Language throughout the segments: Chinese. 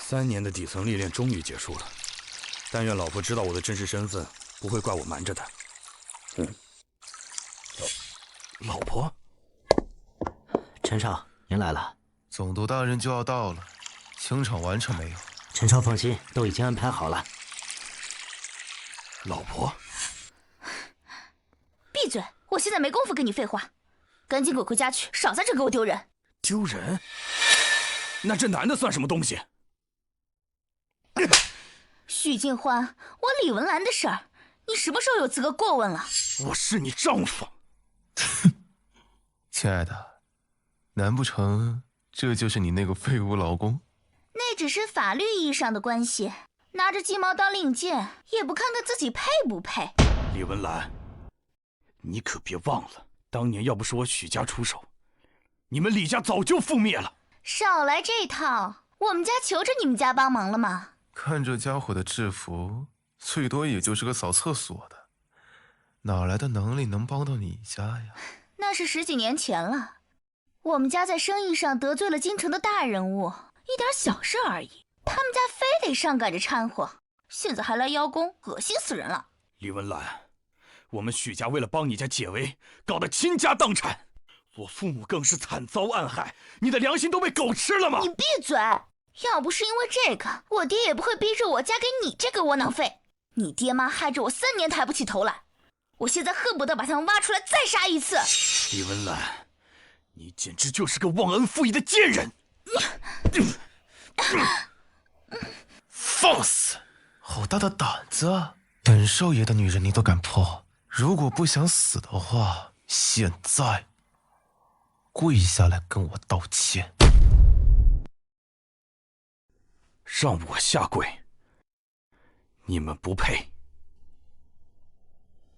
3年的底层历练终于结束了，但愿老婆知道我的真实身份，不会怪我瞒着她。老婆，陈少，您来了。总督大人就要到了，清场完成没有？陈少放心，都已经安排好了。老婆，闭嘴！我现在没工夫跟你废话，赶紧滚回家去，少在这给我丢人！丢人？那这男的算什么东西？许静欢，我李文兰的事儿，你什么时候有资格过问了？我是你丈夫。亲爱的，难不成这就是你那个废物老公？那只是法律意义上的关系，拿着鸡毛当令箭，也不看看自己配不配。李文兰，你可别忘了，当年要不是我许家出手，你们李家早就覆灭了。少来这套，我们家求着你们家帮忙了吗？看这家伙的制服，最多也就是个扫厕所的，哪来的能力能帮到你家呀？那是10几年前了，我们家在生意上得罪了京城的大人物，一点小事而已，他们家非得上赶着掺和，现在还来邀功，恶心死人了。李文兰，我们许家为了帮你家解围，搞得倾家荡产，我父母更是惨遭暗害，你的良心都被狗吃了吗？你闭嘴！要不是因为这个，我爹也不会逼着我嫁给你这个窝囊废。你爹妈害着我3年抬不起头来，我现在恨不得把他们挖出来再杀一次。李文兰，你简直就是个忘恩负义的贱人！放肆！好大的胆子啊！本少爷的女人你都敢泼？如果不想死的话，现在跪下来跟我道歉。让我下跪，你们不配。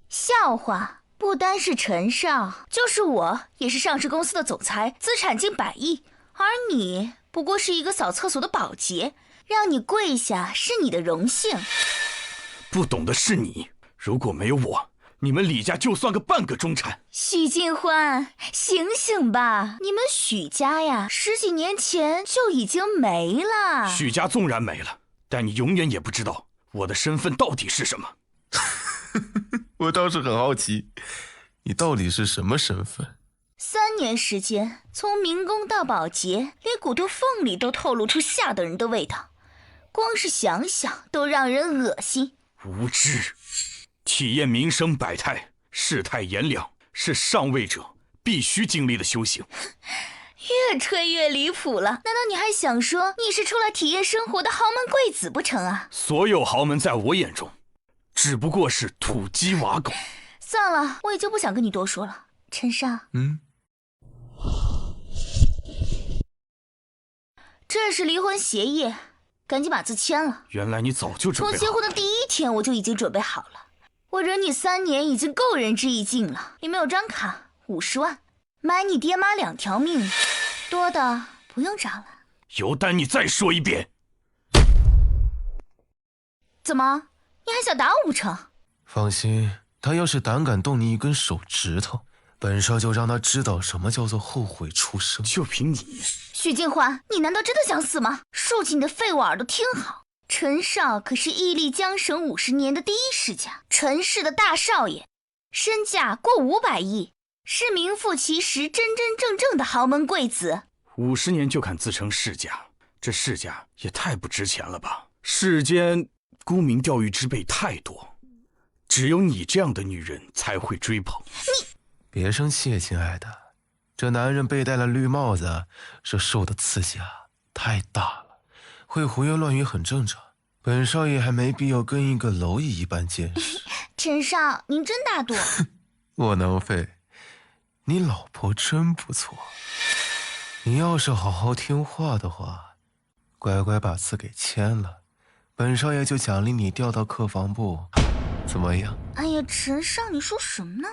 笑话，不单是陈少，就是我也是上市公司的总裁，资产近100亿，而你不过是一个扫厕所的保洁，让你跪下是你的荣幸。不懂的是你，如果没有我，你们李家就算个半个中产。许静欢，醒醒吧！你们许家呀，10几年前就已经没了。许家纵然没了，但你永远也不知道我的身份到底是什么。我倒是很好奇，你到底是什么身份？3年时间，从民工到保洁，连骨头缝里都透露出下等人的味道，光是想想都让人恶心。无知，体验民生百态，世态炎凉，是上位者必须经历的修行。越吹越离谱了，难道你还想说你是出来体验生活的豪门贵子不成啊？所有豪门在我眼中只不过是土鸡瓦狗。算了，我也就不想跟你多说了。陈少，这是离婚协议，赶紧把字签了。原来你早就准备好了。从结婚的第1天我就已经准备好了。我忍你3年已经够仁至义尽了。里面有张卡，50万，买你爹妈2条命，多的不用找了。有胆你再说一遍。怎么，你还想打我不成？放心，他要是胆敢动你一根手指头，本少就让他知道什么叫做后悔出生。就凭你，许静欢，你难道真的想死吗？竖起你的废物耳朵听好，陈少可是屹立江省50年的第一世家，陈氏的大少爷，身价过500亿，是名副其实真真正正的豪门贵子。50年就敢自称世家，这世家也太不值钱了吧！世间沽名钓誉之辈太多，只有你这样的女人才会追捧。别生气，亲爱的，这男人被戴了绿帽子，这受的刺激太大了，会胡言乱语很正常。本少爷还没必要跟一个蝼蚁一般见识。陈少，您真大度。窝囊废，你老婆真不错。你要是好好听话的话，乖乖把字给签了，本少爷就奖励你调到客房部，怎么样？哎呀，陈少，你说什么呢？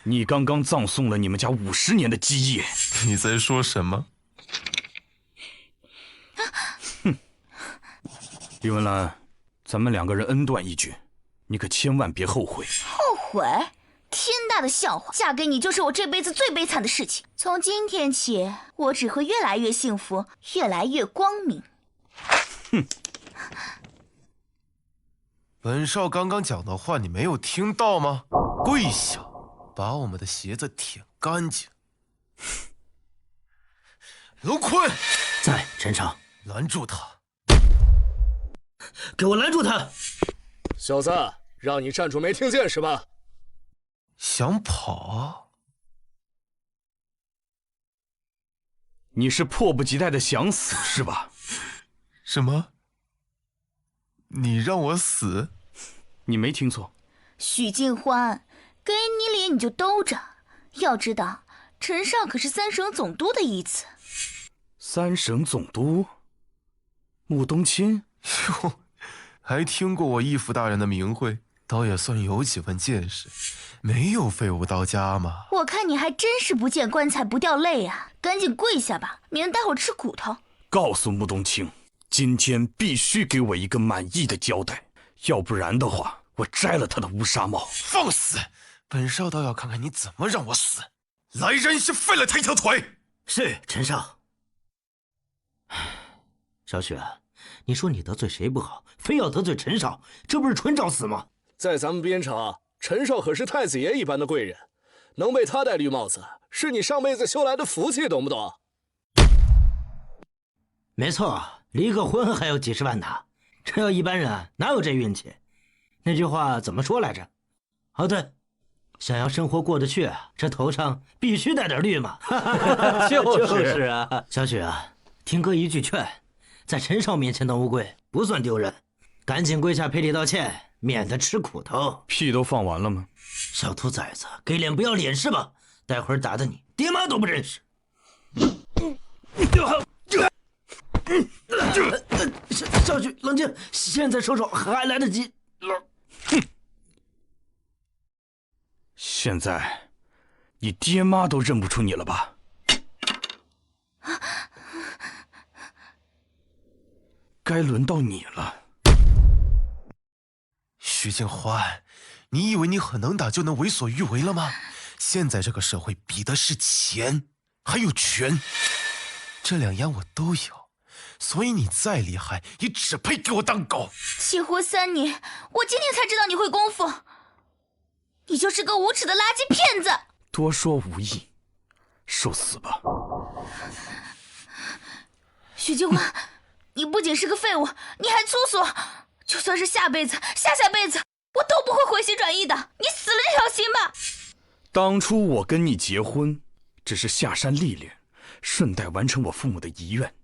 你刚刚葬送了你们家50年的基业。你在说什么？李文兰，咱们2个人恩断义绝，你可千万别后悔。后悔？天大大的笑话。嫁给你就是我这辈子最悲惨的事情。从今天起，我只会越来越幸福，越来越光明。哼！本少刚刚讲的话你没有听到吗？跪下，把我们的鞋子舔干净。卢坤，在，陈少，拦住他！给我拦住他！小子，让你站住没听见是吧？想跑？你是迫不及待的想死是吧？什么？你让我死？你没听错。许静欢，给你脸你就兜着，要知道陈少可是三省总督的义子。三省总督？穆冬青？哟，还听过我义父大人的名讳，倒也算有几分见识。没有废物到家吗？我看你还真是不见棺材不掉泪啊！赶紧跪下吧，免得待会儿吃骨头。告诉穆冬青，今天必须给我一个满意的交代，要不然的话，我摘了他的乌纱帽。放肆！本少倒要看看你怎么让我死！来人，先废了他一条腿！是，陈少。小雪，你说你得罪谁不好，非要得罪陈少，这不是纯找死吗？在咱们边城，陈少可是太子爷一般的贵人，能被他戴绿帽子，是你上辈子修来的福气，懂不懂？没错，离个婚还有几十万呢，这要一般人哪有这运气？那句话怎么说来着？哦对，想要生活过得去，这头上必须带点绿嘛。就是啊，小雪啊，听哥一句劝，在陈少面前当乌龟不算丢人，赶紧跪下赔礼道歉，免得吃苦头。屁都放完了吗？小兔崽子，给脸不要脸是吧？待会儿打的你爹妈都不认识。小雪，冷静，现在收手还来得及。哼！现在，你爹妈都认不出你了吧？该轮到你了。徐静欢，你以为你很能打就能为所欲为了吗？现在这个社会比的是钱，还有权，这两样我都有。所以你再厉害，也只配给我当狗。起活3年，我今天才知道你会功夫，你就是个无耻的垃圾骗子。多说无益，受死吧！许静欢，你不仅是个废物，你还粗俗。就算是下辈子、下下辈子，我都不会回心转意的。你死了这条心吧！当初我跟你结婚，只是下山历练，顺带完成我父母的遗愿。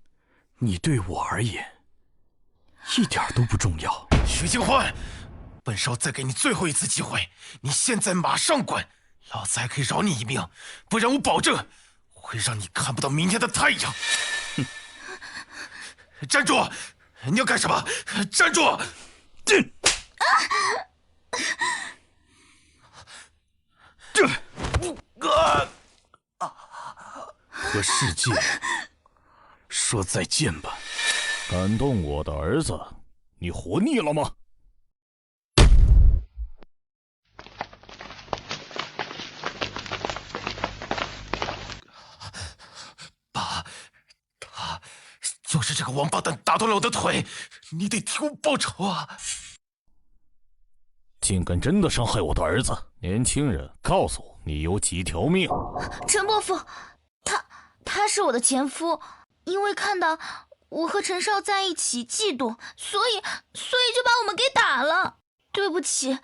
你对我而言，一点都不重要。徐静欢，本少再给你最后一次机会，你现在马上滚，老子还可以饶你一命，不然我保证会让你看不到明天的太阳。站住！你要干什么？站住！和世界说再见吧。敢动我的儿子，你活腻了吗？爸，他就是这个王八蛋打断了我的腿，你得替我报仇啊！竟敢真的伤害我的儿子！年轻人，告诉我，你有几条命？陈伯父，他是我的前夫，因为看到我和陈少在一起嫉妒，所以就把我们给打了。对不起，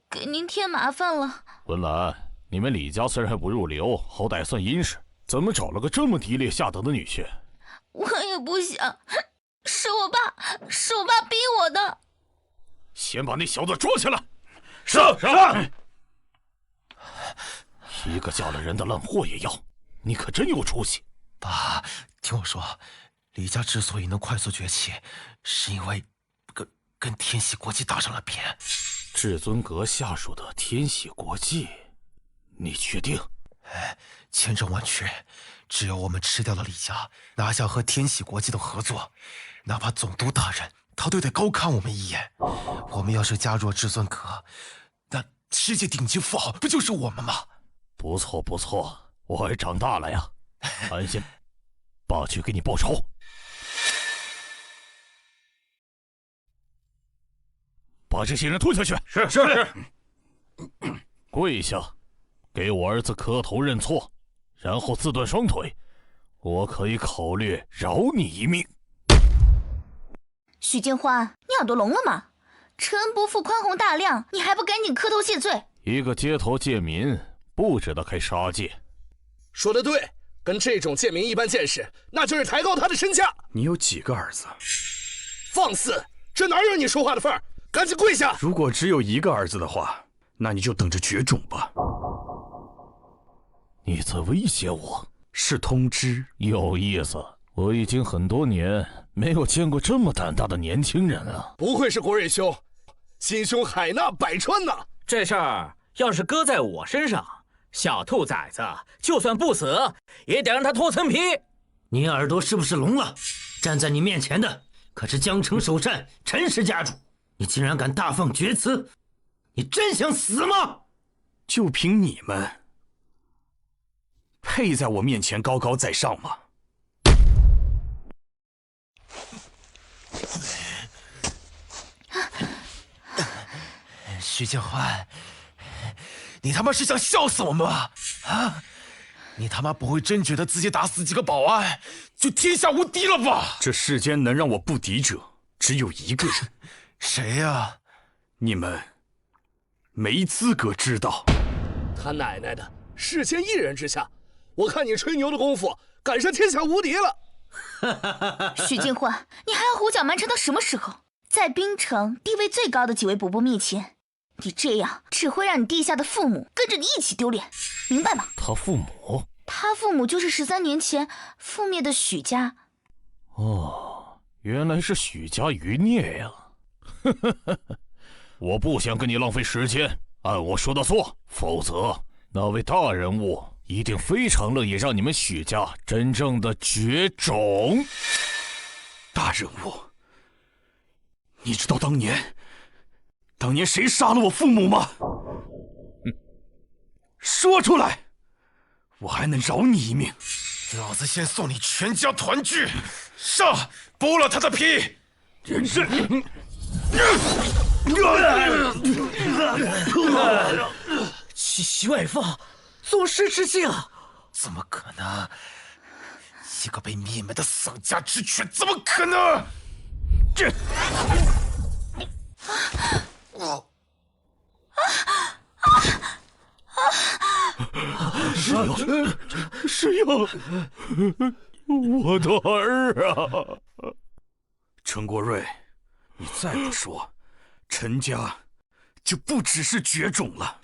给您添麻烦了。文兰，你们李家虽然不入流，好歹算殷实，怎么找了个这么低劣下等的女婿？我也不想，是我爸逼我的。先把那小子捉起来！是。一个嫁了人的烂货也要，你可真有出息！爸，听我说，李家之所以能快速崛起，是因为跟天喜国际打上了边。至尊阁下属的天喜国际，你确定？千真万确，只有我们吃掉了李家，拿下和天喜国际的合作，哪怕总督大人他都得高看我们一眼。我们要是加入了至尊阁，那世界顶级富豪不就是我们吗？不错不错，我儿长大了呀。安心，爸去给你报仇。把这些人拖下去。是是是。跪下，给我儿子磕头认错，然后自断双腿，我可以考虑饶你一命。许建欢，你耳朵聋了吗？臣不负宽宏大量，你还不赶紧磕头谢罪？一个街头贱民不值得开杀戒。说得对，跟这种贱民一般见识，那就是抬高他的身价。你有几个儿子？放肆！这哪有你说话的份儿？赶紧跪下！如果只有一个儿子的话，那你就等着绝种吧。你在威胁我？是通知。有意思，我已经很多年没有见过这么胆大的年轻人了。不愧是国瑞兄，心胸海纳百川呐！这事儿要是搁在我身上，小兔崽子就算不死，也得让他脱层皮。你耳朵是不是聋了？站在你面前的可是江城首善陈氏家主，你竟然敢大放厥词，你真想死吗？就凭你们，配在我面前高高在上吗？徐建欢，你他妈是想笑死我们吗？啊！你他妈不会真觉得自己打死几个保安就天下无敌了吧？这世间能让我不敌者只有一个人。谁呀？你们没资格知道。他奶奶的，世间一人之下，我看你吹牛的功夫赶上天下无敌了。许建欢，你还要胡搅蛮缠到什么时候？在滨城地位最高的几位伯伯面前，你这样只会让你地下的父母跟着你一起丢脸，明白吗？他父母？他父母就是13年前覆灭的许家。哦，原来是许家余孽呀！我不想跟你浪费时间，按我说的做，否则那位大人物一定非常乐意让你们许家真正的绝种。大人物，你知道当年谁杀了我父母吗？说出来，我还能饶你一命。老子先送你全家团聚，上，剥了他的皮！是。徐外父，宗师之境！怎么可能？一个被灭门的丧家之犬，怎么可能？这。石英，我的儿啊！陈国瑞，你再不说，陈家就不只是绝种了。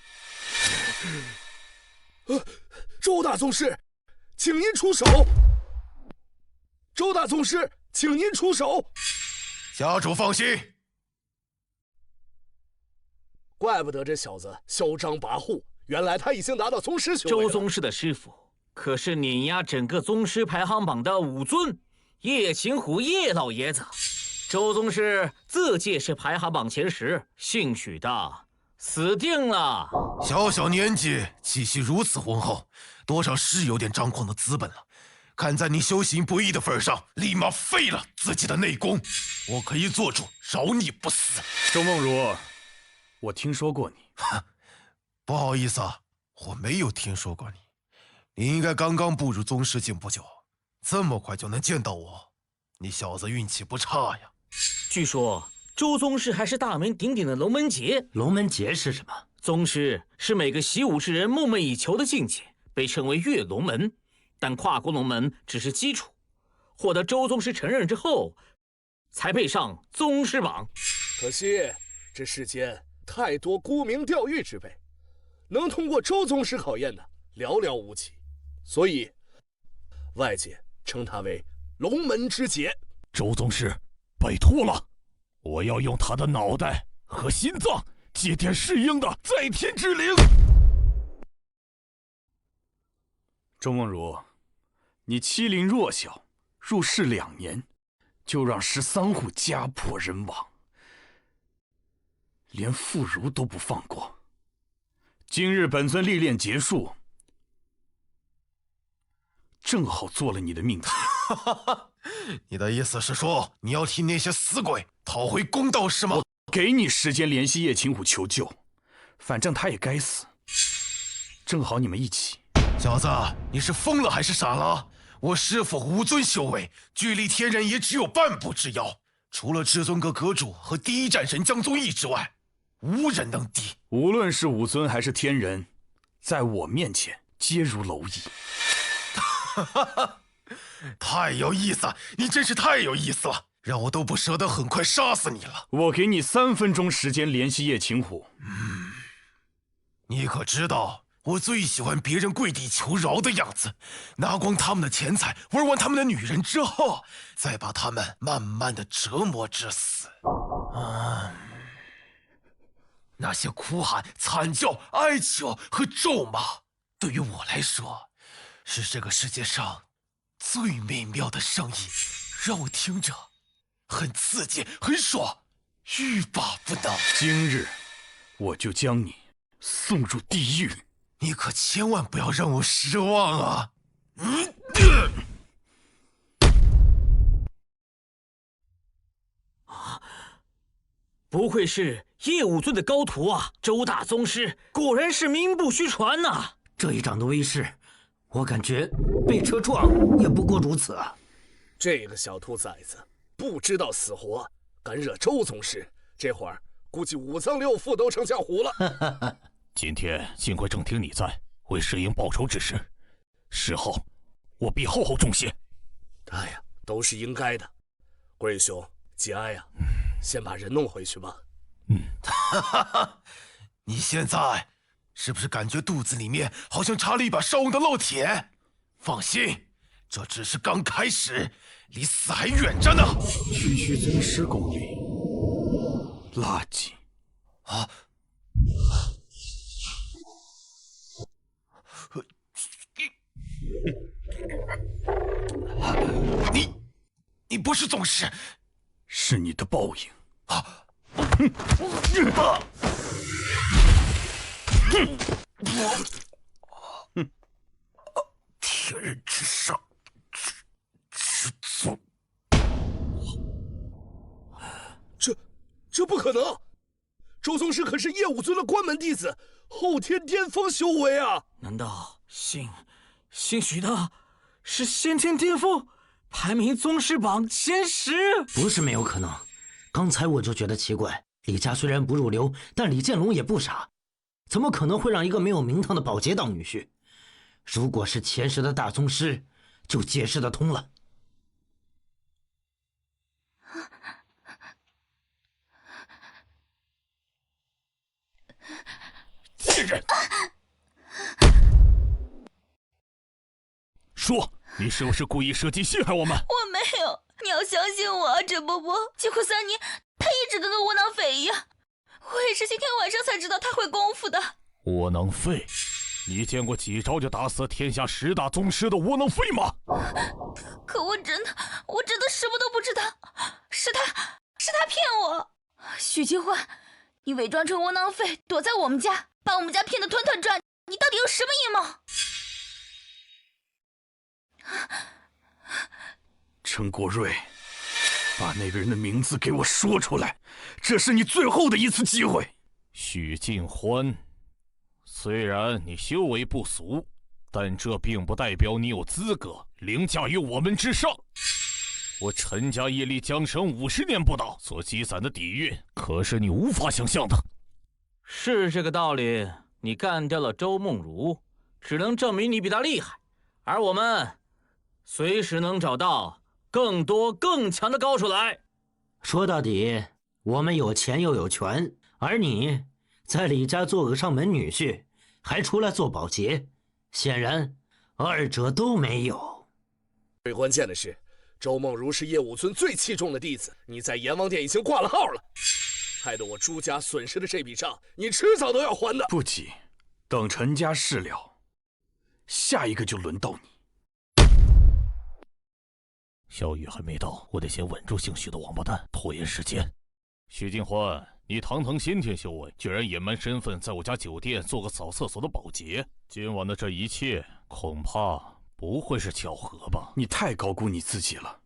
周大宗师，请您出手！周大宗师，请您出手！家主放心。怪不得这小子嚣张跋扈，原来他已经达到宗师修为了。周宗师的师傅可是碾压整个宗师排行榜的武尊叶擒虎叶老爷子。周宗师自届是排行榜前10，姓许的死定了。小小年纪，气息如此浑厚，多少是有点张狂的资本了。看在你修行不易的份上，立马废了自己的内功，我可以做主饶你不死。周梦如，我听说过你。不好意思啊，我没有听说过你。你应该刚刚步入宗师境不久，这么快就能见到我，你小子运气不差呀。据说周宗师还是大名鼎鼎的龙门劫。龙门劫是什么？宗师是每个习武之人梦寐以求的境界，被称为跃龙门。但跨过龙门只是基础，获得周宗师承认之后，才配上宗师榜。可惜这世间太多沽名钓誉之辈，能通过周宗师考验的寥寥无几，所以外界称他为龙门之劫。周宗师，拜托了，我要用他的脑袋和心脏接天石英的在天之灵。周梦如，你欺凌弱小，入世2年，就让13户家破人亡，连妇孺都不放过。今日本尊历练结束，正好做了你的命题。你的意思是说，你要替那些死鬼讨回公道是吗？我给你时间联系叶秦虎求救，反正他也该死。正好你们一起。小子，你是疯了还是傻了？我师父武尊修为，距离天人也只有半步之遥，除了至尊阁阁主和第一战神江宗义之外，无人能敌。无论是武尊还是天人，在我面前皆如蝼蚁。太有意思，你真是太有意思了，让我都不舍得很快杀死你了。我给你3分钟时间联系叶秦虎。你可知道，我最喜欢别人跪地求饶的样子，拿光他们的钱财，玩完他们的女人之后，再把他们慢慢的折磨致死。那些哭喊、惨叫、哀求和咒骂，对于我来说，是这个世界上最美妙的声音，让我听着很刺激、很爽，欲罢不能。今日我就将你送入地狱。你可千万不要让我失望啊！不愧是叶武尊的高徒啊！周大宗师果然是名不虚传呐！这一掌的威势，我感觉被车撞也不过如此啊！这个小兔崽子不知道死活，敢惹周宗师，这会儿估计5脏6腑都成浆糊了。今天幸亏正厅你在，为石英报仇之时，事后我必厚厚重谢。哎呀，都是应该的。贵兄节哀呀，先把人弄回去吧。你现在是不是感觉肚子里面好像插了一把烧红的烙铁？放心，这只是刚开始，离死还远着呢。区区尊师功力，垃圾啊！你不是宗师，是你的报应啊！天人之上，至尊，这不可能！周宗师可是叶武尊的关门弟子，后天巅峰修为啊！难道姓许的是先天巅峰，排名宗师榜前10？不是没有可能。刚才我就觉得奇怪，李家虽然不入流，但李建龙也不傻，怎么可能会让一个没有名堂的保洁当女婿？如果是前10的大宗师，就解释得通了。贱人！说，你是不是故意设计陷害我们？我没有，你要相信我啊，甄伯伯。结果3年，他一直跟个窝囊废一样，我也是今天晚上才知道他会功夫的。窝囊废？你见过几招就打死天下10大宗师的窝囊废吗？可我真的什么都不知道，是他骗我。许金欢，你伪装成窝囊废躲在我们家，把我们家骗得团团转，你到底有什么阴谋？陈国瑞，把那个人的名字给我说出来，这是你最后的一次机会。许晋欢，虽然你修为不俗，但这并不代表你有资格凌驾于我们之上。我陈家业力江神50年不到所积攒的底蕴，可是你无法想象的。是这个道理。你干掉了周梦如，只能证明你比他厉害，而我们随时能找到更多更强的高手来。说到底，我们有钱又有权，而你在李家做个上门女婿，还出来做保洁，显然2者都没有。最关键的是，周梦如是叶武尊最器重的弟子，你在阎王殿已经挂了号了，害得我朱家损失的这笔账，你迟早都要还的。不急，等陈家事了，下一个就轮到你。小雨还没到，我得先稳住姓许的王八蛋，拖延时间。许金欢，你堂堂先天修为，居然隐瞒身份，在我家酒店做个扫厕所的保洁，今晚的这一切恐怕不会是巧合吧？你太高估你自己了，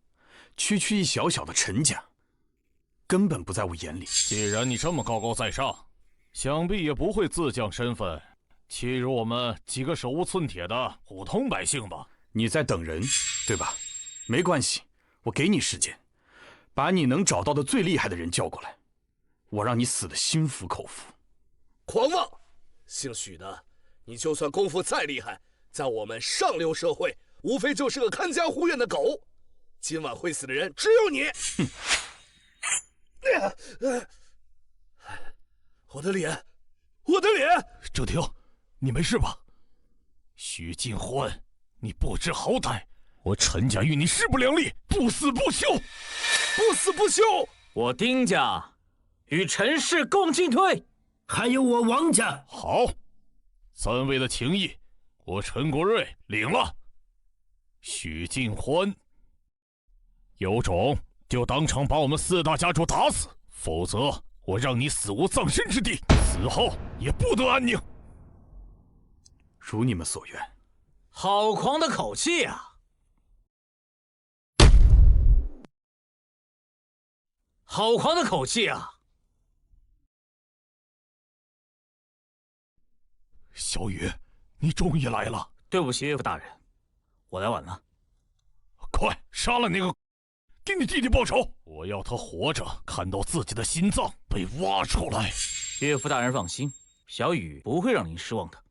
区区一小小的陈家，根本不在我眼里。既然你这么高高在上，想必也不会自降身份，欺辱我们几个手无寸铁的普通百姓吧？你在等人，对吧？没关系，我给你时间，把你能找到的最厉害的人叫过来，我让你死得心服口服。狂妄！姓许的，你就算功夫再厉害，在我们上流社会，无非就是个看家护院的狗。今晚会死的人只有你。我的脸，我的脸！郑婷，你没事吧？许晋欢，你不知好歹！我陈家与你势不两立，不死不休！不死不休！我丁家与陈氏共进退，还有我王家。好，3位的情谊，我陈国瑞领了。许晋欢，有种就当场把我们4大家主打死，否则我让你死无葬身之地，死后也不得安宁。如你们所愿。好狂的口气啊！好狂的口气啊！小雨，你终于来了。对不起，岳父大人，我来晚了。快杀了那个，给你弟弟报仇！我要他活着看到自己的心脏被挖出来。岳父大人放心，小雨不会让您失望的。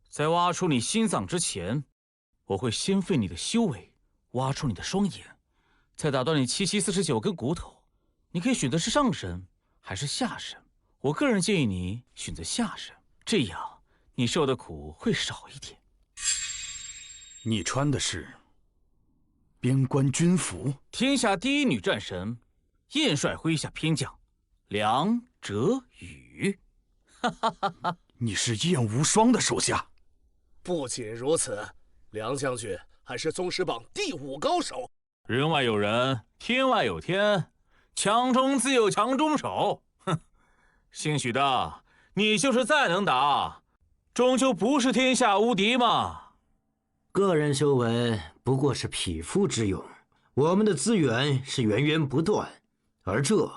在挖出你心脏之前，我会先废你的修为，挖出你的双眼，再打断你7749根骨头。你可以选择是上身还是下身。我个人建议你选择下身，这样你受的苦会少一点。你穿的是边关军服？天下第一女战神，燕帅麾下偏将梁哲宇。你是燕无双的手下？不仅如此，梁将军还是宗师榜第5高手。人外有人，天外有天，强中自有强中手。哼，姓许的，你就是再能打，终究不是天下无敌嘛。个人修为不过是匹夫之勇，我们的资源是源源不断，而这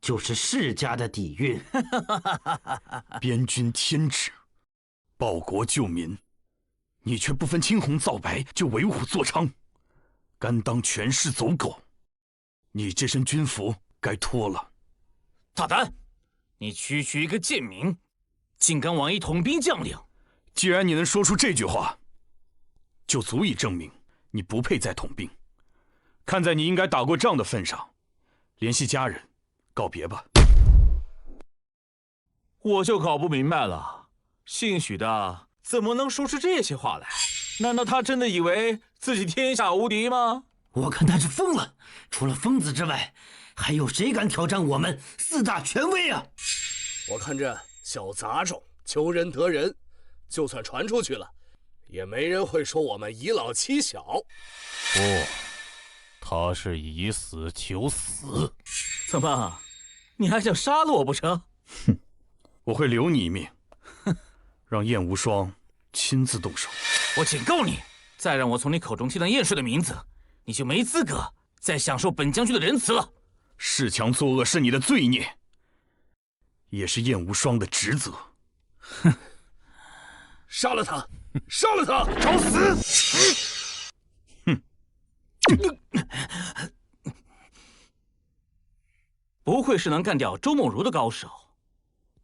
就是世家的底蕴。边军天职，报国救民，你却不分青红皂白就为虎作伥，甘当权势走狗。你这身军服该脱了。大胆！你区区一个贱民，竟敢妄议统兵将领！既然你能说出这句话，就足以证明你不配再统兵。看在你应该打过仗的份上，联系家人，告别吧。我就搞不明白了，姓许的怎么能说出这些话来？难道他真的以为自己天下无敌吗？我看他是疯了，除了疯子之外，还有谁敢挑战我们4大权威啊？我看这小杂种求人得人，就算传出去了，也没人会说我们以老欺小。不，他是以死求死。怎么，你还想杀了我不成？哼，我会留你一命，让燕无双亲自动手。我警告你，再让我从你口中听到燕帅的名字，你就没资格再享受本将军的仁慈了。恃强作恶是你的罪孽，也是燕无双的职责。哼，杀了他！杀了他！找死！哼，不愧是能干掉周梦如的高手，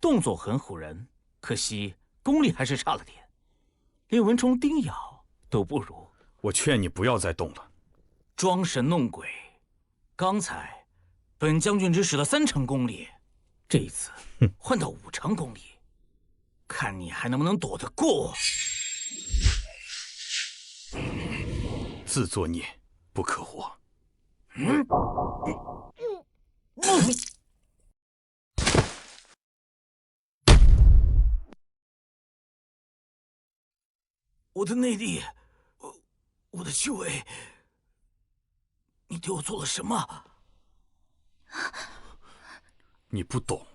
动作很唬人，可惜功力还是差了点，连蚊虫叮咬都不如。我劝你不要再动了。装神弄鬼，刚才本将军只使了3成功力，这一次换到5成功力，看你还能不能躲得过。自作孽不可活。我的内力，我的修为，你对我做了什么？你不懂。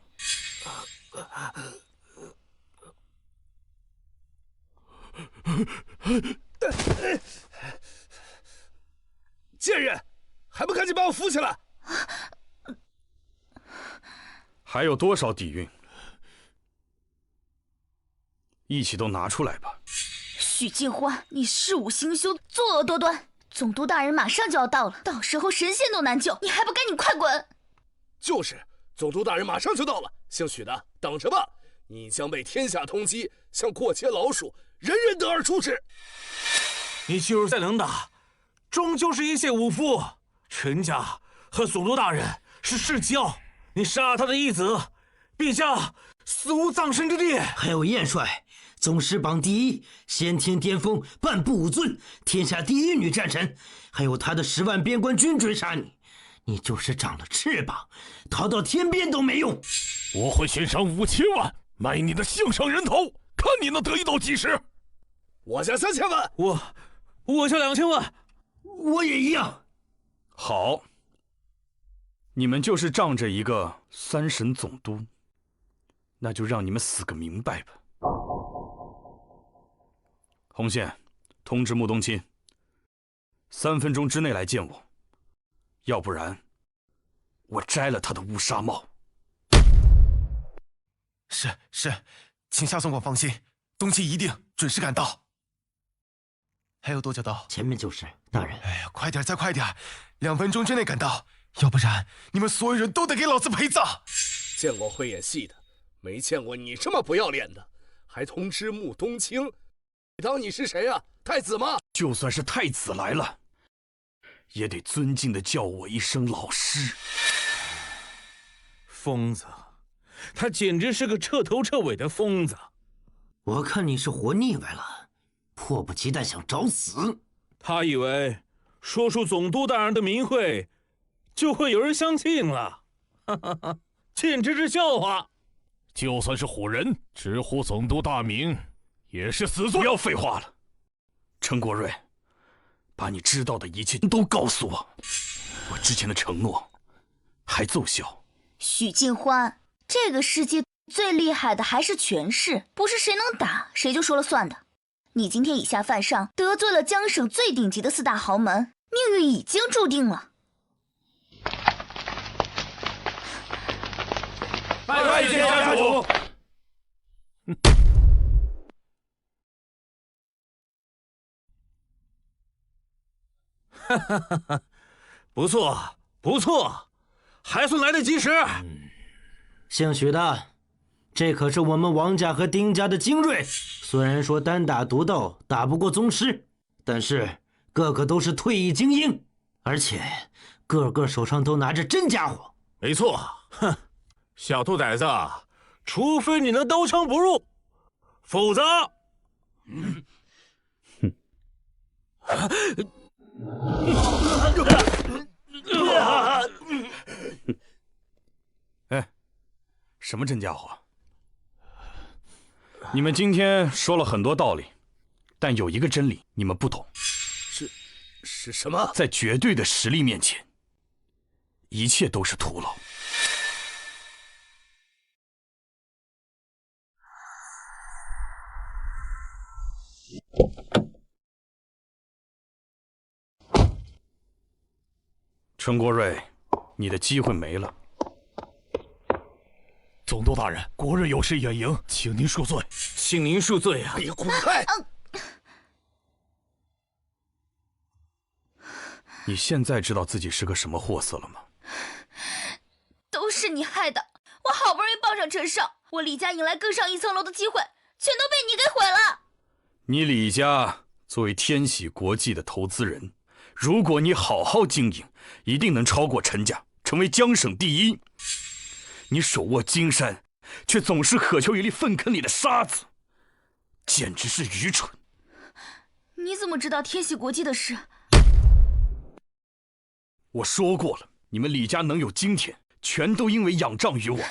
贱人，还不赶紧把我扶起来！还有多少底蕴？一起都拿出来吧。许金欢，你弑吾行凶，作恶多端。总督大人马上就要到了，到时候神仙都难救，你还不赶紧快滚！就是，总督大人马上就到了，姓许的，等着吧！你将被天下通缉，像过街老鼠，人人得而诛之。你就是再能打，终究是一介武夫。陈家和总督大人是世交，你杀他的义子，陛下死无葬身之地。还有燕帅，宗师榜第1，先天巅峰，半步武尊，天下第1女战神，还有他的10万边关军追杀你，你就是长了翅膀，逃到天边都没用。我会悬赏5000万买你的项上人头，看你能得一到几时。我家3000万，我家2000万，我也一样。好，你们就是仗着一个3省总督，那就让你们死个明白吧。红线，通知穆冬青，3分钟之内来见我，要不然我摘了他的乌纱帽。是，请夏总管放心，冬青一定准时赶到。还有多久到？前面就是，大人。哎呀，快点，再快点，2分钟之内赶到，要不然你们所有人都得给老子陪葬。见过会演戏的，没见过你这么不要脸的，还通知穆冬青，你当你是谁啊？太子吗？就算是太子来了，也得尊敬的叫我一声老师。疯子，他简直是个彻头彻尾的疯子。我看你是活腻歪了，迫不及待想找死。他以为说出总督大人的名讳，就会有人相信了，哈哈哈，简直是笑话。就算是唬人，直呼总督大名，也是死罪。不要废话了，陈国瑞，把你知道的一切都告诉我，我之前的承诺还奏效。许金欢，这个世界最厉害的还是权势，不是谁能打谁就说了算的。你今天以下犯上，得罪了江省最顶级的4大豪门，命运已经注定了。拜见家主。哈哈哈哈，不错不错，还算来得及时。姓许的，这可是我们王家和丁家的精锐。虽然说单打独斗打不过宗师，但是个个都是退役精英，而且个个手上都拿着真家伙。没错，哼，小兔崽子，除非你能刀枪不入，否则……哎，什么真家伙？你们今天说了很多道理，但有一个真理你们不懂。是什么？在绝对的实力面前，一切都是徒劳。陈国瑞，你的机会没了。总督大人，国瑞有失远迎，请您恕罪。请您恕罪啊！哎呀，滚开！你现在知道自己是个什么货色了吗？都是你害的！我好不容易傍上陈少，我李家迎来更上一层楼的机会，全都被你给毁了。你李家作为天喜国际的投资人，如果你好好经营，一定能超过陈家，成为江省第1。你手握金山，却总是渴求一粒粪坑里的沙子，简直是愚蠢。你怎么知道天喜国际的事？我说过了，你们李家能有今天，全都因为仰仗于我。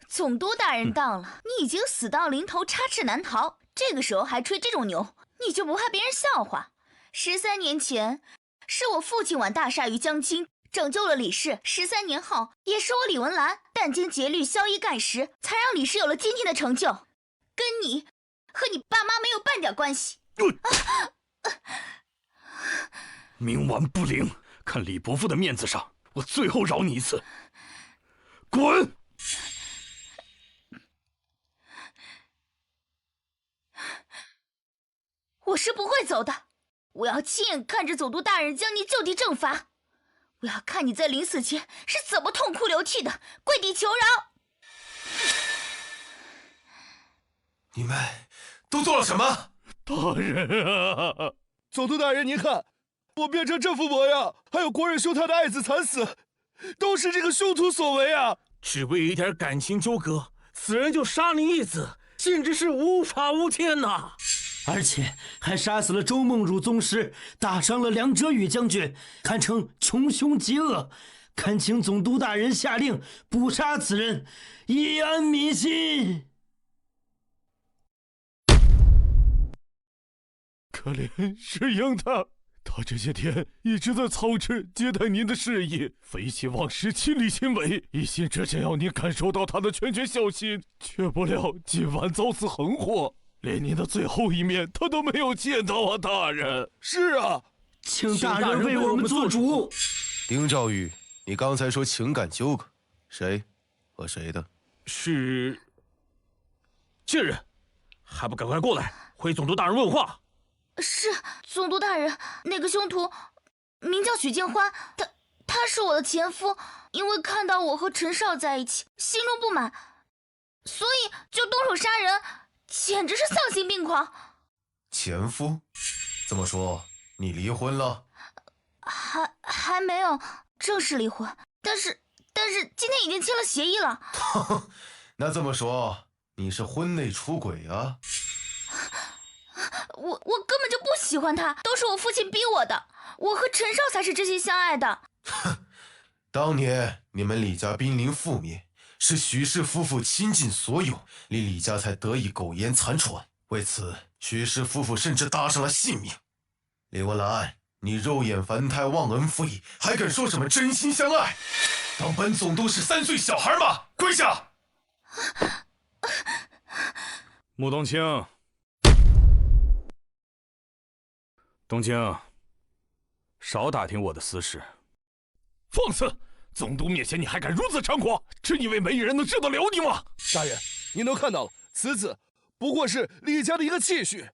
总督大人到了，你已经死到临头，插翅难逃，这个时候还吹这种牛，你就不怕别人笑话？13年前，是我父亲挽大鲨鱼江青，拯救了李氏；13年后，也是我李文澜殚精竭虑、宵衣干食，才让李氏有了今天的成就。跟你和你爸妈没有半点关系。冥顽不灵，看李伯父的面子上，我最后饶你一次。滚！我是不会走的，我要亲眼看着总督大人将你就地正法。我要看你在临死前是怎么痛哭流涕的，跪地求饶。你们都做了什么？大人啊！总督大人，您看，我变成这副模样，还有国人兄他的爱子惨死，都是这个凶徒所为啊！只为一点感情纠葛，此人就杀你一子，简直是无法无天呐！而且还杀死了周梦汝宗师，打伤了梁哲宇将军，堪称穷凶极恶。恳请总督大人下令捕杀此人，以安民心。可怜世英他这些天一直在操持接待您的事宜，废寝忘食，亲力亲为，一心只想要您感受到他的拳拳孝心，却不料今晚遭此横祸，连您的最后一面他都没有见到啊！大人。是啊，请大人为我们做主。丁兆宇，你刚才说情感纠葛，谁和谁的？是贱人，还不赶快过来回总督大人问话！是总督大人，那个凶徒名叫许建欢，他是我的前夫，因为看到我和陈少在一起，心中不满，所以就动手杀人，简直是丧心病狂。前夫？这么说，你离婚了？还没有正式离婚，但是今天已经签了协议了。那这么说，你是婚内出轨啊？我根本就不喜欢他，都是我父亲逼我的。我和陈少才是真心相爱的。当年你们李家濒临覆灭，是许氏夫妇倾尽所有，令李家才得以苟延残喘。为此，许氏夫妇甚至搭上了性命。李文兰，你肉眼凡胎，忘恩负义，还敢说什么真心相爱？当本总督是3岁小孩吗？跪下！穆冬青，冬青，少打听我的私事。放肆！总督面前你还敢如此猖狂？真以为没人能治得了你吗？大人，您都看到了，此子不过是李家的一个妾婿，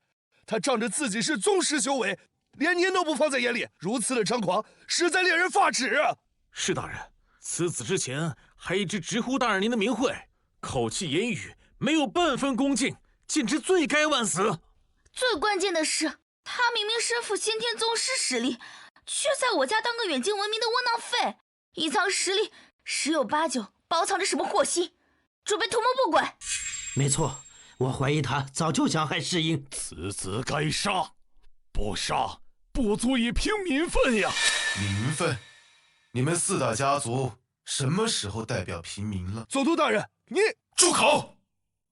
他仗着自己是宗师修为，连您都不放在眼里，如此的猖狂，实在令人发指啊！是大人，此子之前还一直直呼大人您的名讳，口气言语没有半分恭敬，简直罪该万死。最关键的是，他明明身负先天宗师实力，却在我家当个远近闻名的窝囊废，一藏实力十有八九包藏着什么祸心，准备图谋不轨。没错，我怀疑他早就想害世英。此子该杀，不杀不足以平民愤呀！民愤？你们4大家族什么时候代表平民了？总督大人，你住口！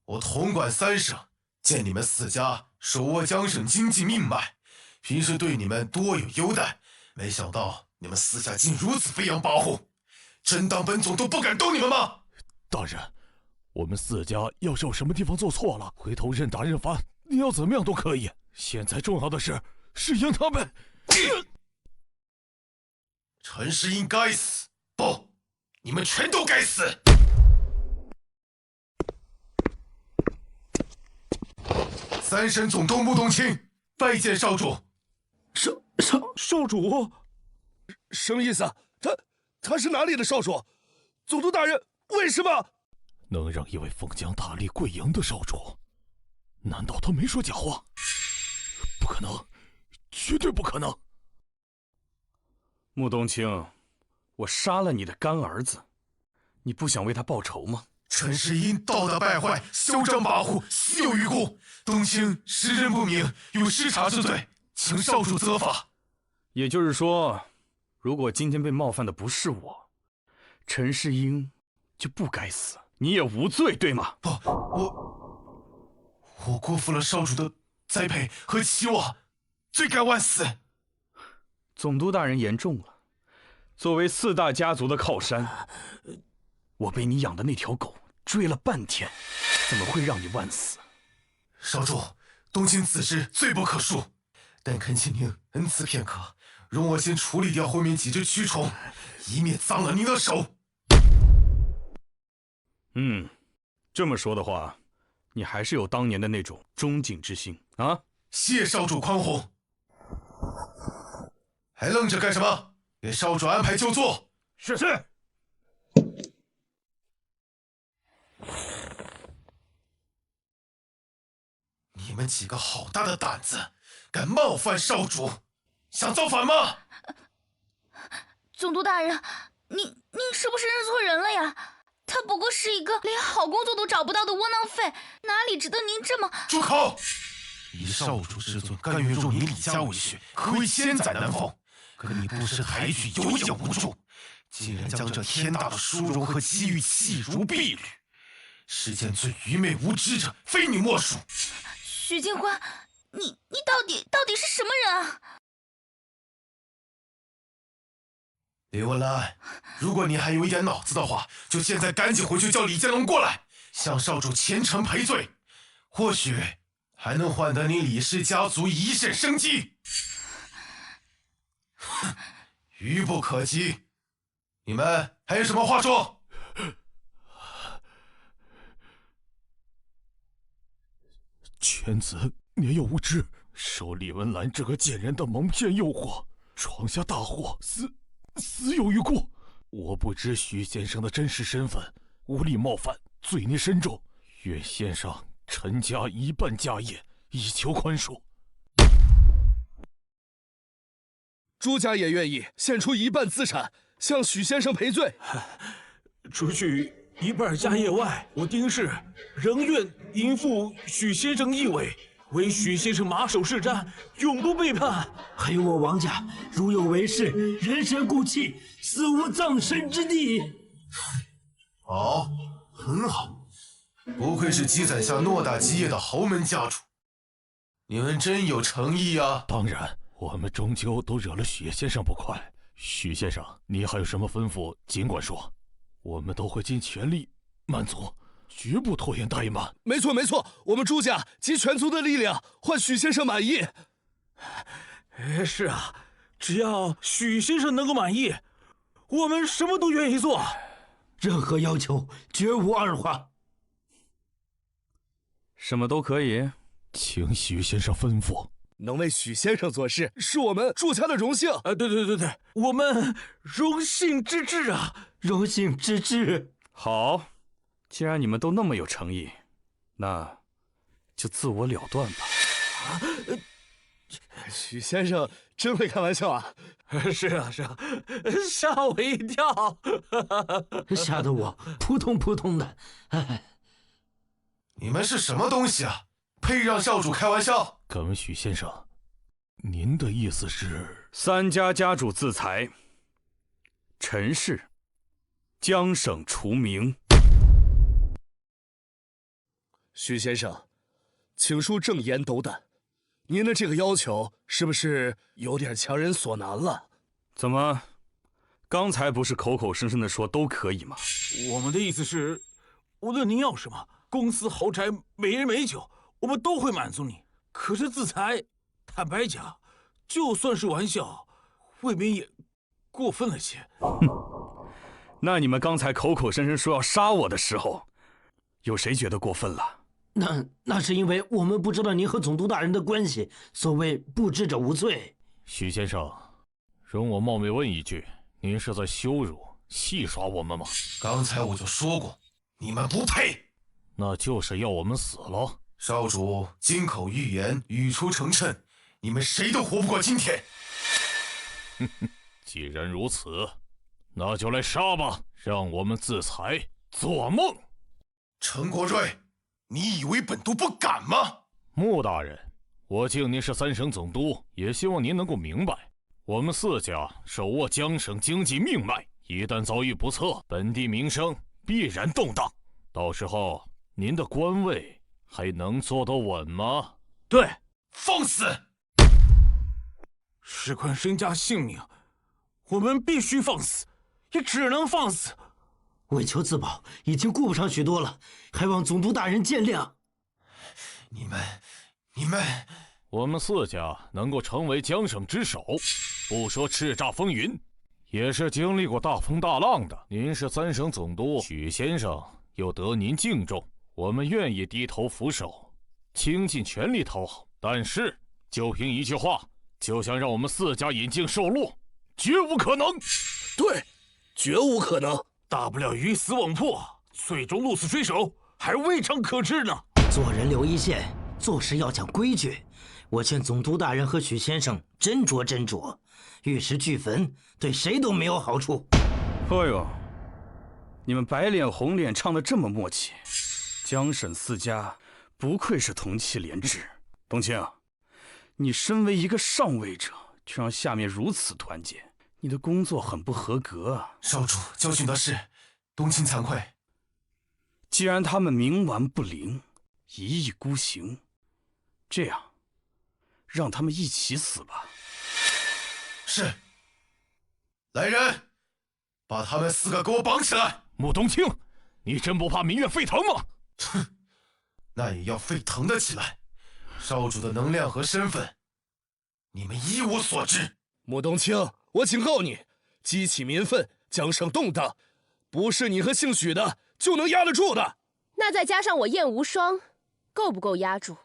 我统管3省，见你们4家手握江省经济命脉，平时对你们多有优待，没想到你们4家竟如此飞扬跋扈，真当本总督不敢动你们吗？大人，我们4家要是有什么地方做错了，回头认打认罚，你要怎么样都可以。现在重要的是赢他们。陈世英该死！不，你们全都该死！3省总督穆冬青拜见少主。少主，什么意思啊？他是哪里的少主？总督大人为什么能让一位封疆大吏跪迎的少主？难道他没说假话？不可能，绝对不可能！穆冬青，我杀了你的干儿子，你不想为他报仇吗？陈世英道德败坏，嚣张跋扈，死有余辜。冬青识人不明，有失察之罪，请少主责罚。也就是说，如果今天被冒犯的不是我，陈世英就不该死，你也无罪，对吗？不，我辜负了少主的栽培和期望，罪该万死。总督大人言重了，作为4大家族的靠山，我被你养的那条狗追了半天，怎么会让你万死？少主，东京此事罪不可恕，但恳请您恩赐片刻，容我先处理掉后面几只蛆虫，以免脏了您的手。这么说的话，你还是有当年的那种忠景之心啊！谢少主宽宏。还愣着干什么？给少主安排就座。是。你们几个好大的胆子，敢冒犯少主，想造反吗？总督大人，您是不是认错人了呀？他不过是一个连好工作都找不到的窝囊废，哪里值得您这么……住口！以少主之尊，甘愿入你李家为婿，可谓千载难逢。可你不识抬举，有眼无珠，竟然将这天大的殊荣和机遇弃如敝履。世间最愚昧无知者，非你莫属。许进欢，你到底是什么人啊？李文兰，如果你还有一点脑子的话，就现在赶紧回去叫李建龙过来，向少主虔诚赔罪，或许还能换得你李氏家族一线生机。愚不可及，你们还有什么话说？犬子年幼无知，受李文兰这个贱人的蒙骗诱惑，闯下大祸，死有余辜。我不知许先生的真实身份，无力冒犯，罪孽深重，愿献上陈家一半家业，以求宽恕。朱家也愿意献出一半资产，向许先生赔罪。除去一半家业外，我丁氏仍愿迎附许先生一委，为许先生马首是瞻，永不背叛。还有我王家，如有违事，人神孤弃，死无葬身之地。好，很好，不愧是积攒下偌大基业的豪门家主，你们真有诚意啊！当然，我们终究都惹了许先生不快。许先生，你还有什么吩咐，尽管说，我们都会尽全力满足，绝不拖延怠慢。没错，我们朱家集全族的力量，换许先生满意。是啊，只要许先生能够满意，我们什么都愿意做。任何要求绝无二话。什么都可以，请许先生吩咐。能为许先生做事，是我们朱家的荣幸。对，我们荣幸之至啊，荣幸之至。好，既然你们都那么有诚意，那就自我了断吧。许先生真会开玩笑啊！是啊，吓我一跳，吓得我扑通扑通的。你们是什么东西啊？配让少主开玩笑？敢问许先生，您的意思是？三家家主自裁，陈氏将省除名。许先生，请恕正言斗胆，您的这个要求是不是有点强人所难了？怎么，刚才不是口口声声的说都可以吗？我们的意思是，无论您要什么，公司豪宅、美人美酒，我们都会满足你。可是自裁，坦白讲，就算是玩笑，未免也过分了些。那你们刚才口口声声说要杀我的时候，有谁觉得过分了？那是因为我们不知道您和总督大人的关系。所谓不知者无罪。许先生，容我冒昧问一句，您是在羞辱、戏耍我们吗？刚才我就说过，你们不配。那就是要我们死了。少主金口玉言，语出成谶，你们谁都活不过今天。既然如此，那就来杀吧，让我们自裁。做梦！陈国瑞，你以为本督不敢吗？穆大人，我敬您是三省总督，也希望您能够明白，我们四家手握江省经济命脉，一旦遭遇不测，本地民生必然动荡。到时候您的官位还能坐得稳吗？对，放肆！事关身家性命，我们必须放肆，也只能放肆。为求自保，已经顾不上许多了，还望总督大人见谅。你你们，我们4家能够成为江省之首，不说叱咤风云，也是经历过大风大浪的。您是3省总督，许先生又得您敬重，我们愿意低头俯首，倾尽全力讨好。但是，就凭一句话，就想让我们4家引颈受戮，绝无可能。对，绝无可能。大不了鱼死网破，最终鹿死谁手，还未尝可知呢。做人留一线，做事要讲规矩。我劝总督大人和许先生斟酌斟酌，玉石俱焚，对谁都没有好处。哎呦，你们白脸红脸唱得这么默契，江沈4家不愧是同气连枝。冬青，你身为一个上位者，却让下面如此团结，你的工作很不合格啊！少主教训的是，冬青惭愧。既然他们冥顽不灵，一意孤行，这样，让他们一起死吧。是。来人，把他们4个给我绑起来。穆冬青，你真不怕民怨沸腾吗？哼，那也要沸腾得起来。少主的能量和身份，你们一无所知。穆冬青，我警告你，激起民愤，江省动荡，不是你和姓许的就能压得住的。那再加上我燕无双，够不够压住？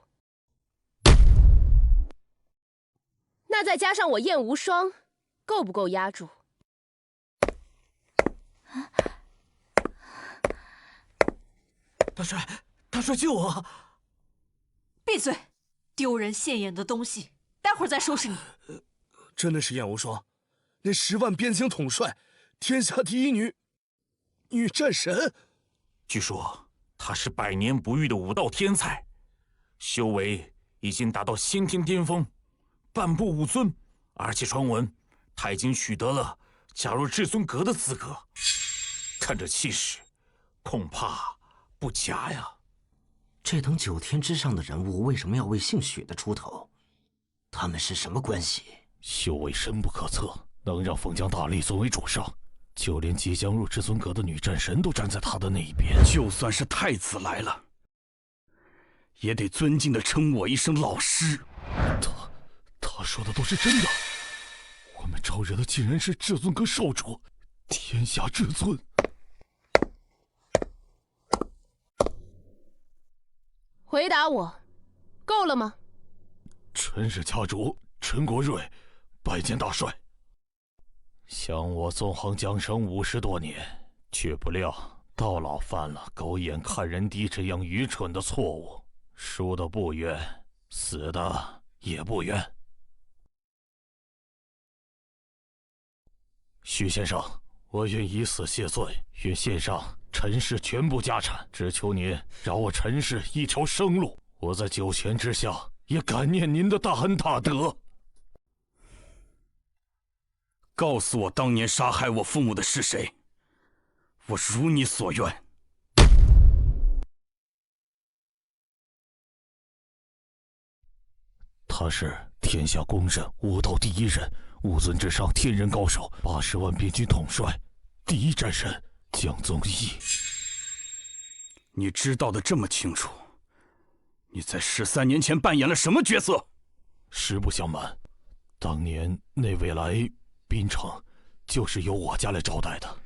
那再加上我燕无双，够不够压住？大帅救我！闭嘴！丢人现眼的东西，待会儿再收拾你。真的是燕无双，那10万边境统帅，天下第一女战神。据说她是100年不遇的武道天才，修为已经达到先天巅峰，半步武尊，而且传闻她已经取得了加入至尊阁的资格。看这气势，恐怕不假呀。这等9天之上的人物，为什么要为姓许的出头？他们是什么关系？修为深不可测，能让封疆大吏尊为主上，就连即将入至尊阁的女战神都站在他的那一边。就算是太子来了，也得尊敬地称我一声老师。他说的都是真的。我们招惹的竟然是至尊阁少主，天下至尊。回答我，够了吗？陈氏家主陈国瑞，拜见大帅。想我纵横江省50多年，却不料道老犯了狗眼看人低这样愚蠢的错误，输的不冤，死的也不冤。许先生，我愿以死谢罪，愿献上陈氏全部家产，只求您饶我陈氏一条生路。我在九泉之下也感念您的大恩大德。告诉我当年杀害我父母的是谁，我如你所愿。他是天下公认武道第一人，武尊之上天人高手，80万边军统帅，第一战神江宗义。你知道的这么清楚，你在13年前扮演了什么角色？实不相瞒，当年那位来滨城，就是由我家来招待的。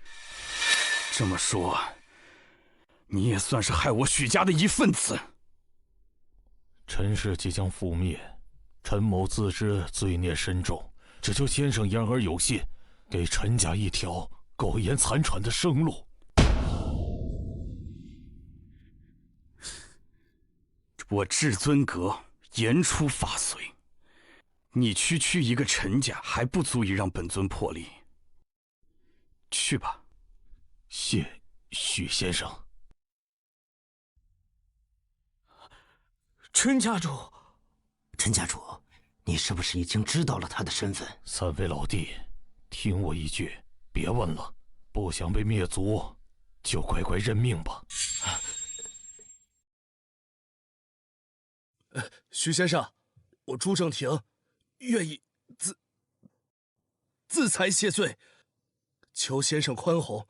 这么说，你也算是害我许家的一份子。陈氏即将覆灭，陈某自知罪孽深重，只求先生言而有信，给陈家一条苟延残喘的生路。我至尊阁言出法随，你区一个陈家还不足以让本尊破例。去吧。谢许先生。陈家主，陈家主，你是不是已经知道了他的身份？3位老弟，听我一句，别问了。不想被灭族，就乖乖认命吧。徐先生，我朱正廷愿意自裁谢罪，求先生宽宏，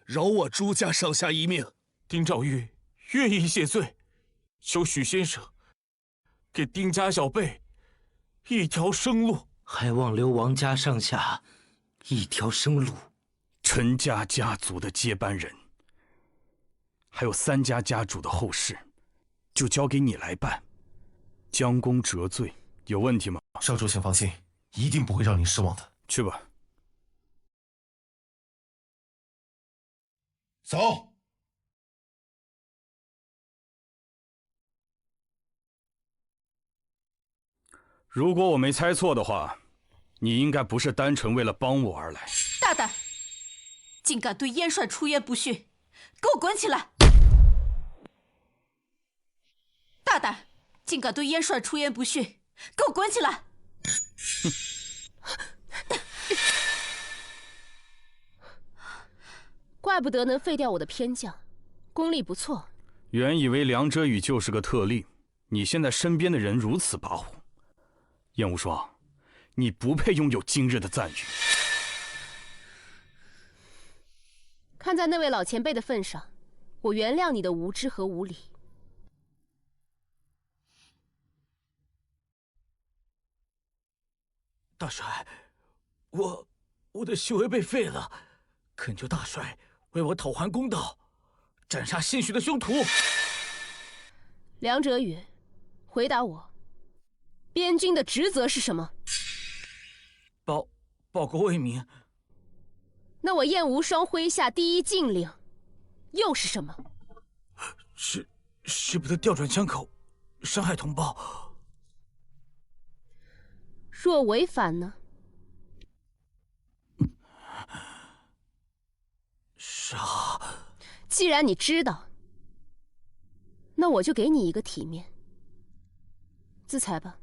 饶我朱家上下一命。丁兆玉愿意谢罪，求许先生给丁家小辈一条生路，还望留王家上下一条生路。陈家家族的接班人，还有3家家主的后事，就交给你来办。将功折罪，有问题吗？少主请放心，一定不会让您失望的。去吧。走。如果我没猜错的话，你应该不是单纯为了帮我而来。大胆，竟敢对燕帅出言不逊，给我滚起来！大胆，竟敢对燕帅出言不逊，给我滚起来！怪不得能废掉我的偏将，功力不错。原以为梁遮雨就是个特例，你现在身边的人如此跋扈。燕无双，你不配拥有今日的赞誉。看在那位老前辈的份上，我原谅你的无知和无礼。大帅，我的修为被废了，恳求大帅为我讨还公道，斩杀姓许的凶徒。梁哲宇，回答我，边军的职责是什么？报国为民。那我燕无双麾下第一禁令又是什么？是不得调转枪口，伤害同胞。若违反呢？杀。既然你知道，那我就给你一个体面，自裁吧。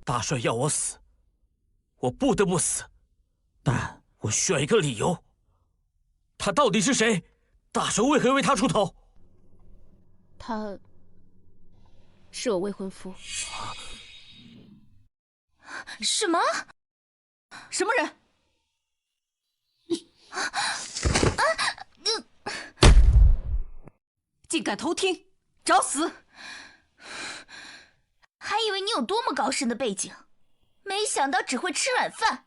大帅要我死，我不得不死，但我需要一个理由。他到底是谁？大帅为何为他出头？他是我未婚夫。什么？什么人？竟敢偷听，找死！还以为你有多么高深的背景，没想到只会吃软饭。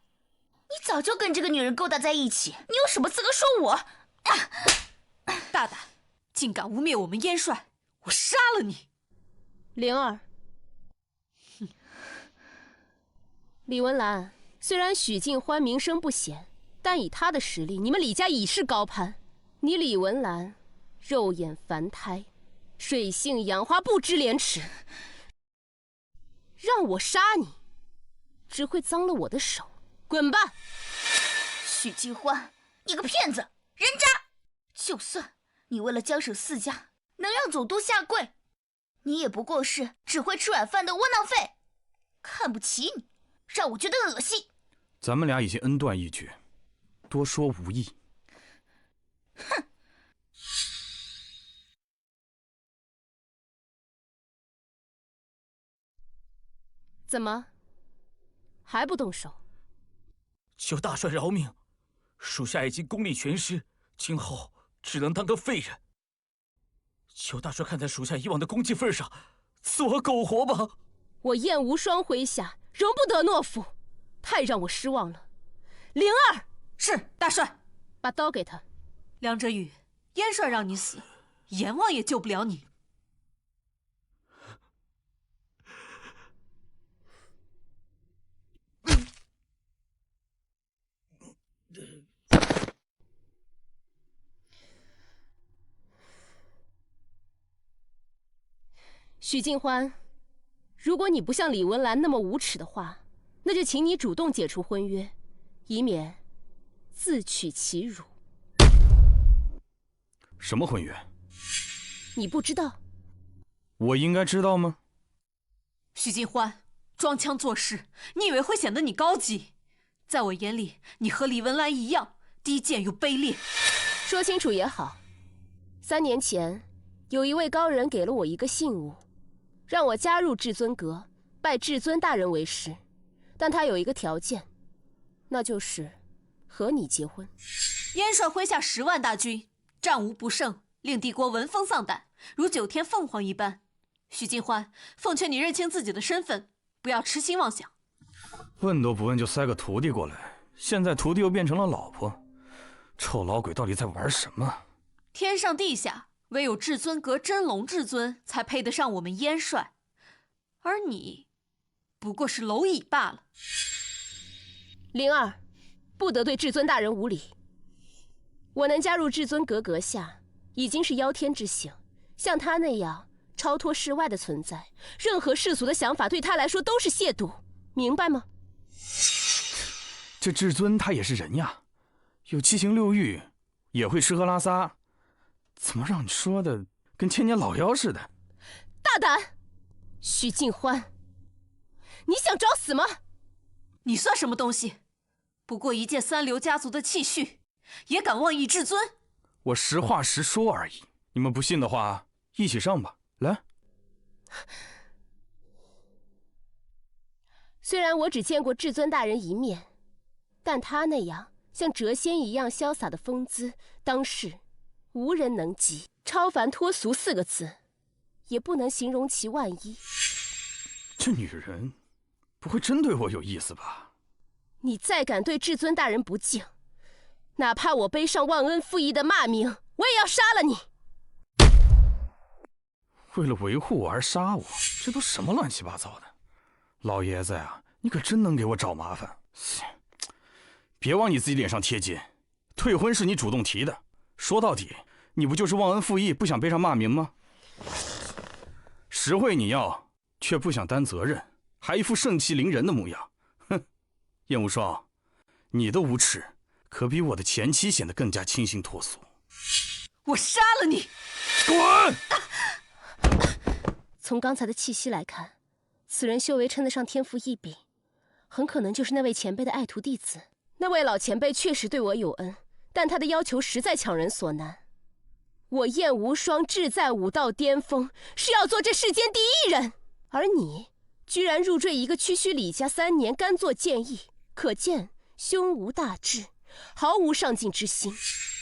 你早就跟这个女人勾搭在一起，你有什么资格说我？大胆，竟敢污蔑我们燕帅，我杀了你！灵儿，李文兰，虽然许晋欢名声不显，但以他的实力，你们李家已是高攀。你李文兰，肉眼凡胎，水性杨花，不知廉耻。让我杀你，只会脏了我的手。滚吧！许晋欢，你个骗子，人渣！就算你为了江省4家能让总督下跪，你也不过是只会吃软饭的窝囊废。看不起你，让我觉得恶心。咱们俩已经恩断义绝，多说无益。哼！怎么还不动手？求大帅饶命，属下已经功力全失，今后只能当个废人。求大帅看在属下以往的功绩份上，赐我苟活吧。我燕无双麾下容不得懦夫，太让我失望了。灵儿，是大帅。把刀给他。梁哲宇，燕帅让你死，阎王也救不了你。许晋欢，如果你不像李文兰那么无耻的话，那就请你主动解除婚约，以免自取其辱。什么婚约？你不知道？我应该知道吗？许晋欢，装腔作势，你以为会显得你高级？在我眼里，你和李文兰一样低贱又卑劣。说清楚也好。3年前，有一位高人给了我一个信物，让我加入至尊阁，拜至尊大人为师。但他有一个条件，那就是和你结婚。燕帅麾下10万大军，战无不胜，令帝国闻风丧胆，如9天凤凰一般。许金欢，奉劝你认清自己的身份，不要痴心妄想。问都不问就塞个徒弟过来，现在徒弟又变成了老婆，臭老鬼到底在玩什么？天上地下，唯有至尊阁真龙至尊才配得上我们燕帅，而你，不过是蝼蚁罢了。灵儿，不得对至尊大人无礼。我能加入至尊阁下，已经是邀天之幸。像他那样超脱世外的存在，任何世俗的想法对他来说都是亵渎，明白吗？这至尊他也是人呀，有七情六欲，也会吃喝拉撒，怎么让你说的跟千年老妖似的？大胆！许静欢，你想找死吗？你算什么东西？不过一件三流家族的弃婿，也敢妄议至尊？我实话实说而已，你们不信的话，一起上吧，来。虽然我只见过至尊大人一面，但他那样像谪仙一样潇洒的风姿，当世无人能及。超凡脱俗4个字，也不能形容其万一。这女人不会真对我有意思吧？你再敢对至尊大人不敬，哪怕我背上忘恩负义的骂名，我也要杀了你。为了维护我而杀我，这都什么乱七八糟的？老爷子呀，你可真能给我找麻烦。别往你自己脸上贴金，退婚是你主动提的，说到底，你不就是忘恩负义，不想背上骂名吗？实惠你要，却不想担责任，还一副盛气凌人的模样。哼，燕无双，你的无耻可比我的前妻显得更加清新脱俗。我杀了你！滚！从刚才的气息来看，此人修为称得上天赋异禀，很可能就是那位前辈的爱徒弟子。那位老前辈确实对我有恩，但他的要求实在强人所难。我燕无双志在武道巅峰，是要做这世间第一人，而你居然入赘一个区区李家3年，甘做谏议，可见胸无大志，毫无上进之心。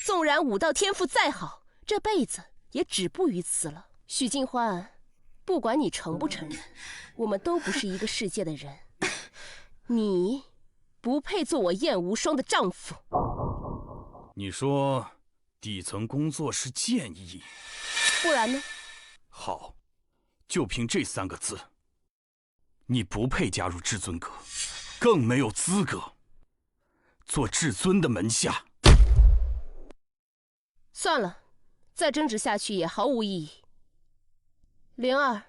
纵然武道天赋再好，这辈子也止步于此了。许静欢，不管你承不承认，我们都不是一个世界的人。你不配做我燕无双的丈夫。你说底层工作是建议，不然呢？好，就凭这3个字，你不配加入至尊阁，更没有资格做至尊的门下。算了，再争执下去也毫无意义。灵儿，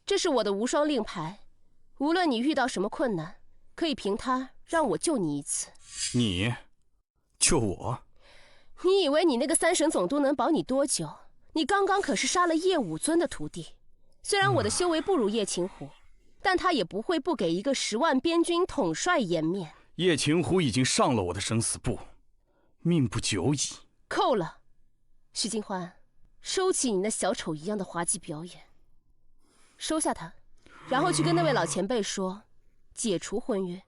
这是我的无双令牌，无论你遇到什么困难，可以凭它让我救你一次。你救我？你以为你那个3神总督能保你多久？你刚刚可是杀了叶武尊的徒弟。虽然我的修为不如叶秦虎，但他也不会不给一个10万边军统帅颜面。叶秦虎已经上了我的生死簿，命不久矣。够了，许金欢，收起你那小丑一样的滑稽表演，收下他，然后去跟那位老前辈说，解除婚约。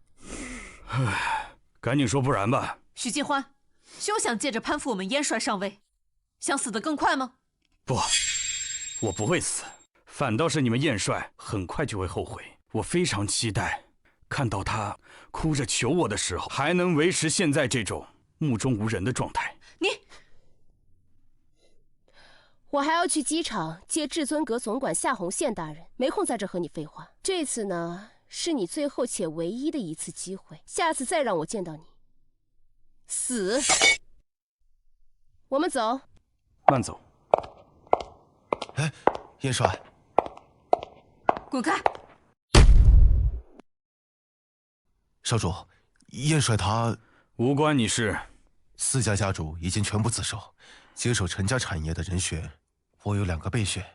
赶紧说，不然吧。许金欢，休想借着攀附我们燕帅上位，想死得更快吗？不，我不会死，反倒是你们燕帅很快就会后悔。我非常期待看到他哭着求我的时候，还能维持现在这种目中无人的状态。我还要去机场接至尊阁总管夏红宪大人，没空在这和你废话。这次呢，是你最后且唯一的一次机会，下次再让我见到你，死！我们走。慢走。哎，燕帅，滚开！少主，燕帅他无关你事。4家家主已经全部自首，接手陈家产业的人选，我有2个备选，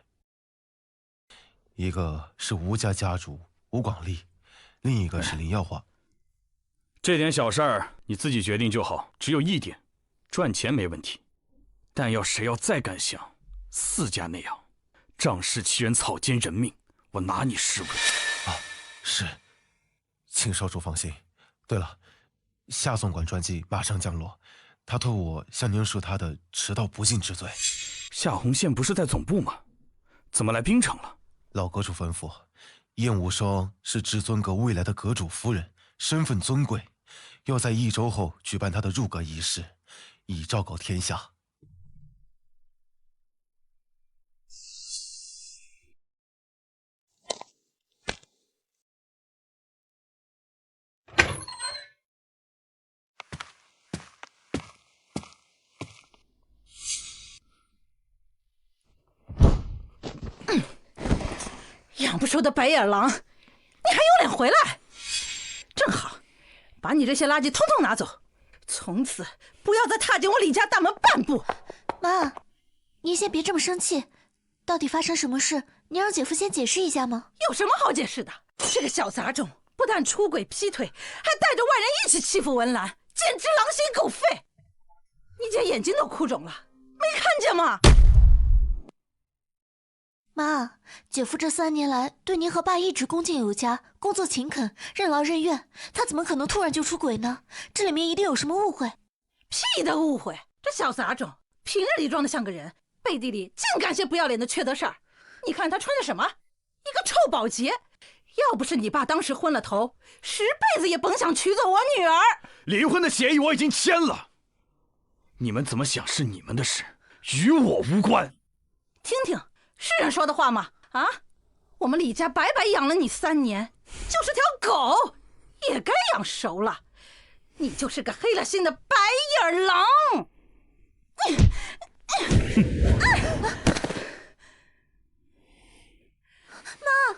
一个是吴家家主吴广利，另一个是林耀华。这点小事儿你自己决定就好，只有一点，赚钱没问题，但谁要再敢像4家那样仗势欺人、草菅人命，我拿你是问。是，请少主放心。对了，夏总管专机马上降落，他托我向您恕他的迟到不敬之罪。夏红宪不是在总部吗？怎么来槟城了？老阁主吩咐，燕无双是至尊阁未来的阁主夫人，身份尊贵，要在1周后举办她的入阁仪式，以昭告天下。养不熟的白眼狼，你还有脸回来？正好，把你这些垃圾统统拿走，从此不要再踏进我李家大门半步。妈，您先别这么生气，到底发生什么事？你让姐夫先解释一下吗？有什么好解释的？这个小杂种不但出轨劈腿，还带着外人一起欺负文兰，简直狼心狗肺！你姐眼睛都哭肿了，没看见吗？妈，姐夫这3年来对您和爸一直恭敬有加，工作勤恳，任劳任怨，他怎么可能突然就出轨呢？这里面一定有什么误会。屁的误会！这小杂种平日里装得像个人，背地里净干些不要脸的缺德事儿。你看他穿的什么？一个臭保洁！要不是你爸当时昏了头，10辈子也甭想娶走我女儿。离婚的协议我已经签了，你们怎么想是你们的事，与我无关。听听。是人说的话吗？啊，我们李家白白养了你3年，就是条狗也该养熟了。你就是个黑了心的白眼狼！妈，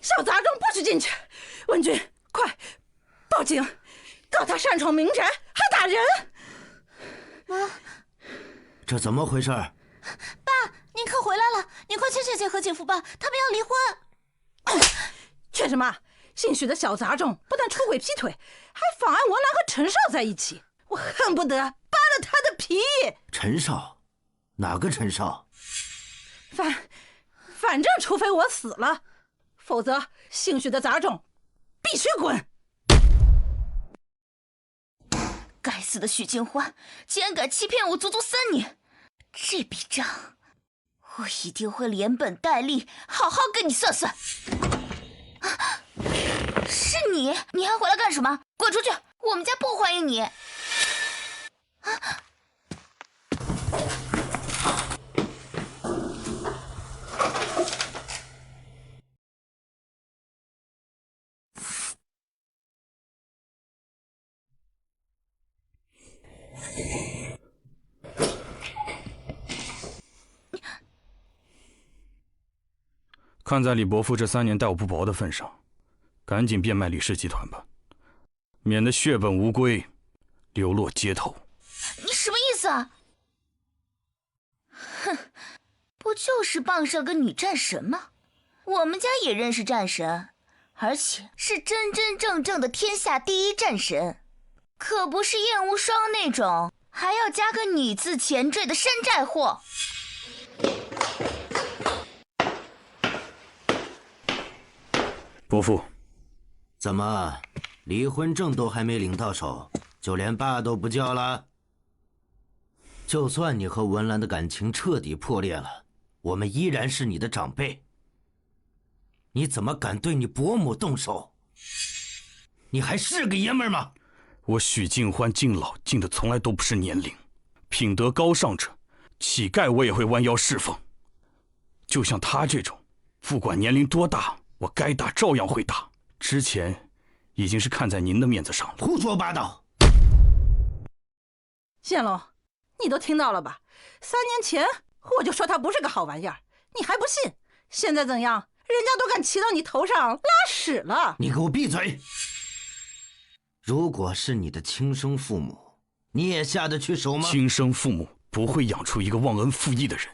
小杂种不许进去！文君，快报警，告他擅闯民宅还打人！妈，这怎么回事？爸，您可回来了！您快劝劝姐和姐夫吧，他们要离婚。劝什么？姓许的小杂种不但出轨劈腿，还妨碍文兰和陈少在一起，我恨不得扒了他的皮！陈少？哪个陈少？反正除非我死了，否则姓许的杂种必须滚！该死的许清欢，竟然敢欺骗我足足3年！这笔账，我一定会连本带利好好跟你算算。啊，是你？你还回来干什么？滚出去！我们家不欢迎你。啊！看在李伯父这3年待我不薄的份上，赶紧变卖李氏集团吧，免得血本无归，流落街头。你什么意思啊？哼，不就是傍上个女战神吗？我们家也认识战神，而且是真真正正的天下第1战神，可不是燕无双那种还要加个女字前缀的山寨货。伯父，怎么离婚证都还没领到手，就连爸都不叫了？就算你和文兰的感情彻底破裂了，我们依然是你的长辈。你怎么敢对你伯母动手？你还是个爷们吗？我许敬欢敬老敬的从来都不是年龄，品德高尚者，乞丐我也会弯腰侍奉。就像他这种，不管年龄多大，我该打照样会打。之前已经是看在您的面子上了。胡说八道！宪龙，你都听到了吧？3年前我就说他不是个好玩意儿，你还不信？现在怎样？人家都敢骑到你头上拉屎了！你给我闭嘴！如果是你的亲生父母，你也下得去手吗？亲生父母不会养出一个忘恩负义的人，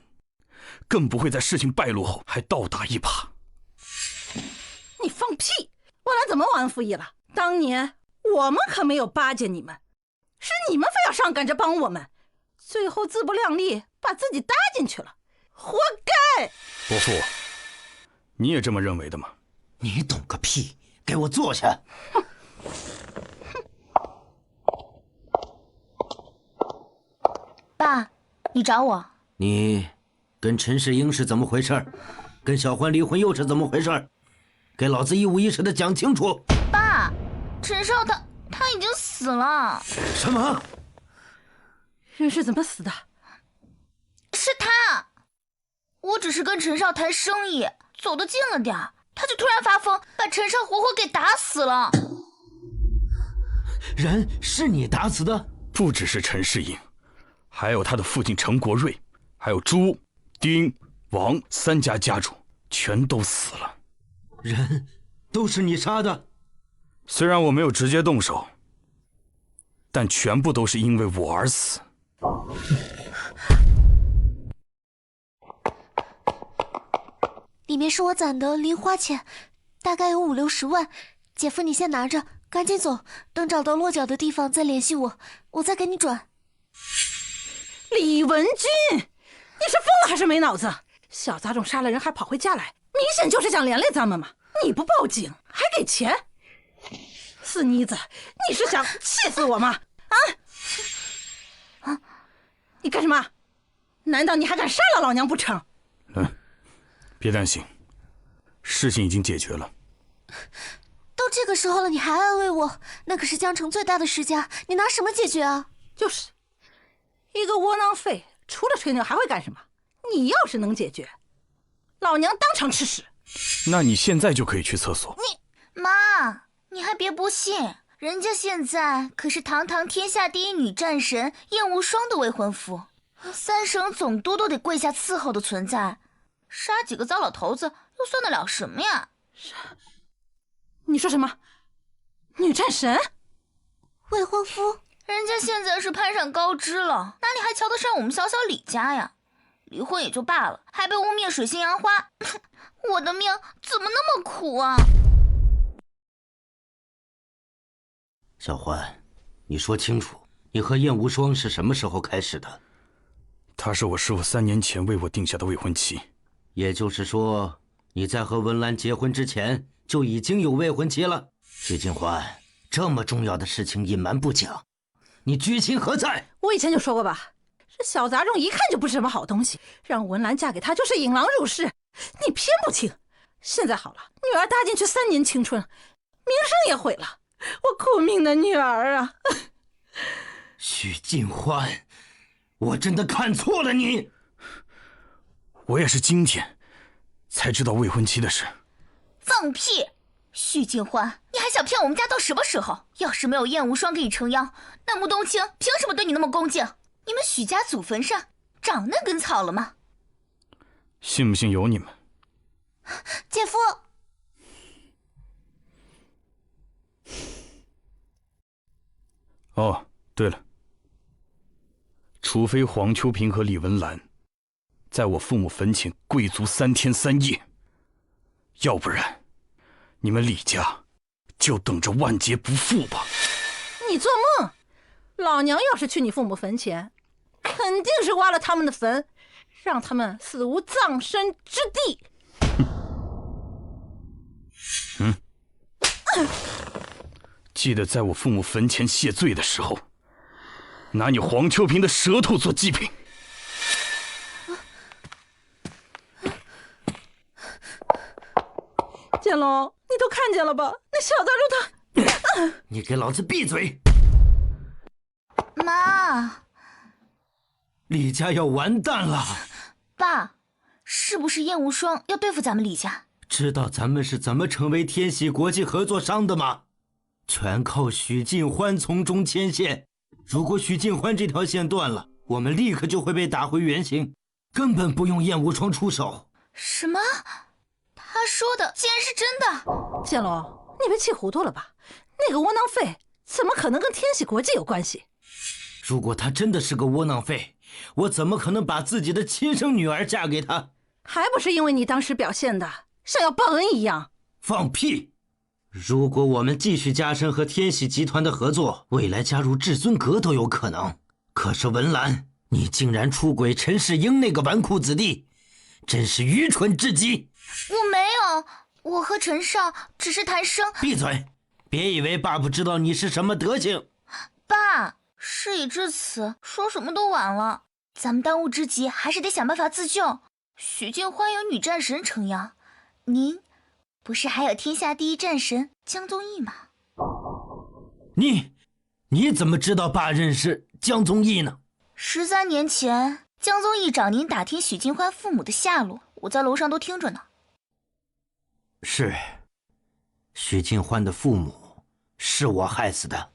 更不会在事情败露后还倒打一耙。你放屁！文兰怎么忘恩负义了？当年我们可没有巴结你们，是你们非要上赶着帮我们，最后自不量力把自己搭进去了，活该！伯父，你也这么认为的吗？你懂个屁！给我坐下！爸，你找我？你跟陈世英是怎么回事？跟小欢离婚又是怎么回事？给老子一五一十的讲清楚！爸，陈少他已经死了。什么？人是怎么死的？是他。我只是跟陈少谈生意，走得近了点儿，他就突然发疯，把陈少活活给打死了。人是你打死的？不只是陈世英，还有他的父亲陈国瑞，还有朱、丁、王3家家主全都死了。人都是你杀的？虽然我没有直接动手，但全部都是因为我而死。里面是我攒的零花钱，大概有50、60万。姐夫，你先拿着，赶紧走，等找到落脚的地方再联系我，我再给你转。李文君，你是疯了还是没脑子？小杂种杀了人还跑回家来，明显就是想连累咱们嘛！你不报警还给钱，死妮子，你是想气死我吗？啊！你干什么？难道你还敢杀了老娘不成？别担心，事情已经解决了。都这个时候了，你还安慰我？那可是江城最大的世家，你拿什么解决啊？就是一个窝囊废，除了吹牛还会干什么？你要是能解决，老娘当场吃屎。那你现在就可以去厕所。妈，你还别不信，人家现在可是堂堂天下第一女战神燕无双的未婚夫，3省总督都得跪下伺候的存在。杀几个糟老头子又算得了什么呀？你说什么？女战神？未婚夫？人家现在是攀上高枝了，哪里还瞧得上我们小小李家呀？离婚也就罢了，还被污蔑水性杨花，我的命怎么那么苦啊？小欢，你说清楚，你和燕无双是什么时候开始的？她是我师父3年前为我定下的未婚妻。也就是说，你在和文兰结婚之前就已经有未婚妻了？许金欢，这么重要的事情隐瞒不讲，你居心何在？我以前就说过吧，这小杂种一看就不是什么好东西，让文兰嫁给他就是引狼入室，你偏不听。现在好了，女儿搭进去3年青春，名声也毁了，我苦命的女儿啊！许金欢，我真的看错了你。我也是今天才知道未婚妻的事。放屁！许金欢，你还想骗我们家到什么时候？要是没有燕无双给你撑腰，那穆冬青凭什么对你那么恭敬？你们许家祖坟上长那根草了吗？信不信由你们。姐夫。哦，对了，除非黄秋平和李文兰在我父母坟前跪足3天3夜，要不然你们李家就等着万劫不复吧。你做梦！老娘要是去你父母坟前，肯定是挖了他们的坟，让他们死无葬身之地。记得在我父母坟前谢罪的时候，拿你黄秋平的舌头做祭品。建龙，你都看见了吧？那小杂种他……你给老子闭嘴！妈，李家要完蛋了。爸，是不是燕无双要对付咱们李家？知道咱们是怎么成为天喜国际合作商的吗？全靠许晋欢从中牵线。如果许晋欢这条线断了，我们立刻就会被打回原形，根本不用燕无双出手。什么？他说的竟然是真的？建龙，你被气糊涂了吧？那个窝囊废怎么可能跟天喜国际有关系？如果他真的是个窝囊废，我怎么可能把自己的亲生女儿嫁给他？还不是因为你当时表现的像要报恩一样。放屁！如果我们继续加深和天喜集团的合作，未来加入至尊阁都有可能。可是文兰，你竟然出轨陈世英那个纨绔子弟，真是愚蠢至极。我没有，我和陈少只是谈生……闭嘴！别以为爸不知道你是什么德行。爸，事已至此，说什么都晚了。咱们当务之急还是得想办法自救。许静欢有女战神撑腰，您不是还有天下第一战神江宗义吗？你怎么知道爸认识江宗义呢？13年前，江宗义找您打听许静欢父母的下落，我在楼上都听着呢。是，许静欢的父母是我害死的。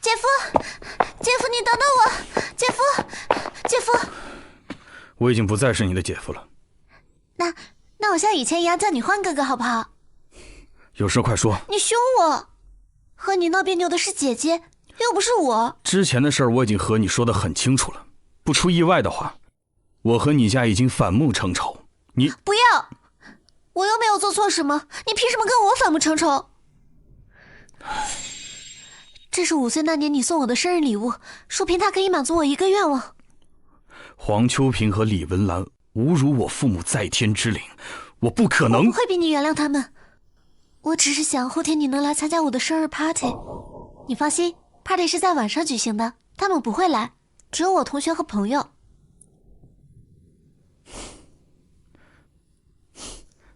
姐夫，姐夫，你等等我！姐夫，姐夫，我已经不再是你的姐夫了。那我像以前一样叫你欢哥哥好不好？有事快说。你凶我，和你闹别扭的是姐姐，又不是我。之前的事儿我已经和你说得很清楚了，不出意外的话，我和你家已经反目成仇。你不要，我又没有做错什么，你凭什么跟我反目成仇？这是5岁那年你送我的生日礼物，说凭它可以满足我一个愿望。黄秋平和李文兰侮辱我父母在天之灵，我不可能。我不会逼你原谅他们，我只是想后天你能来参加我的生日 party。你放心 ，party 是在晚上举行的，他们不会来，只有我同学和朋友。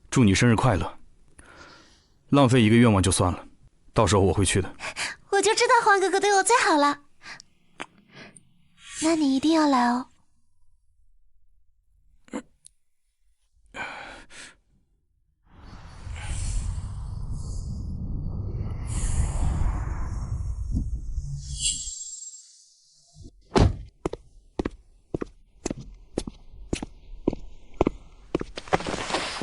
祝你生日快乐！浪费一个愿望就算了，到时候我会去的。我就知道黄哥哥对我最好了，那你一定要来哦。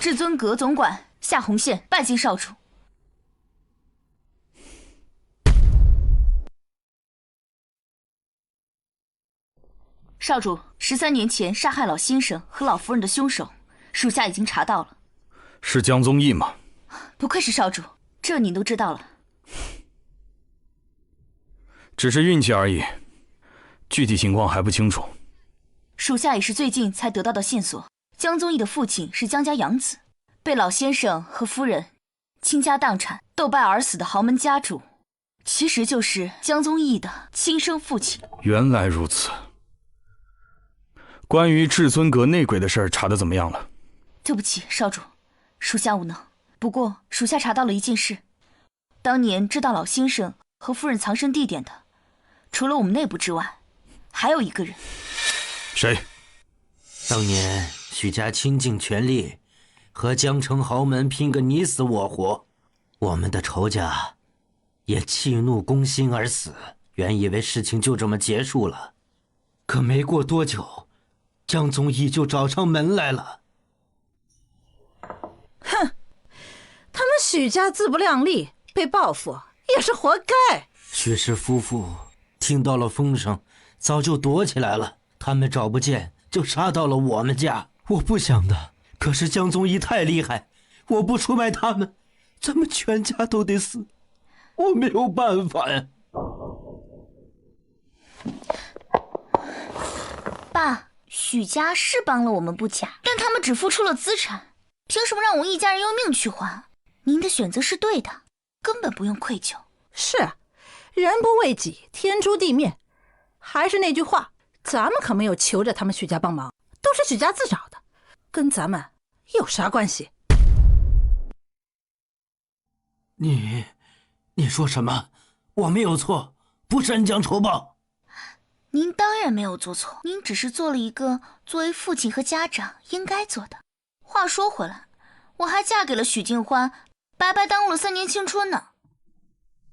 至尊阁总管夏红线拜见少主。少主，13年前杀害老先生和老夫人的凶手，属下已经查到了。是江宗义吗？不愧是少主，这您都知道了。只是运气而已，具体情况还不清楚。属下也是最近才得到的线索，江宗义的父亲是江家养子，被老先生和夫人倾家荡产、斗败而死的豪门家主，其实就是江宗义的亲生父亲。原来如此。关于至尊阁内鬼的事儿查得怎么样了？对不起，少主，属下无能。不过属下查到了一件事，当年知道老先生和夫人藏身地点的，除了我们内部之外，还有一个人。谁？当年许家倾尽全力和江城豪门拼个你死我活，我们的仇家也气怒攻心而死。原以为事情就这么结束了，可没过多久，江宗义就找上门来了。哼，他们许家自不量力，被报复也是活该。许氏夫妇听到了风声，早就躲起来了。他们找不见，就杀到了我们家。我不想的，可是江宗义太厉害，我不出卖他们，咱们全家都得死。我没有办法呀。爸，许家是帮了我们不假，但他们只付出了资产，凭什么让我一家人用命去还？您的选择是对的，根本不用愧疚。是啊，人不为己，天诛地灭。还是那句话，咱们可没有求着他们许家帮忙，都是许家自找的，跟咱们有啥关系？你说什么？我没有错，不是恩将仇报。您当然没有做错，您只是做了一个作为父亲和家长应该做的。话说回来，我还嫁给了许静欢，白白耽误了3年青春呢。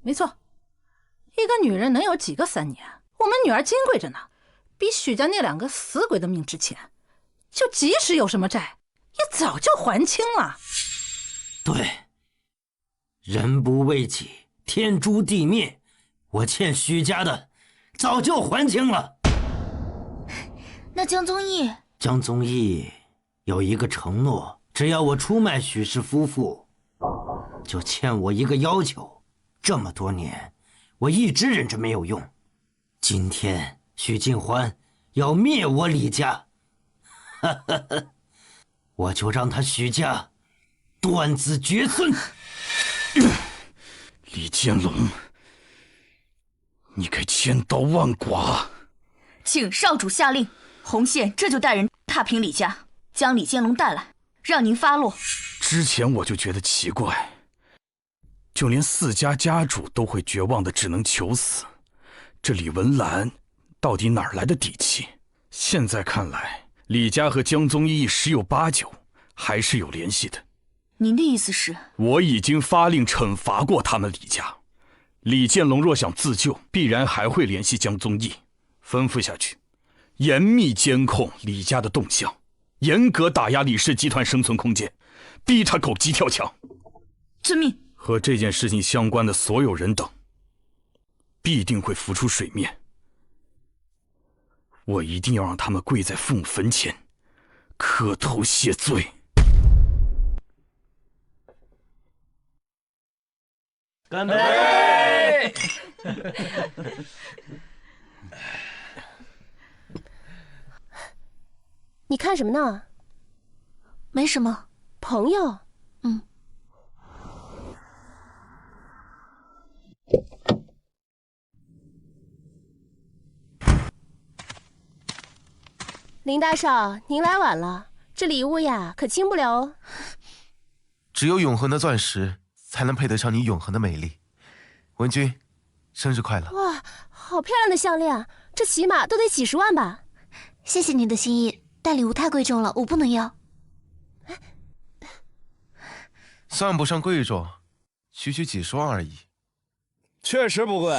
没错，一个女人能有几个3年？我们女儿金贵着呢，比许家那2个死鬼的命值钱。就即使有什么债，也早就还清了。对，人不为己，天诛地灭。我欠许家的早就还清了。那江宗义？江宗义有一个承诺，只要我出卖许氏夫妇，就欠我一个要求。这么多年，我一直忍着没有用。今天许静欢要灭我李家，我就让他许家断子绝孙。李建龙，你该千刀万剐！请少主下令，红线这就带人踏平李家，将李建龙带来，让您发落。之前我就觉得奇怪，就连4家家主都会绝望的只能求死，这李文兰到底哪儿来的底气？现在看来，李家和江宗义十有八九还是有联系的。您的意思是？我已经发令惩罚过他们李家，李建龙若想自救，必然还会联系江宗义，吩咐下去，严密监控李家的动向，严格打压李氏集团生存空间，逼他狗急跳墙。遵命。和这件事情相关的所有人等，必定会浮出水面。我一定要让他们跪在父母坟前，磕头谢罪。干杯！你看什么呢？没什么。朋友。林大少，您来晚了，这礼物呀可轻不了哦。只有永恒的钻石才能配得上你永恒的美丽。文君，生日快乐！哇，好漂亮的项链，这起码都得几十万吧？谢谢你的心意，但礼物太贵重了，我不能要。算不上贵重，区区几十万而已。确实不贵，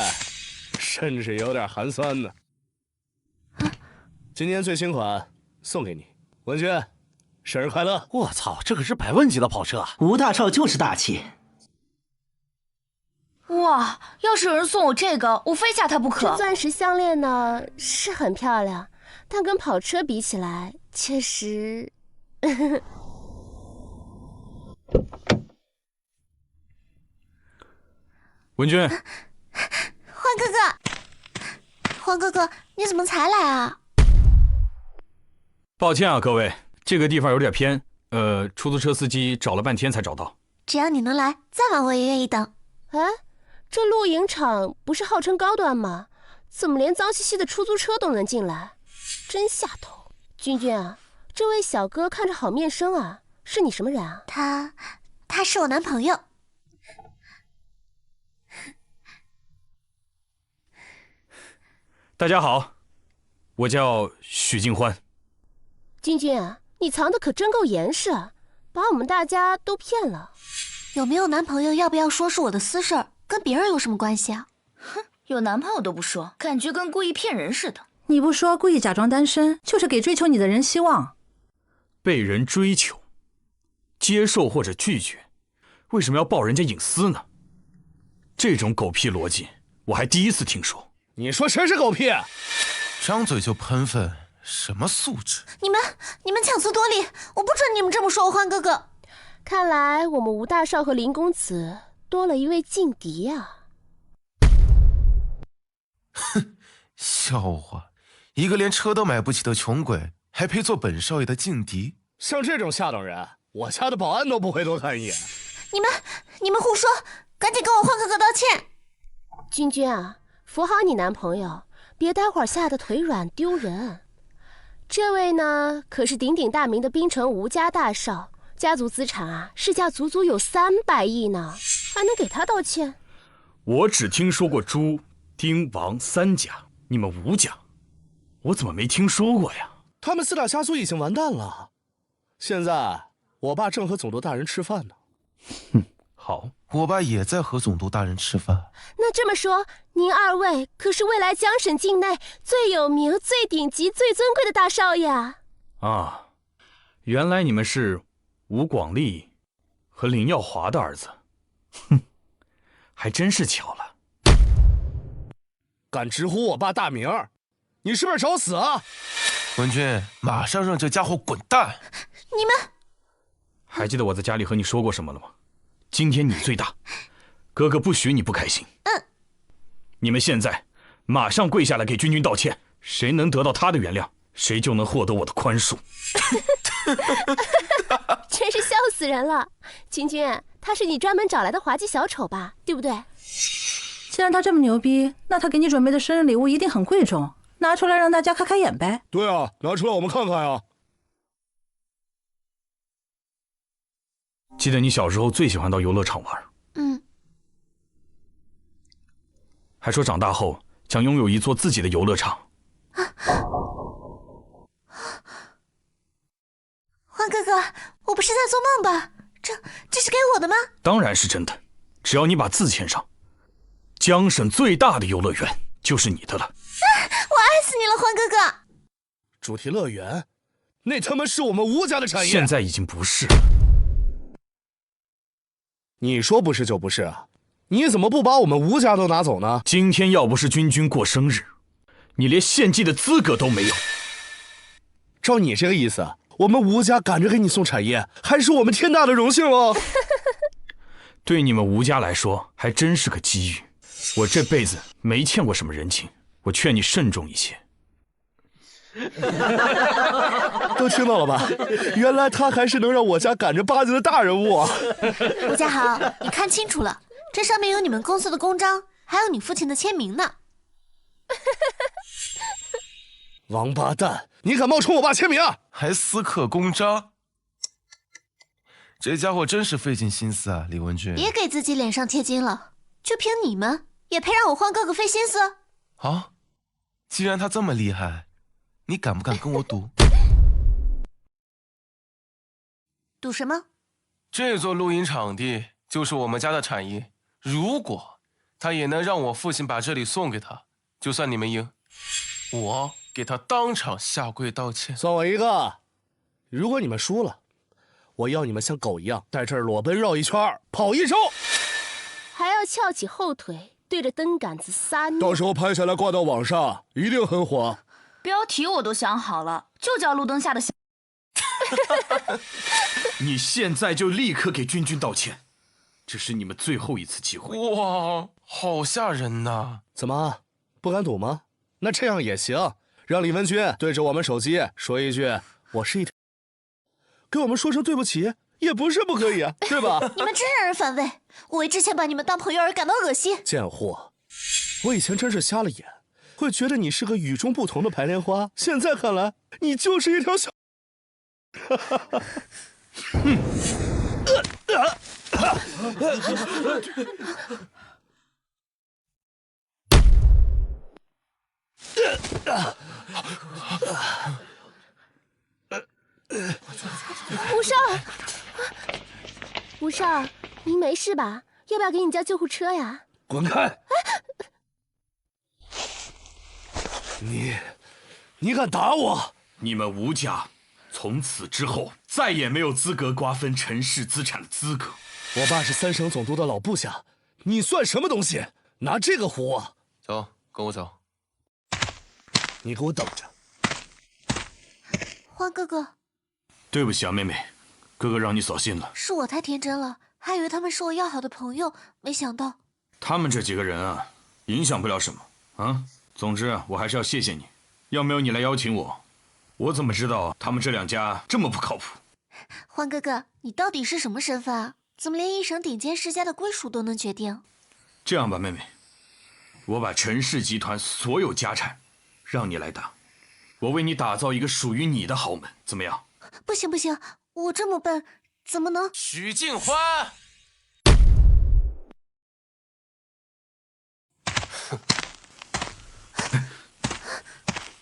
甚至有点寒酸呢。今年最新款送给你，文君，生日快乐！我操，这可是100万级的跑车啊！吴大少就是大气。哇，要是有人送我这个，我非嫁他不可。这钻石项链呢是很漂亮，但跟跑车比起来，确实……文君，欢哥哥，你怎么才来啊？抱歉啊，各位，这个地方有点偏，出租车司机找了半天才找到。只要你能来，再晚我也愿意等。哎，这露营场不是号称高端吗？怎么连脏兮兮的出租车都能进来？真下头！君君啊，这位小哥看着好面生啊，是你什么人啊？他是我男朋友。大家好，我叫许静欢。君君啊，你藏的可真够严实啊，把我们大家都骗了。有没有男朋友要不要说是我的私事儿，跟别人有什么关系啊？哼，有男朋友都不说，感觉跟故意骗人似的。你不说故意假装单身，就是给追求你的人希望。被人追求，接受或者拒绝，为什么要爆人家隐私呢？这种狗屁逻辑，我还第一次听说。你说谁是狗屁？张嘴就喷粪，什么素质？你们强词夺理，我不准你们这么说我欢哥哥。看来我们吴大少和林公子多了一位劲敌啊！哼，笑话，一个连车都买不起的穷鬼，还配做本少爷的劲敌？像这种下等人，我家的保安都不会多看一眼。你们胡说，赶紧跟我欢哥哥道歉。君君啊，扶好你男朋友，别待会儿吓得腿软丢人。这位呢，可是鼎鼎大名的滨城吴家大少，家族资产啊，市价足足有300亿呢，还能给他道歉？我只听说过朱、丁、王3家，你们吴家，我怎么没听说过呀？他们4大家族已经完蛋了，现在我爸正和总督大人吃饭呢。哼，好，我爸也在和总督大人吃饭。那这么说，您2位可是未来江省境内最有名、最顶级、最尊贵的大少爷啊！啊，原来你们是吴广利和林耀华的儿子，哼，还真是巧了。敢直呼我爸大名，你是不是找死啊？文君，马上让这家伙滚蛋！你们还记得我在家里和你说过什么了吗？今天你最大，哥哥不许你不开心。你们现在马上跪下来给君君道歉，谁能得到他的原谅，谁就能获得我的宽恕。真是笑死人了。君君，他是你专门找来的滑稽小丑吧？对不对？既然他这么牛逼，那他给你准备的生日礼物一定很贵重。拿出来让大家开开眼呗。对啊，拿出来我们看看呀。记得你小时候最喜欢到游乐场玩，还说长大后想拥有一座自己的游乐场。欢哥哥，我不是在做梦吧？这是给我的吗？当然是真的，只要你把字签上，江省最大的游乐园就是你的了。我爱死你了，欢哥哥！主题乐园，那他妈是我们吴家的产业。现在已经不是了。你说不是就不是啊？你怎么不把我们吴家都拿走呢？今天要不是君君过生日，你连献祭的资格都没有。照你这个意思，我们吴家赶着给你送产业，还是我们天大的荣幸哦。对你们吴家来说，还真是个机遇。我这辈子没欠过什么人情，我劝你慎重一些。都听到了吧？原来他还是能让我家赶着巴结的大人物啊！吴家豪，你看清楚了，这上面有你们公司的公章，还有你父亲的签名呢。王八蛋，你敢冒充我爸签名，还私刻公章？这家伙真是费尽心思啊，李文俊。别给自己脸上贴金了，就凭你们，也配让我欢哥哥费心思？啊，既然他这么厉害，你敢不敢跟我赌？赌什么？这座录音场地就是我们家的产业，如果他也能让我父亲把这里送给他，就算你们赢，我给他当场下跪道歉。算我一个。如果你们输了，我要你们像狗一样在这儿裸奔绕一圈，跑一周，还要翘起后腿对着灯杆子撒尿。到时候拍下来挂到网上，一定很火。标题我都想好了，就叫路灯下的小。你现在就立刻给君君道歉，这是你们最后一次机会。哇，好吓人呐！怎么，不敢赌吗？那这样也行，让李文君对着我们手机说一句“我是一条”，给我们说声对不起，也不是不可以啊，对吧？你们真让人反胃！我为之前把你们当朋友而感到恶心。贱货，我以前真是瞎了眼，会觉得你是个与众不同的白莲花，现在看来，你就是一条小。吴少，吴少，您没事吧？要不要给你叫救护车呀？滚开！你敢打我？你们吴家从此之后再也没有资格瓜分陈氏资产的资格。我爸是3省总督的老部下，你算什么东西？拿这个唬我？走，跟我走。你给我等着。欢哥哥，对不起啊，妹妹，哥哥让你扫兴了。是我太天真了，还以为他们是我要好的朋友，没想到他们这几个人啊，影响不了什么啊。总之，我还是要谢谢你，要没有你来邀请我，我怎么知道他们这2家这么不靠谱？欢哥哥，你到底是什么身份啊？怎么连1省顶尖世家的归属都能决定？这样吧，妹妹，我把陈氏集团所有家产让你来打，我为你打造一个属于你的豪门，怎么样？不行不行，我这么笨，怎么能？许静欢，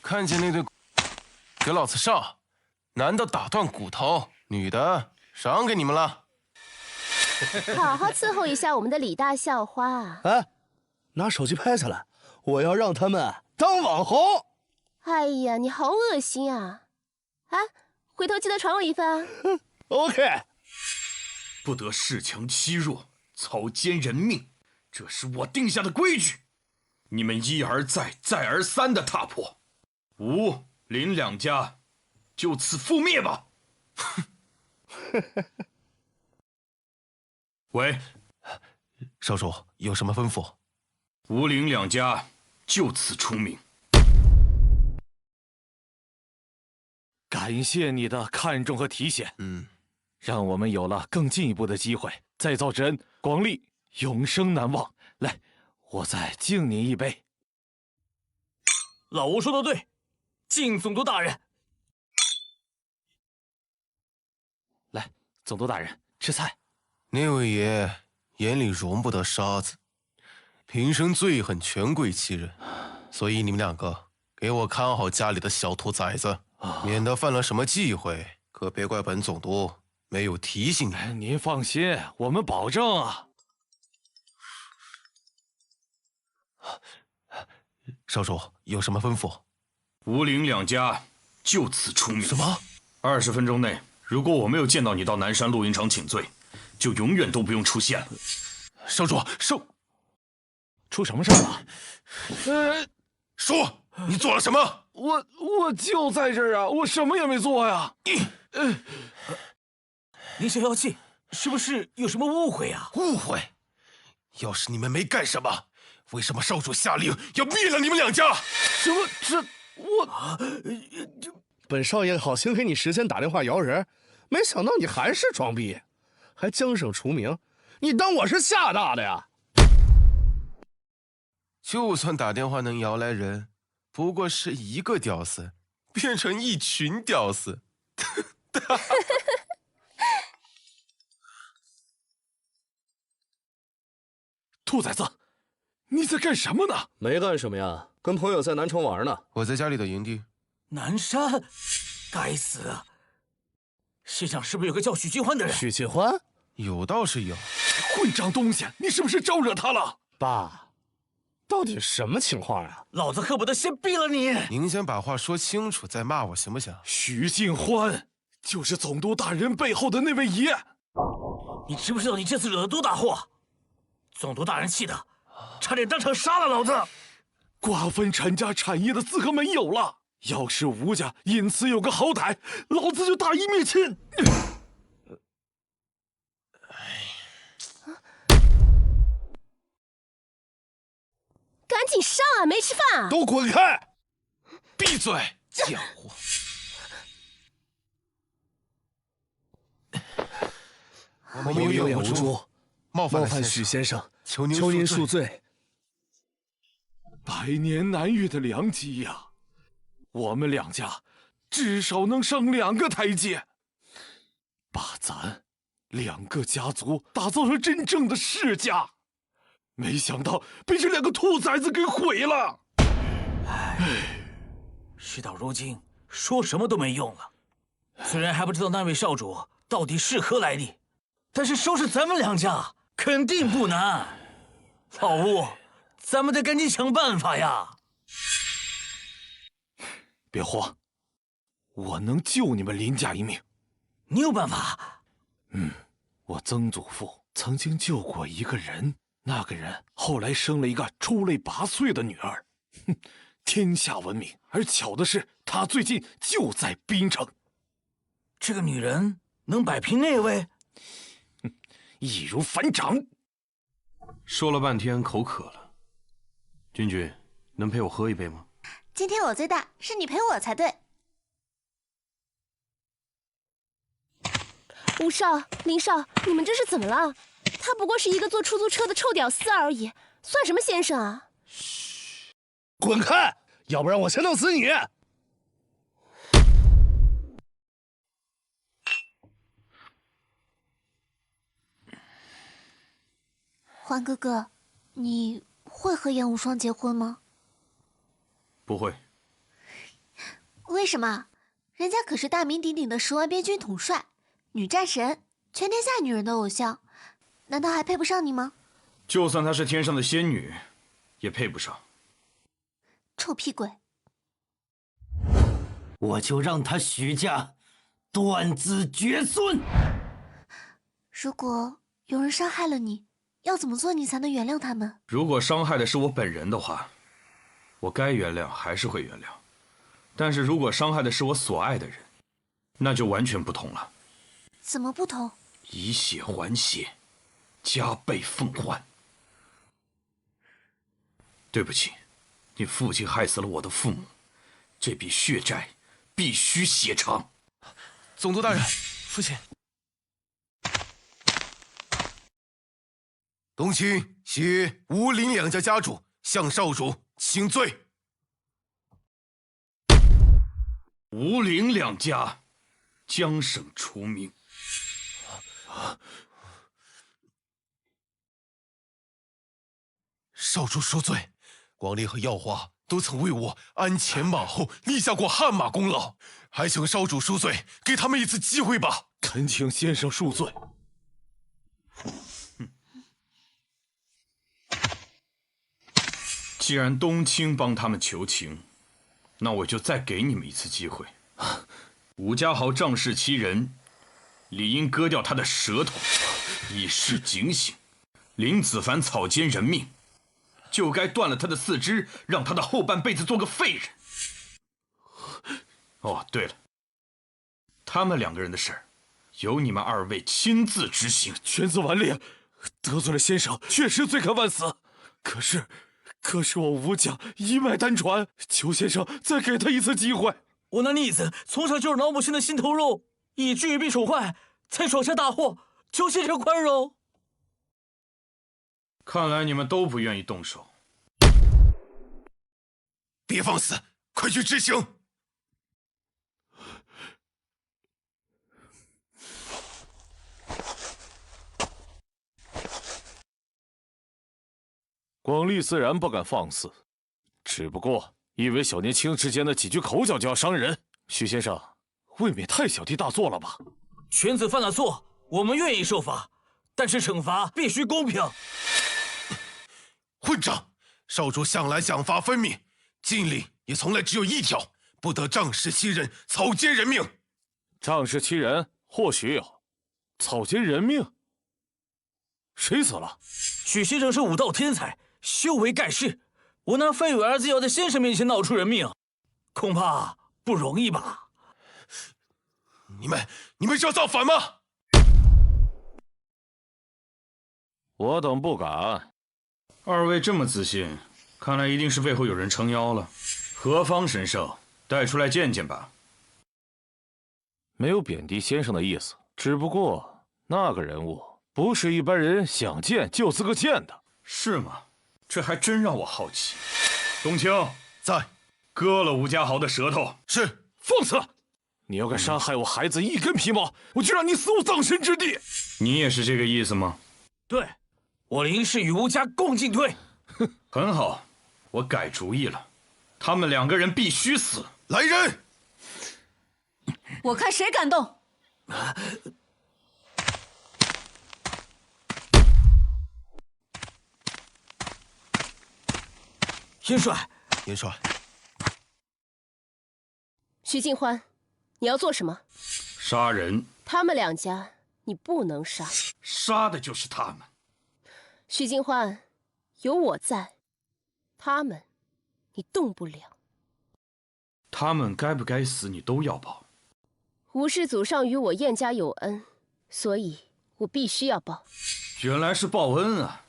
看见那对，给老子上！男的打断骨头，女的赏给你们了。好好伺候一下我们的李大校花啊！哎，拿手机拍下来，我要让他们当网红。哎呀，你好恶心啊！啊，回头记得传我一份啊。OK。不得恃强欺弱，草菅人命，这是我定下的规矩。你们一而再、再而三的踏破，吴、林2家就此覆灭吧。喂，少主有什么吩咐？吴、林2家就此除名。感谢你的看重和提携，让我们有了更进一步的机会，再造之恩，广利永生难忘。来，我再敬您一杯。老吴说的对，敬总督大人。来，总督大人吃菜。那位爷眼里容不得沙子，平生最恨权贵欺人，所以你们两个给我看好家里的小兔崽子，免得犯了什么忌讳。可别怪本总督没有提醒你。您放心，我们保证啊。少主有什么吩咐？吴陵两家就此除名。什么？20分钟内，如果我没有见到你到南山露营场请罪，就永远都不用出现了。少主，出什么事了？说，你做了什么？我就在这儿啊，我什么也没做呀。您消消气，是不是有什么误会啊？误会？要是你们没干什么，为什么少主下令要灭了你们两家？什么？本少爷好心给你事先打电话摇人，没想到你还是装逼，还江省除名，你当我是吓大的呀？就算打电话能摇来人，不过是一个屌丝变成一群屌丝。兔崽子，你在干什么呢？没干什么呀，跟朋友在南城玩呢。我在家里的营地。南山，该死啊！世上是不是有个叫许金欢的人？许金欢？有倒是有。混账东西，你是不是招惹他了？爸，到底什么情况啊？老子恨不得先毙了你！您先把话说清楚，再骂我行不行？许金欢就是总督大人背后的那位爷。你知不知道你这次惹了多大祸？总督大人气的差点当场杀了老子。瓜分陈家产业的资格没有了，要是吴家因此有个好歹，老子就大义灭亲。赶紧上啊！没吃饭啊！都滚开！闭嘴，贱货！我们有眼无珠，冒犯许先生，求您恕罪。百年难遇的良机呀，我们两家至少能上2个台阶，把咱2个家族打造成真正的世家。没想到被这2个兔崽子给毁了。事到如今，说什么都没用了。虽然还不知道那位少主到底是何来历，但是收拾咱们两家肯定不难。老吴，咱们得赶紧想办法呀！别慌，我能救你们林家一命。你有办法？我曾祖父曾经救过一个人，那个人后来生了一个出类拔萃的女儿，天下闻名。而巧的是，她最近就在滨城。这个女人能摆平那位？易如反掌。说了半天口渴了，君君，能陪我喝一杯吗？今天我最大，是你陪我才对。吴少、林少，你们这是怎么了？他不过是一个坐出租车的臭屌丝而已，算什么先生啊？嘘，滚开！要不然我先弄死你！欢哥哥，你会和严无双结婚吗？不会。为什么？人家可是大名鼎鼎的10万边军统帅，女战神，全天下女人的偶像，难道还配不上你吗？就算她是天上的仙女，也配不上。臭屁鬼！我就让他许家断子绝孙。如果有人伤害了你，要怎么做你才能原谅他们？如果伤害的是我本人的话，我该原谅还是会原谅。但是如果伤害的是我所爱的人，那就完全不同了。怎么不同？以血还血，加倍奉还。对不起，你父亲害死了我的父母，这笔血债必须血偿。总督大人，父亲。东卿携吴林两家家主向少主请罪。吴陵两家，江省除名。少主恕罪，广陵和耀华都曾为我鞍前马后，立下过汗马功劳，还请少主恕罪，给他们一次机会吧。恳请先生恕罪。既然冬青帮他们求情，那我就再给你们一次机会。吴家豪仗势欺人，理应割掉他的舌头，以示警醒。林子凡草菅人命，就该断了他的四肢，让他的后半辈子做个废人。哦，对了，他们两个人的事儿，由你们二位亲自执行。犬子顽劣，得罪了先生，确实罪该万死。可是我吴家一脉单传，求先生再给他一次机会。我那逆子从小就是老母亲的心头肉，以至于被宠坏，才闯下大祸，求先生宽容。看来你们都不愿意动手。别放肆，快去执行！广利自然不敢放肆，只不过因为小年轻之间的几句口角就要伤人，徐先生未免太小题大做了吧？犬子犯了错，我们愿意受罚，但是惩罚必须公平。混账！少主向来奖罚分明，禁令也从来只有一条：不得仗势欺人，草菅人命。仗势欺人或许有，草菅人命？谁死了？许先生是武道天才，修为盖世，我那废物儿子要在先生面前闹出人命，恐怕不容易吧？你们是要造反吗？我等不敢。二位这么自信，看来一定是背后有人撑腰了。何方神圣，带出来见见吧。没有贬低先生的意思，只不过那个人物不是一般人想见就自个见的。是吗？这还真让我好奇。冬青在，割了吴家豪的舌头。是。放肆！你要敢杀害我孩子一根皮毛，我就让你死无葬身之地。你也是这个意思吗？对，我林氏与吴家共进退。很好，我改主意了，他们两个人必须死。来人！我看谁敢动！元帅，元帅，徐静欢，你要做什么？杀人。他们两家你不能杀，杀的就是他们。徐静欢，有我在，他们你动不了。他们该不该死，你都要报。吴氏祖上与我燕家有恩，所以我必须要报。原来是报恩啊，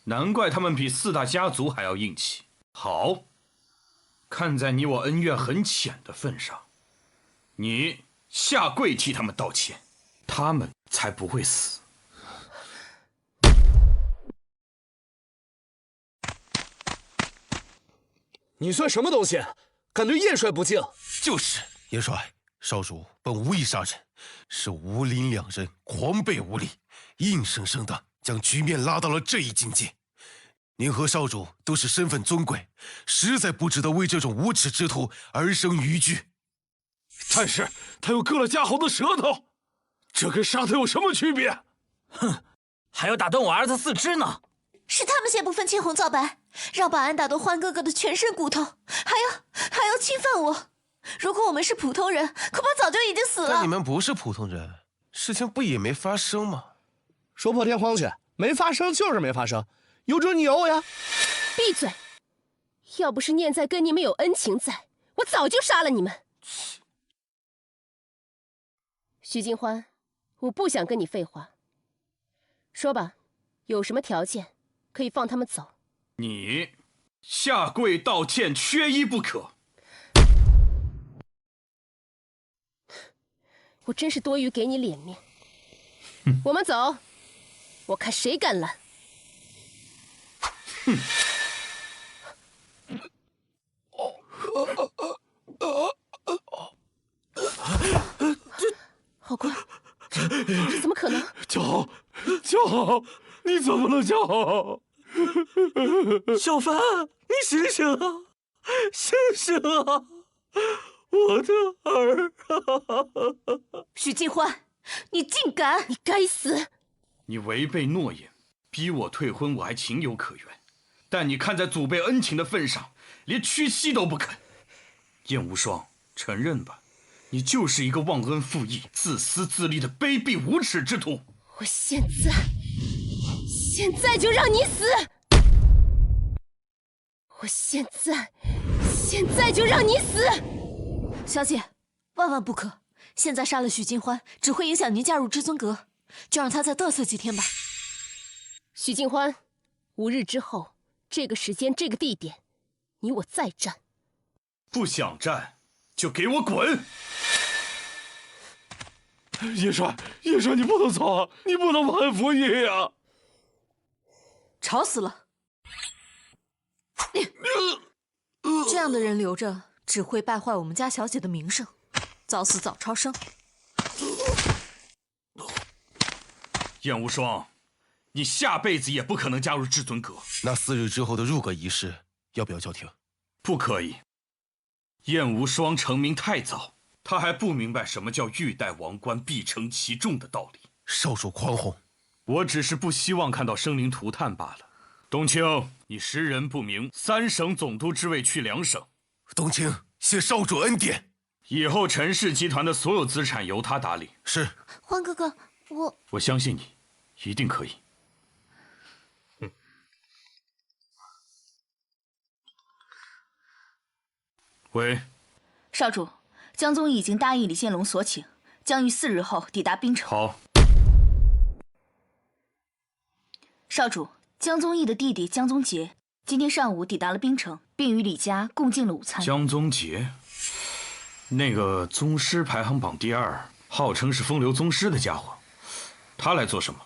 难怪他们比四大家族还要硬气。好，看在你我恩怨很浅的份上，你下跪替他们道歉，他们才不会死。你算什么东西？敢对燕帅不敬？就是，元帅，少主本无意杀人，是吴林两人狂悖无理，硬生生的将局面拉到了这一境界。您和少主都是身份尊贵，实在不值得为这种无耻之徒而生余惧。但是他又割了家豪的舌头，这跟杀他有什么区别？哼，还要打断我儿子四肢呢！是他们先不分青红皂白，让保安打断欢哥哥的全身骨头，还要侵犯我。如果我们是普通人，恐怕早就已经死了。但你们不是普通人，事情不也没发生吗？说破天荒去，没发生就是没发生，有种你咬我呀！闭嘴！要不是念在跟你们有恩情在，我早就杀了你们。徐金欢，我不想跟你废话，说吧，有什么条件可以放他们走？你下跪道歉，缺一不可。我真是多余给你脸面。我们走，我看谁敢拦。哼！好，叫好！你怎么了，叫好？小凡，你醒醒啊！醒醒啊！我的儿啊！许金欢，你竟敢！你该死！你违背诺言，逼我退婚，我还情有可原。但你看在祖辈恩情的份上，连屈膝都不肯。燕无双，承认吧，你就是一个忘恩负义、自私自利的卑鄙无耻之徒。我现在就让你死！我现在就让你死！小姐，万万不可！现在杀了许金欢，只会影响您嫁入至尊阁，就让他再嘚瑟几天吧。许金欢，5日之后，这个时间、这个地点，你我再战。不想战，就给我滚！叶帅，你不能走啊！你不能忘恩负义啊！吵死了！这样的人留着，只会败坏我们家小姐的名声，早死早超生。燕无双，你下辈子也不可能加入至尊阁。那4日之后的入阁仪式，要不要叫停？不可以。燕无双成名太早，他还不明白什么叫欲戴王冠必承其重的道理。少主宽宏，我只是不希望看到生灵涂炭罢了。冬青，你识人不明，3省总督之位去2省。冬青，谢少主恩典。以后陈氏集团的所有资产由他打理。是。欢哥哥，我相信你，一定可以。喂，少主，江宗义已经答应李建龙所请，将于4日后抵达滨城。好。少主，江宗义的弟弟江宗杰今天上午抵达了滨城，并与李家共进了午餐。江宗杰，那个宗师排行榜第2，号称是风流宗师的家伙，他来做什么？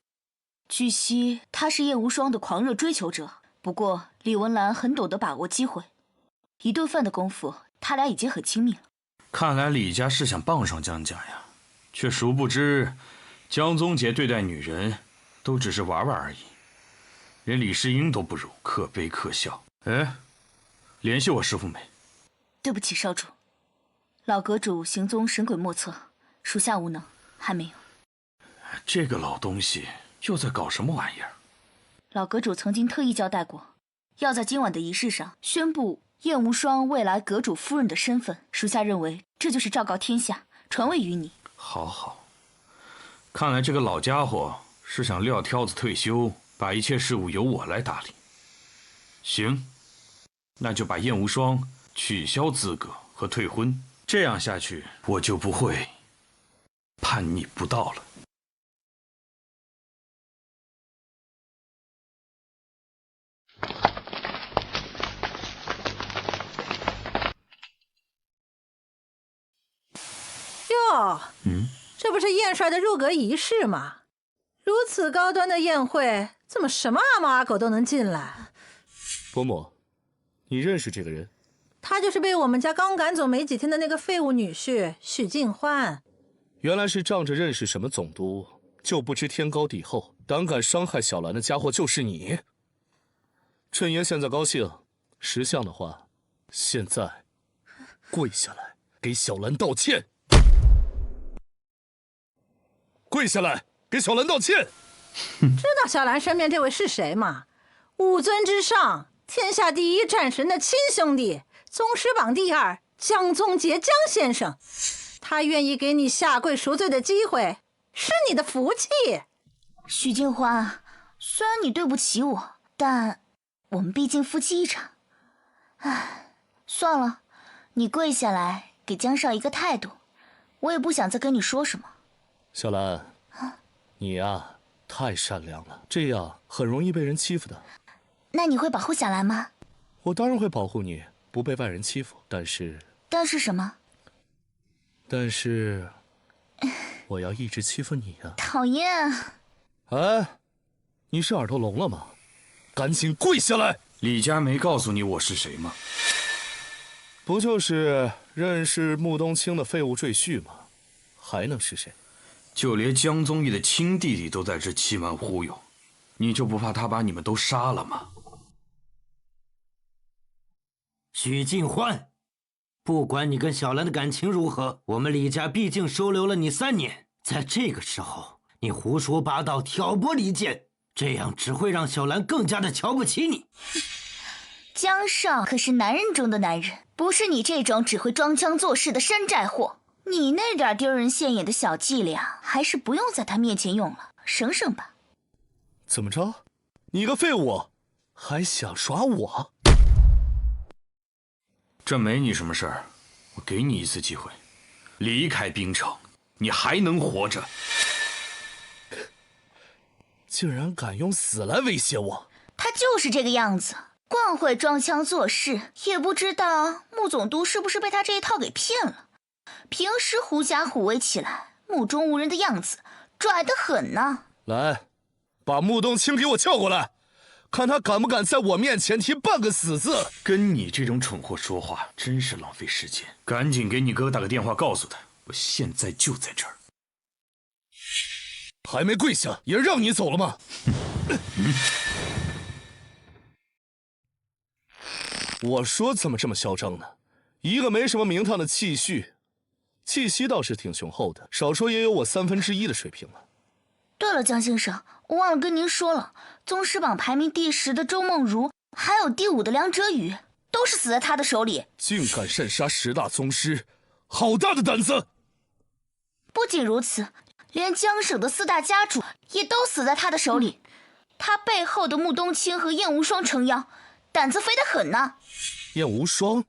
据悉，他是叶无双的狂热追求者。不过李文兰很懂得把握机会，一顿饭的功夫，他俩已经很亲密了。看来李家是想傍上江家呀，却殊不知江宗杰对待女人都只是玩玩而已，连李世英都不如，可悲可笑。哎，联系我师父没？对不起，少主，老阁主行踪神鬼莫测，属下无能，还没有。这个老东西又在搞什么玩意儿？老阁主曾经特意交代过，要在今晚的仪式上宣布燕无双未来阁主夫人的身份。属下认为这就是昭告天下，传位于你。好，看来这个老家伙是想撂挑子退休，把一切事务由我来打理。行，那就把燕无双取消资格和退婚，这样下去我就不会叛逆不道了。哟，这不是燕帅的入阁仪式吗？如此高端的宴会，怎么什么阿猫阿狗都能进来？伯母，你认识这个人？他就是被我们家刚赶走没几天的那个废物女婿许静欢。原来是仗着认识什么总督，就不知天高地厚，胆敢伤害小兰的家伙就是你。朕爷现在高兴，识相的话，现在跪下来给小兰道歉。跪下来给小兰道歉。知道小兰身边这位是谁吗？5尊之上，天下第1战神的亲兄弟，宗师榜第2江宗杰江先生。他愿意给你下跪赎罪的机会，是你的福气。许静欢，虽然你对不起我，但我们毕竟夫妻一场。唉，算了，你跪下来给江少一个态度，我也不想再跟你说什么。小兰，你呀，太善良了，这样很容易被人欺负的。那你会保护小兰吗？我当然会保护你，不被外人欺负。但是什么？但是我要一直欺负你呀！讨厌！哎，你是耳朵聋了吗？赶紧跪下来！李家没告诉你我是谁吗？不就是认识穆冬青的废物赘婿吗？还能是谁？就连江宗义的亲弟弟都在这欺瞒忽悠，你就不怕他把你们都杀了吗？许晋欢，不管你跟小兰的感情如何，我们李家毕竟收留了你3年，在这个时候，你胡说八道、挑拨离间，这样只会让小兰更加的瞧不起你。江少可是男人中的男人，不是你这种只会装腔作势的山寨货。你那点丢人现眼的小伎俩，还是不用在他面前用了，省省吧。怎么着？你个废物，还想耍我？这没你什么事儿，我给你一次机会，离开冰城，你还能活着。竟然敢用死来威胁我！他就是这个样子，惯会装腔作势，也不知道穆总督是不是被他这一套给骗了。平时狐假虎威起来，目中无人的样子，拽得很呢。来，把穆冬青给我叫过来，看他敢不敢在我面前提半个死字。跟你这种蠢货说话，真是浪费时间。赶紧给你哥打个电话，告诉他，我现在就在这儿。还没跪下，也让你走了吗？我说怎么这么嚣张呢？一个没什么名堂的气序，气息倒是挺雄厚的，少说也有我1/3的水平了。对了，江先生，我忘了跟您说了，宗师榜排名第10的周梦如，还有第5的梁哲宇，都是死在他的手里。竟敢擅杀10大宗师，好大的胆子！不仅如此，连江省的4大家主也都死在他的手里。他背后的穆冬青和燕无双撑腰，胆子肥得很呢。燕无双？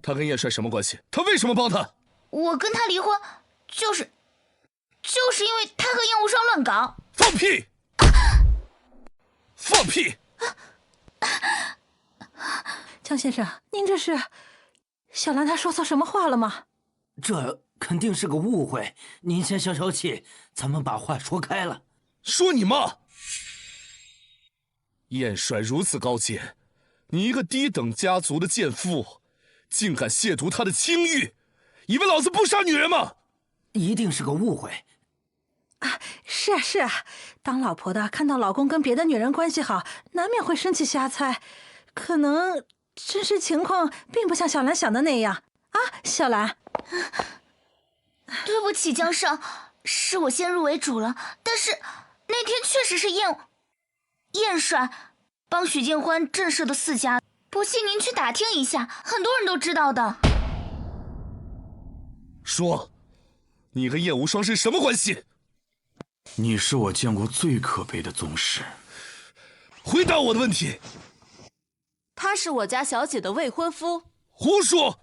他跟燕帅什么关系？他为什么帮他？我跟他离婚，就是因为他和燕无双乱搞。放屁！放屁！江先生，您这是小兰她说错什么话了吗？这肯定是个误会，您先消消气，咱们把话说开了。说你妈！燕帅如此高洁，你一个低等家族的贱妇，竟敢亵渎他的清誉，以为老子不杀女人吗？一定是个误会。是啊是啊，当老婆的看到老公跟别的女人关系好，难免会生气瞎猜，可能真实情况并不像小兰想的那样啊。小兰，对不起江少，是我先入为主了，但是那天确实是燕帅帮许晋欢震慑的4家，不信您去打听一下，很多人都知道的。说，你跟燕无双是什么关系？你是我见过最可悲的宗师。回答我的问题。他是我家小姐的未婚夫。胡说！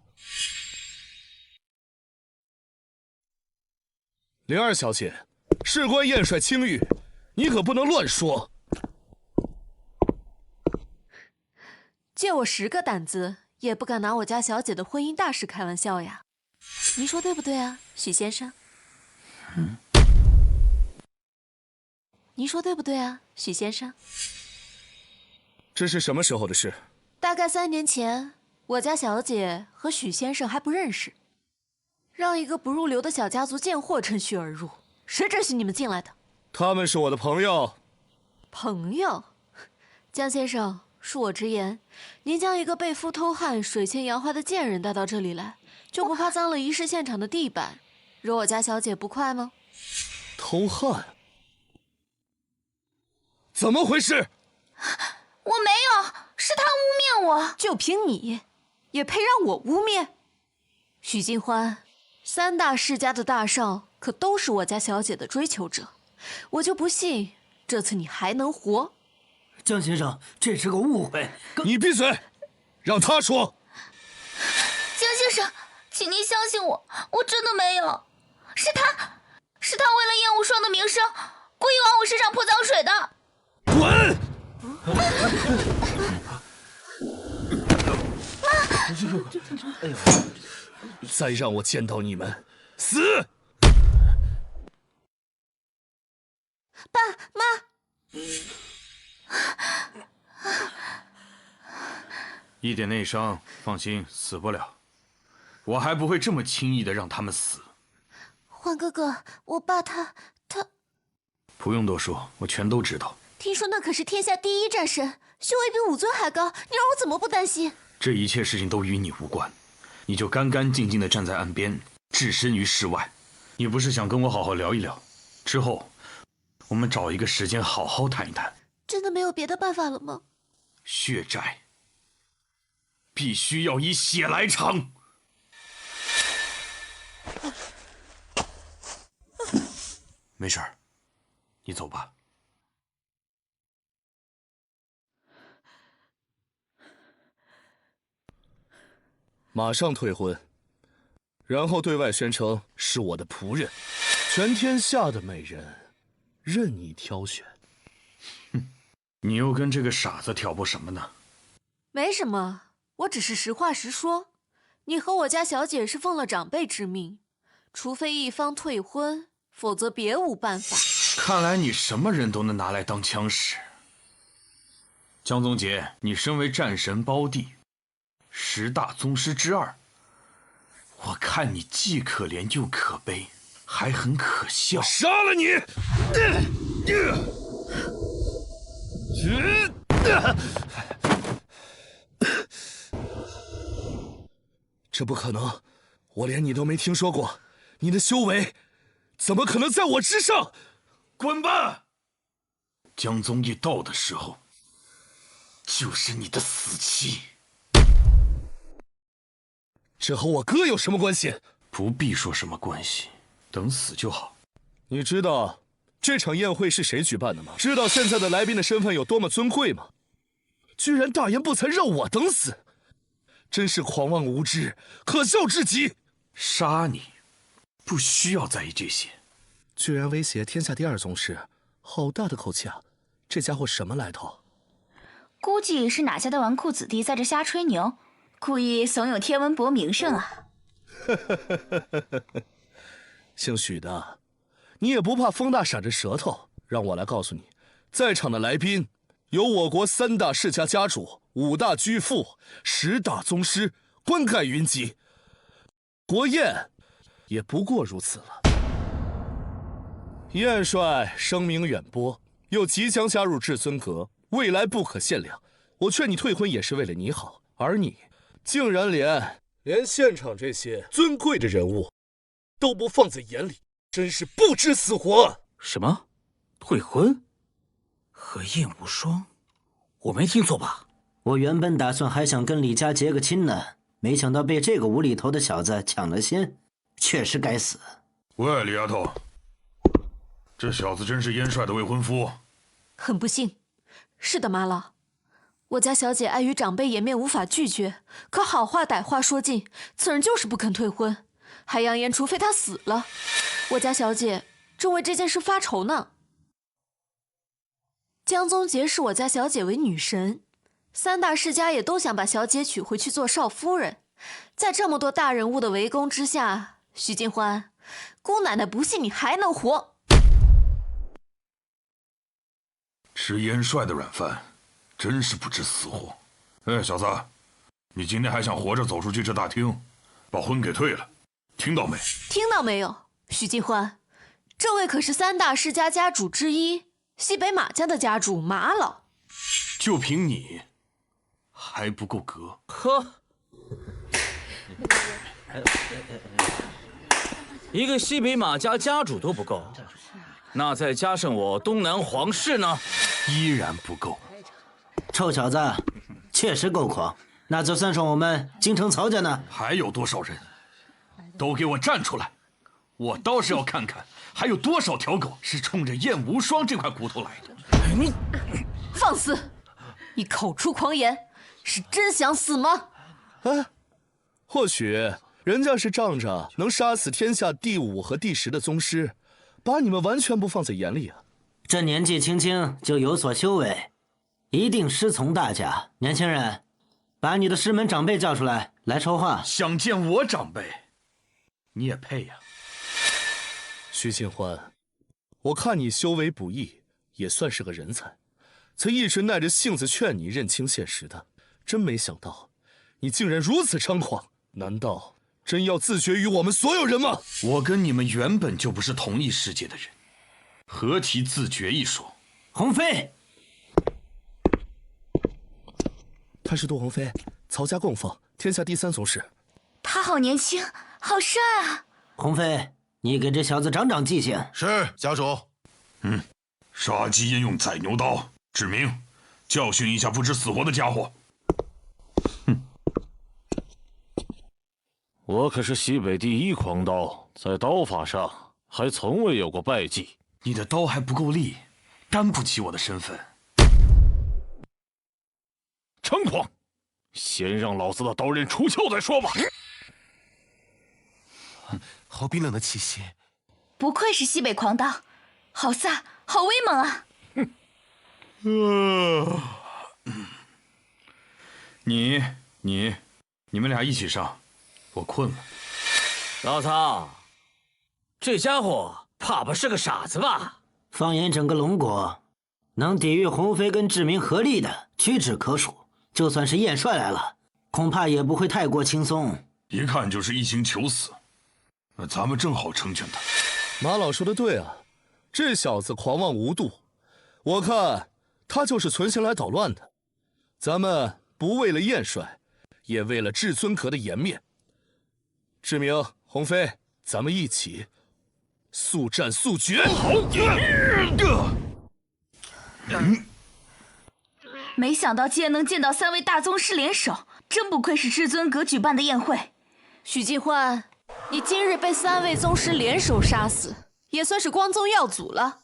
灵儿小姐，事关燕帅清誉，你可不能乱说。借我10个胆子，也不敢拿我家小姐的婚姻大事开玩笑呀。您说对不对啊，许先生？您说对不对啊，许先生？这是什么时候的事？大概3年前，我家小姐和许先生还不认识，让一个不入流的小家族贱货趁虚而入，谁准许你们进来的？他们是我的朋友。朋友？江先生，恕我直言，您将一个被夫偷汉、水性杨花的贱人带到这里来，就不怕脏了仪式现场的地板，惹我家小姐不快吗？偷汉？怎么回事？我没有，是他污蔑我。就凭你，也配让我污蔑？许晋欢，3大世家的大少可都是我家小姐的追求者，我就不信这次你还能活。江先生，这是个误会。你闭嘴，让他说。江先生，请您相信我，我真的没有，是他为了燕无双的名声，故意往我身上泼脏水的。滚！再让我见到你们，死！爸妈，一点内伤，放心，死不了。我还不会这么轻易的让他们死。欢哥哥，我爸他……不用多说，我全都知道。听说那可是天下第一战神，修为比武尊还高，你让我怎么不担心？这一切事情都与你无关，你就干干净净地站在岸边，置身于事外。你不是想跟我好好聊一聊？之后，我们找一个时间好好谈一谈。真的没有别的办法了吗？血债必须要以血来偿。没事儿，你走吧。马上退婚，然后对外宣称是我的仆人，全天下的美人任你挑选。哼，你又跟这个傻子挑拨什么呢？没什么，我只是实话实说。你和我家小姐是奉了长辈之命，除非一方退婚，否则别无办法。看来你什么人都能拿来当枪使。江宗杰，你身为战神胞弟，10大宗师之2，我看你既可怜又可悲，还很可笑。我杀了你！这不可能，我连你都没听说过，你的修为怎么可能在我之上？滚吧！江宗义到的时候，就是你的死期。这和我哥有什么关系？不必说什么关系，等死就好。你知道这场宴会是谁举办的吗？知道现在的来宾的身份有多么尊贵吗？居然大言不惭让我等死，真是狂妄无知，可笑至极。杀你，不需要在意这些。居然威胁天下第2宗师，好大的口气啊！这家伙什么来头？估计是哪家的纨绔子弟在这瞎吹牛，故意怂恿天文博名声啊！姓许的，你也不怕风大闪着舌头？让我来告诉你，在场的来宾有我国3大世家家主、5大居父、10大宗师，冠盖云集。国宴也不过如此了。燕帅声名远播，又即将加入至尊阁，未来不可限量。我劝你退婚也是为了你好，而你竟然连现场这些尊贵的人物都不放在眼里，真是不知死活！什么？退婚？和燕无双？我没听错吧？我原本打算还想跟李家结个亲呢，没想到被这个无厘头的小子抢了先，确实该死。喂，李丫头，这小子真是燕帅的未婚夫？很不幸，是的，马老。我家小姐碍于长辈颜面无法拒绝，可好话歹话说尽，此人就是不肯退婚，还扬言除非他死了，我家小姐正为这件事发愁呢。江宗杰视我家小姐为女神，3大世家也都想把小姐娶回去做少夫人，在这么多大人物的围攻之下，徐金欢，姑奶奶不信你还能活。吃燕帅的软饭，真是不知死活。哎，小子，你今天还想活着走出去这大厅，把婚给退了，听到没？听到没有，徐金欢，这位可是3大世家家主之一，西北马家的家主马老。就凭你，还不够格？呵，一个西北马家家主都不够，那再加上我东南皇室呢？依然不够。臭小子，确实够狂。那就算上我们京城曹家呢？还有多少人？都给我站出来！我倒是要看看，还有多少条狗是冲着燕无双这块骨头来的。你放肆！你口出狂言，是真想死吗？哎，或许人家是仗着能杀死天下第5和第10的宗师，把你们完全不放在眼里啊。这年纪轻轻就有所修为，一定师从大家。年轻人，把你的师门长辈叫出来，来筹划。想见我长辈，你也配呀？徐清欢，我看你修为不易，也算是个人才，才一直耐着性子劝你认清现实的。真没想到，你竟然如此猖狂！难道真要自绝于我们所有人吗？我跟你们原本就不是同一世界的人，何提自绝一说？鸿飞，他是杜鸿飞，曹家供奉，天下第3宗师。他好年轻，好帅啊！鸿飞，你给这小子长长记性。是，家主。杀鸡焉用宰牛刀，志明，教训一下不知死活的家伙。我可是西北第1狂刀，在刀法上还从未有过败绩。你的刀还不够利，担不起我的身份。猖狂！先让老子的刀刃出鞘再说吧。好冰冷的气息。不愧是西北狂刀，好飒，好威猛啊！你们俩一起上，我困了。老曹，这家伙怕不是个傻子吧？放眼整个龙国，能抵御鸿飞跟志明合力的屈指可数。就算是燕帅来了，恐怕也不会太过轻松。一看就是一心求死，那咱们正好成全他。马老说的对啊，这小子狂妄无度，我看他就是存心来捣乱的。咱们不为了燕帅，也为了至尊阁的颜面。志明、鸿飞，咱们一起速战速决！好！没想到竟然能见到3位大宗师联手，真不愧是至尊阁举办的宴会。许继欢，你今日被3位宗师联手杀死，也算是光宗耀祖了。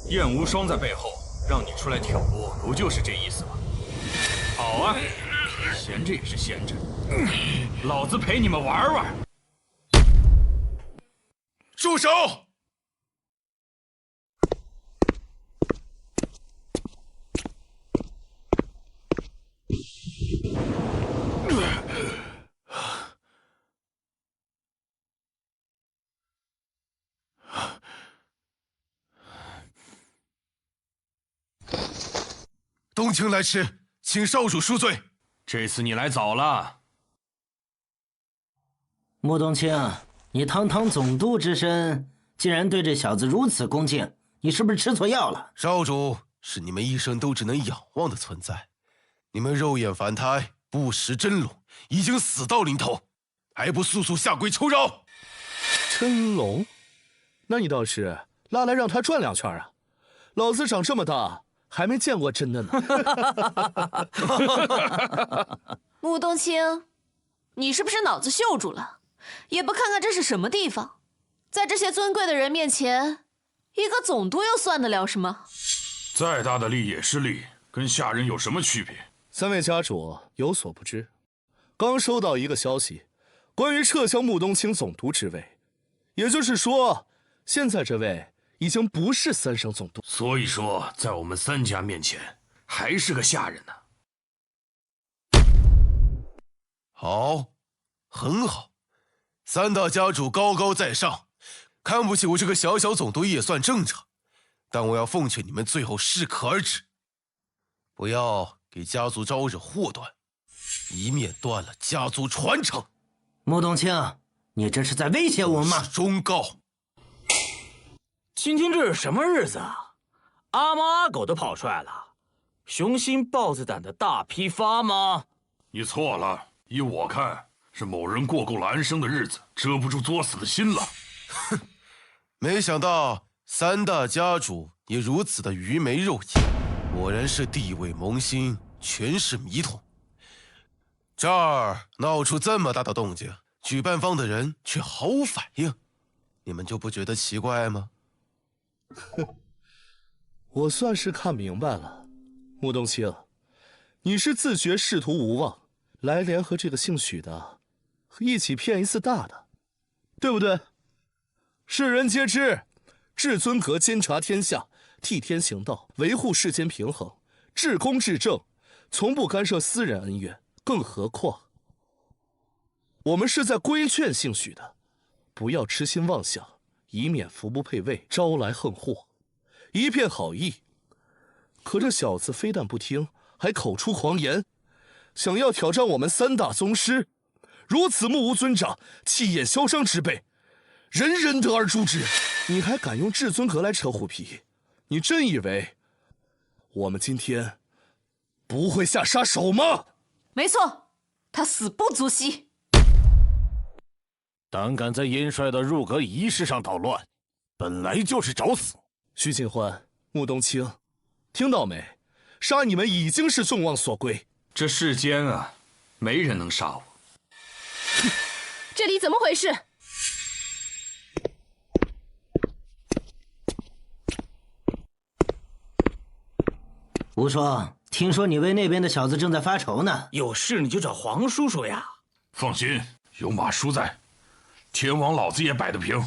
燕无双在背后，让你出来挑拨，不就是这意思吗？好啊，闲着也是闲着，老子陪你们玩玩。住手！冬青来迟，请少主恕罪。这次你来早了。穆冬青，你堂堂总督之身，竟然对这小子如此恭敬，你是不是吃错药了？少主是你们一生都只能仰望的存在，你们肉眼凡胎，不识真龙，已经死到临头，还不速速下跪求饶？真龙？那你倒是拉来让他转2圈啊！老子长这么大，还没见过真的呢。穆冬青，你是不是脑子锈住了？也不看看这是什么地方，在这些尊贵的人面前，一个总督又算得了什么？再大的力也是力，跟下人有什么区别？3位家主有所不知，刚收到一个消息，关于撤销穆冬青总督之位，也就是说，现在这位已经不是3省总督。所以说，在我们3家面前，还是个下人呢。好，很好，3大家主高高在上，看不起我这个小小总督也算正常。但我要奉劝你们最后适可而止，不要给家族招惹祸端，以免断了家族传承。穆冬青，你这是在威胁我吗？忠告。今天这是什么日子啊？阿猫阿狗都跑出来了，雄心豹子胆的大批发吗？你错了，依我看，是某人过够了安生的日子，遮不住作死的心了。哼，没想到3大家主也如此的愚昧肉眼，果然是地位萌新，权势迷统。这儿闹出这么大的动静，举办方的人却毫无反应，你们就不觉得奇怪吗？我算是看明白了，穆冬青，你是自觉仕途无望，来联合这个姓许的，一起骗一次大的，对不对？世人皆知，至尊阁监察天下，替天行道，维护世间平衡，至公至正，从不干涉私人恩怨。更何况，我们是在规劝姓许的，不要痴心妄想，以免福不配位，招来横祸。一片好意，可这小子非但不听，还口出狂言，想要挑战我们3大宗师，如此目无尊长、气焰嚣张之辈，人人得而诛之。你还敢用至尊阁来扯虎皮？你真以为我们今天不会下杀手吗？没错，他死不足惜。胆敢在燕帅的入阁仪式上捣乱，本来就是找死。徐锦欢、穆冬青，听到没？杀你们已经是众望所归。这世间啊，没人能杀我。这里怎么回事？无双，听说你为那边的小子正在发愁呢。有事你就找黄叔叔呀。放心，有马叔在，天王老子也摆得平。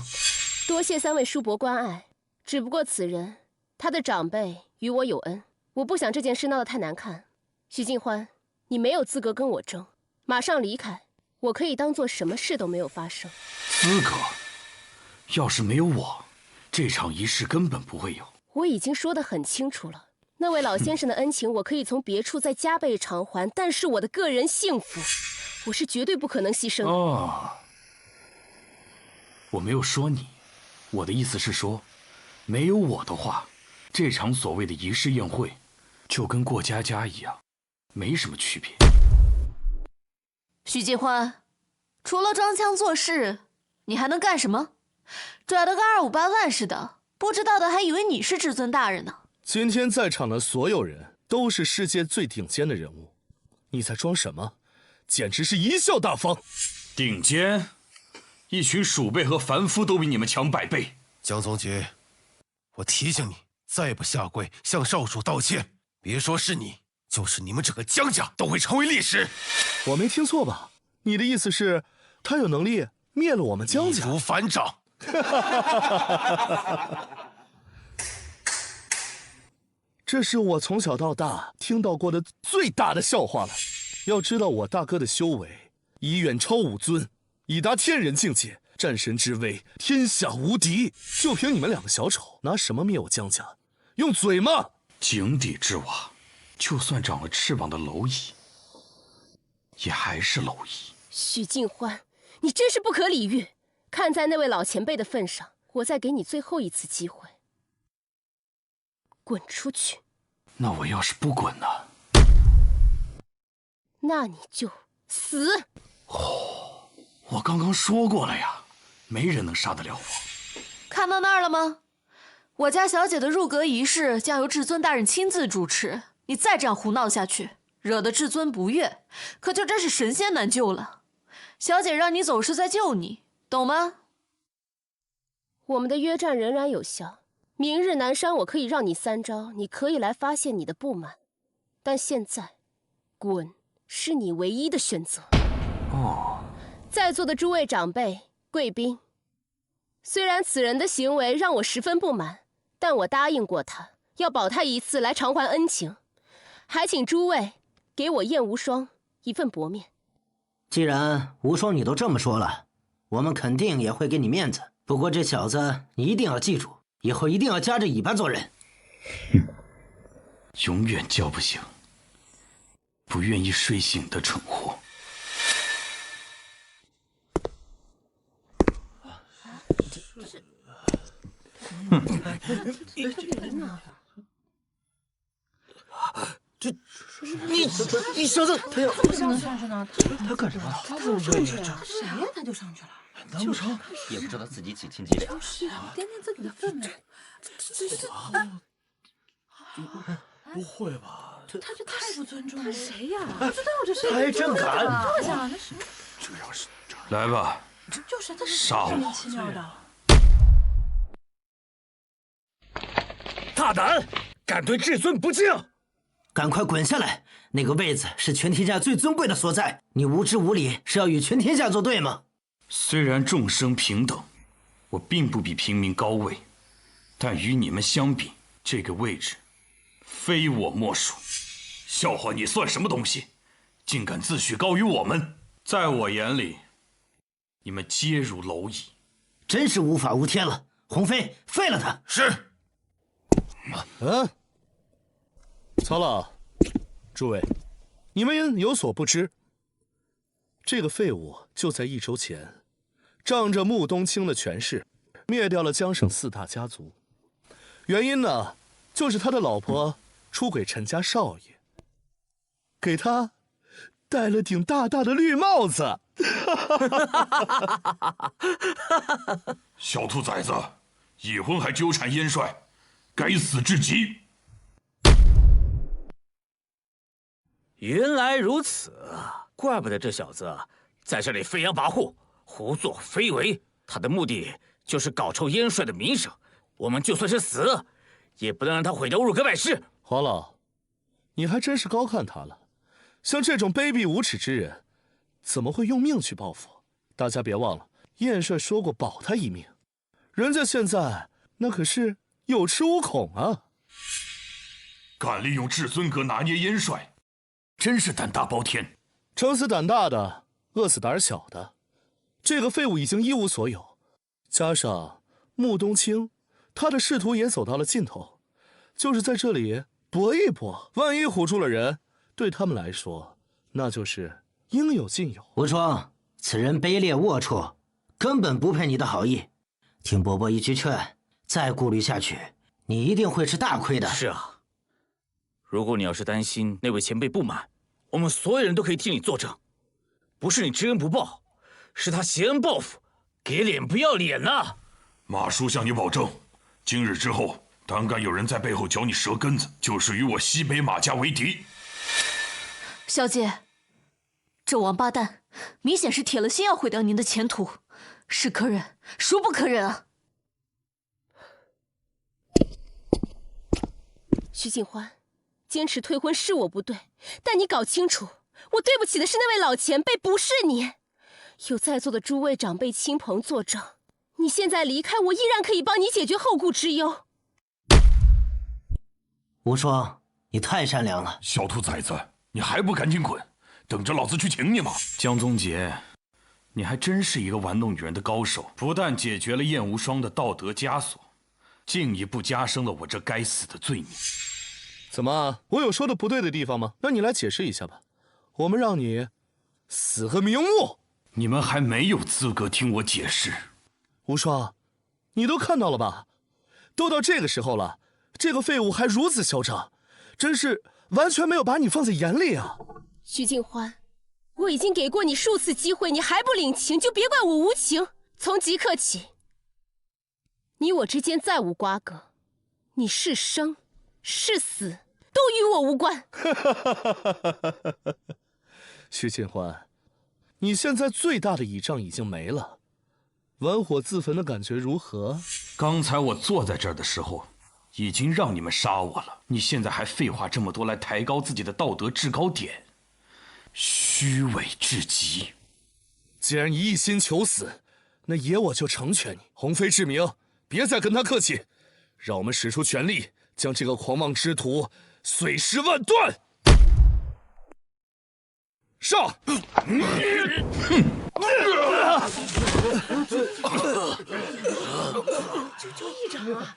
多谢3位叔伯关爱，只不过此人他的长辈与我有恩，我不想这件事闹得太难看。徐静欢，你没有资格跟我争，马上离开，我可以当做什么事都没有发生。资格？要是没有我，这场仪式根本不会有。我已经说得很清楚了，那位老先生的恩情我可以从别处再加倍偿还，但是我的个人幸福，我是绝对不可能牺牲的。哦，我没有说你，我的意思是说，没有我的话，这场所谓的仪式宴会，就跟过家家一样，没什么区别。徐继欢，除了装腔作势，你还能干什么？拽得跟258万似的，不知道的还以为你是至尊大人呢。今天在场的所有人都是世界最顶尖的人物，你在装什么？简直是贻笑大方。顶尖？一群鼠辈和凡夫都比你们强100倍。江总结，我提醒你，再不下跪向少主道歉，别说是你，就是你们整个江家都会成为历史。我没听错吧？你的意思是，他有能力灭了我们江家？易如反掌。这是我从小到大听到过的最大的笑话了。要知道我大哥的修为已远超武尊，已达天人境界，战神之威，天下无敌。就凭你们2个小丑，拿什么灭我江家？用嘴吗？井底之蛙，就算长了翅膀的蝼蚁，也还是蝼蚁。许静欢，你真是不可理喻。看在那位老前辈的份上，我再给你最后一次机会，滚出去。那我要是不滚呢？那你就死。哦，我刚刚说过了呀，没人能杀得了我。看到那儿了吗？我家小姐的入阁仪式将由至尊大人亲自主持，你再这样胡闹下去，惹得至尊不悦，可就真是神仙难救了。小姐让你走是在救你，懂吗？我们的约战仍然有效。明日南山我可以让你3招，你可以来发泄你的不满，但现在滚是你唯一的选择。哦，在座的诸位长辈贵宾，虽然此人的行为让我十分不满，但我答应过他要保他一次来偿还恩情，还请诸位给我燕无双一份薄面。既然无双你都这么说了，我们肯定也会给你面子。不过这小子你一定要记住，以后一定要夹着尾巴做人。永远叫不醒不愿意睡醒的蠢货。你小子，他要上去呢？他干什么？他就上去了，谁呀？他就上去了。难不成也不知道自己几斤几两？就是掂掂自己的分量。这是不会吧？他这太不尊重了。他谁呀？不知道这谁？他还真敢！坐下，那是。这要是来吧，就是他杀我！莫名其妙的。大胆，敢对至尊不敬！赶快滚下来！那个位子是全天下最尊贵的所在，你无知无礼，是要与全天下作对吗？虽然众生平等，我并不比平民高位，但与你们相比，这个位置非我莫属。笑话你算什么东西？竟敢自诩高于我们！在我眼里，你们皆如蝼蚁，真是无法无天了。鸿飞，废了他！是。曹老，诸位，你们有所不知，这个废物就在1周前，仗着穆冬青的权势，灭掉了江省4大家族。原因呢，就是他的老婆出轨陈家少爷，给他戴了顶大大的绿帽子。小兔崽子，已婚还纠缠燕帅，该死至极！原来如此，怪不得这小子在这里飞扬跋扈、胡作非为。他的目的就是搞臭燕帅的名声。我们就算是死，也不能让他毁掉入阁百世。华老，你还真是高看他了。像这种卑鄙无耻之人，怎么会用命去报复？大家别忘了，燕帅说过保他一命，人家现在那可是有恃无恐啊！敢利用至尊阁拿捏燕帅，真是胆大包天。撑死胆大的，饿死胆小的。这个废物已经一无所有，加上穆冬青，他的仕途也走到了尽头，就是在这里搏一搏，万一唬住了人，对他们来说，那就是应有尽有。无双，此人卑劣龌龊，根本不配你的好意。听伯伯一句劝，再顾虑下去，你一定会吃大亏的。是啊，如果你要是担心那位前辈不满，我们所有人都可以替你作证。不是你知恩不报，是他挟恩报复，给脸不要脸呐！马叔向你保证，今日之后，胆敢有人在背后嚼你舌根子，就是与我西北马家为敌。小姐，这王八蛋明显是铁了心要毁掉您的前途，是可忍，孰不可忍啊！徐静欢，坚持退婚是我不对，但你搞清楚，我对不起的是那位老前辈，不是你。有在座的诸位长辈亲朋作证，你现在离开，我依然可以帮你解决后顾之忧。无双，你太善良了。小兔崽子，你还不赶紧滚，等着老子去请你吗？江宗杰，你还真是一个玩弄女人的高手，不但解决了燕无双的道德枷锁，进一步加深了我这该死的罪孽。怎么，我有说的不对的地方吗？那你来解释一下吧，我们让你死个瞑目。你们还没有资格听我解释。无双，你都看到了吧？都到这个时候了，这个废物还如此嚣张，真是完全没有把你放在眼里啊！徐静欢，我已经给过你数次机会，你还不领情，就别怪我无情。从即刻起，你我之间再无瓜葛，你是生是死都与我无关。徐静欢，你现在最大的倚仗已经没了，玩火自焚的感觉如何？刚才我坐在这儿的时候，已经让你们杀我了，你现在还废话这么多来抬高自己的道德制高点，虚伪至极。既然你一心求死，那爷我就成全你。鸿飞志明，别再跟他客气，让我们使出全力，将这个狂妄之徒碎尸万段。上！就一掌啊！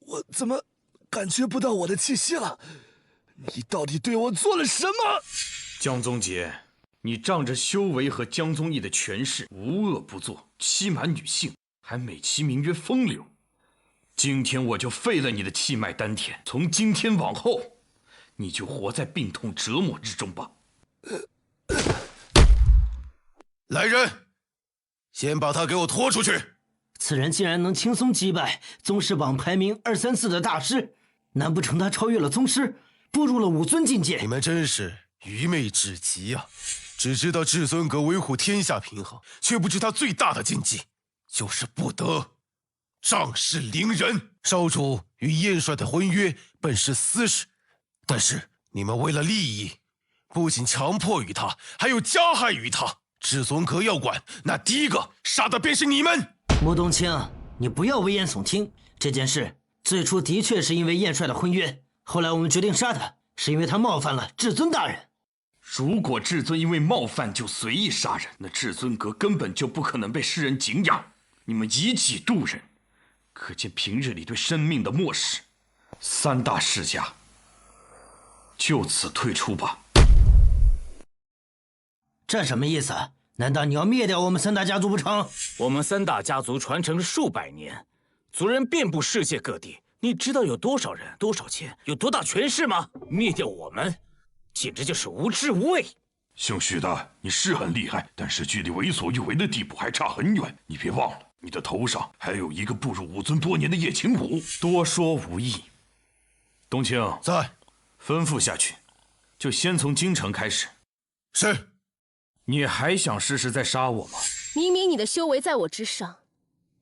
我怎么感觉不到我的气息了？你到底对我做了什么？江宗杰，你仗着修为和江宗义的权势，无恶不作，欺瞒女性，还美其名曰风流。今天我就废了你的气脉丹田，从今天往后，你就活在病痛折磨之中吧。来人，先把他给我拖出去！此人竟然能轻松击败宗师榜排名2、3、4的大师，难不成他超越了宗师，步入了5尊境界？你们真是愚昧至极啊！只知道至尊阁维护天下平衡，却不知他最大的禁忌就是不得仗势凌人。少主与燕帅的婚约本是私事，但是你们为了利益，不仅强迫于他，还有加害于他。至尊阁要管，那第一个杀的便是你们。穆冬青，你不要危言耸听。这件事最初的确是因为燕帅的婚约，后来我们决定杀他，是因为他冒犯了至尊大人。如果至尊因为冒犯就随意杀人，那至尊阁根本就不可能被世人敬仰。你们以己度人，可见平日里对生命的漠视。3大世家就此退出吧。这什么意思？难道你要灭掉我们三大家族不成？我们三大家族传承了数百年，族人遍布世界各地。你知道有多少人、多少钱、有多大权势吗？灭掉我们，简直就是无知无畏。姓许的，你是很厉害，但是距离为所欲为的地步还差很远。你别忘了，你的头上还有一个步入武尊多年的叶晴武。多说无益。冬青在，吩咐下去，就先从京城开始。是。你还想试试再杀我吗？明明你的修为在我之上，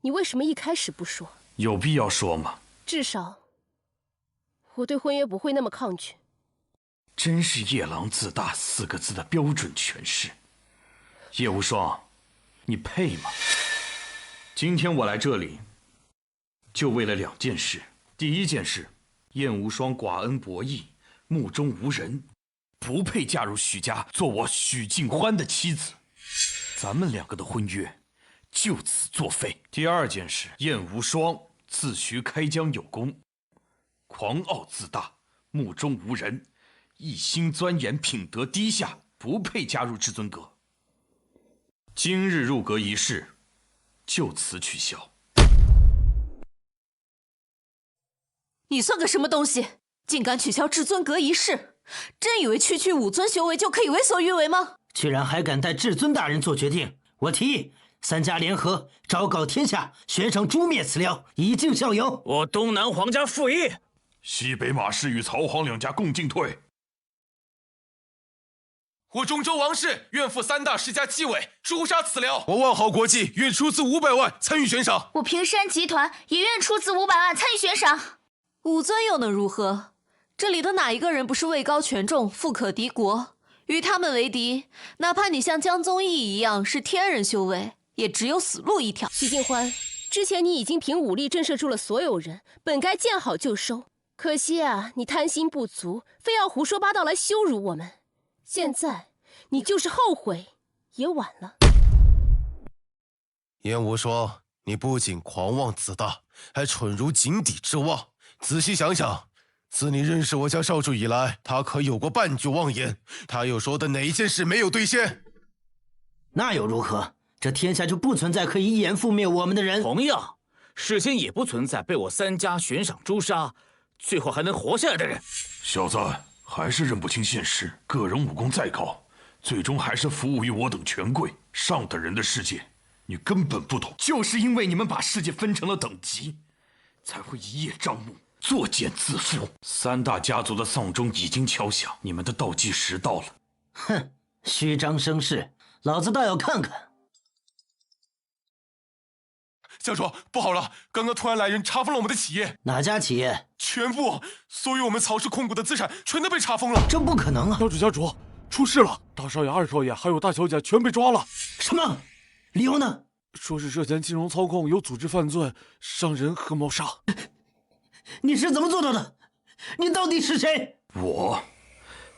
你为什么一开始不说？有必要说吗？至少，我对婚约不会那么抗拒。真是夜郎自大4个字的标准诠释。叶无双，你配吗？今天我来这里，就为了2件事。第一件事，燕无双寡恩薄义，目中无人，不配嫁入许家，做我许敬欢的妻子。咱们2个的婚约就此作废。第二件事，燕无双自诩开疆有功，狂傲自大，目中无人，一心钻研，品德低下，不配加入至尊阁。今日入阁仪式就此取消。你算个什么东西？竟敢取消至尊阁仪式？真以为区区武尊修为就可以为所欲为吗？居然还敢代至尊大人做决定！我提议3家联合，昭告天下，悬赏诛灭此僚，以儆效尤。我东南皇家附议，西北马氏与曹皇2家共进退。我中州王氏愿负3大世家纪委，诛杀此僚。我万豪国际愿出资500万参与悬赏。我平山集团也愿出资500万参与悬赏。武尊又能如何？这里的哪一个人不是位高权重、富可敌国？与他们为敌，哪怕你像江宗义一样是天人修为，也只有死路一条。许敬欢，之前你已经凭武力震慑住了所有人，本该见好就收。可惜啊，你贪心不足，非要胡说八道来羞辱我们。现在你就是后悔也晚了。燕无双，你不仅狂妄自大，还蠢如井底之蛙。仔细想想，自你认识我家少主以来，他可有过半句妄言？他又说的哪一件事没有兑现？那又如何？这天下就不存在可以一言覆灭我们的人。同样，世间也不存在被我3家悬赏诛杀，最后还能活下来的人。小子，还是认不清现实。个人武功再高，最终还是服务于我等权贵。上等人的世界，你根本不懂。就是因为你们把世界分成了等级，才会一叶障目，作茧自缚。3大家族的丧钟已经敲响，你们的倒计时到了。哼，虚张声势，老子倒要看看。教主，不好了！刚刚突然来人查封了我们的企业。哪家企业？全部，所有我们曹氏控股的资产全都被查封了。这不可能啊！教主，出事了！大少爷、二少爷还有大小姐全被抓了。什么？理由呢？说是涉嫌金融操控、有组织犯罪、伤人和谋杀。你是怎么做到的？你到底是谁？我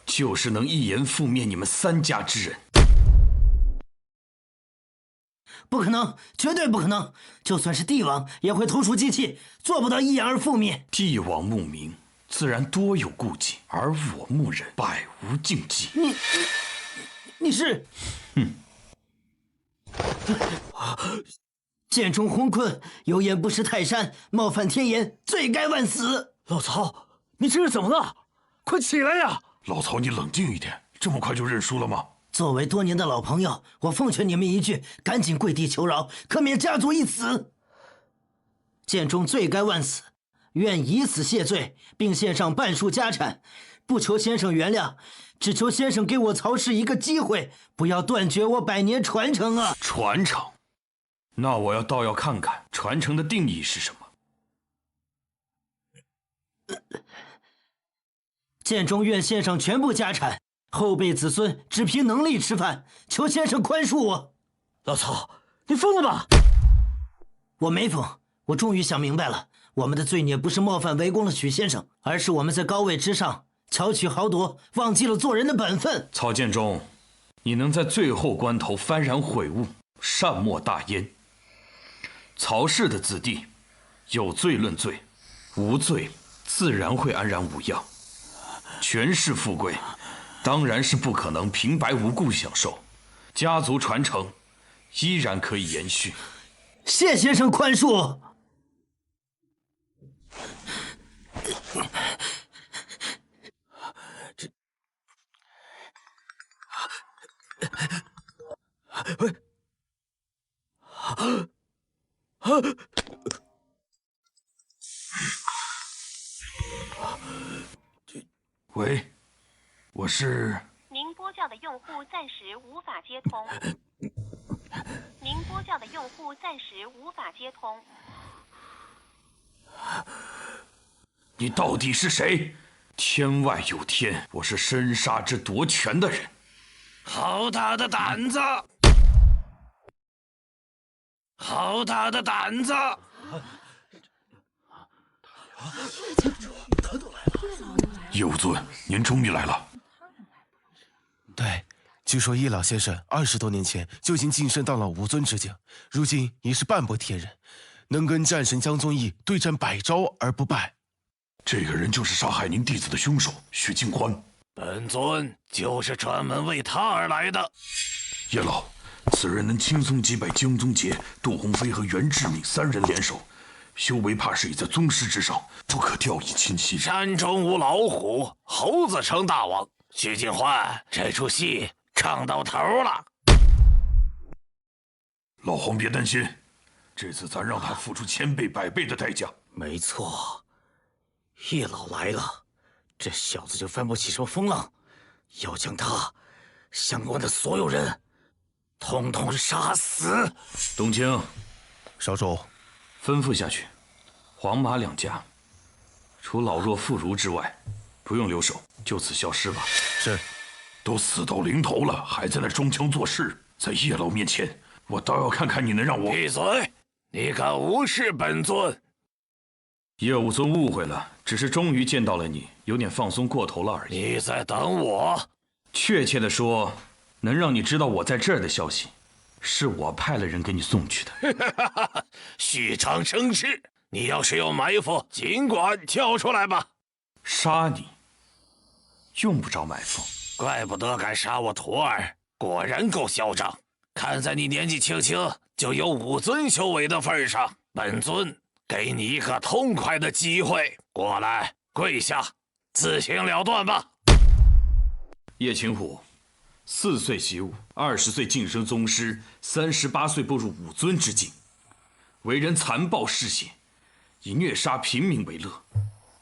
就是能一言覆灭你们3家之人。不可能，绝对不可能！就算是帝王也会投鼠忌器，做不到一言而覆灭。帝王慕名，自然多有顾忌，而我慕人，百无禁忌。你是？剑中昏困，有眼不识泰山，冒犯天颜，罪该万死。老曹，你这是怎么了？快起来呀！老曹，你冷静一点，这么快就认输了吗？作为多年的老朋友，我奉劝你们一句，赶紧跪地求饶，可免家族一死。剑中罪该万死，愿以死谢罪，并献上半数家产，不求先生原谅，只求先生给我曹氏一个机会，不要断绝我100年传承啊！传承？那我倒要看看传承的定义是什么。剑中愿献上全部家产，后辈子孙只凭能力吃饭，求先生宽恕我。老曹，你疯了吧？我没疯，我终于想明白了，我们的罪孽不是冒犯围攻了许先生，而是我们在高位之上巧取豪夺，忘记了做人的本分。曹建忠，你能在最后关头幡然悔悟，善莫大焉。曹氏的子弟，有罪论罪，无罪自然会安然无恙。权势富贵，当然是不可能平白无故享受，家族传承依然可以延续。谢先生宽恕。喂，我是。您拨叫的用户暂时无法接通。您拨叫的用户暂时无法接通。你到底是谁？天外有天，我是生杀之夺权的人。好大的胆子！好大的胆子！叶武尊，您终于来了。对，据说叶老先生20多年前就已经晋升到了武尊之境，如今已是半步天人，能跟战神江宗义对战100招而不败。这个人就是杀害您弟子的凶手许敬欢。本尊就是专门为他而来的。叶老，此人能轻松击败江宗杰、杜鸿飞和袁志敏3人联手，修为怕是已在宗师之上，不可掉以轻心。山中无老虎，猴子称大王。许敬欢，这出戏唱到头了。老黄别担心，这次咱让他付出1000倍、100倍的代价。没错，叶老来了，这小子就翻不起什么风浪，要将他相关的所有人统统杀死。冬青，少主，吩咐下去，黄马两家，除老弱妇孺之外，不用留守，就此消失吧。是。都死到临头了，还在那装腔作势，在叶老面前，我倒要看看你能让我……闭嘴！你敢无视本尊？叶武尊误会了，只是终于见到了你，有点放松过头了而已。你在等我？确切的说，能让你知道我在这儿的消息，是我派了人给你送去的。虚张声势，你要是有埋伏，尽管跳出来吧。杀你，用不着埋伏。怪不得敢杀我徒儿，果然够嚣张。看在你年纪轻轻就有武尊修为的份上，本尊给你一个痛快的机会，过来跪下，自行了断吧。叶青虎，4岁习武，20岁晋升宗师，38岁步入武尊之境，为人残暴嗜血，以虐杀平民为乐，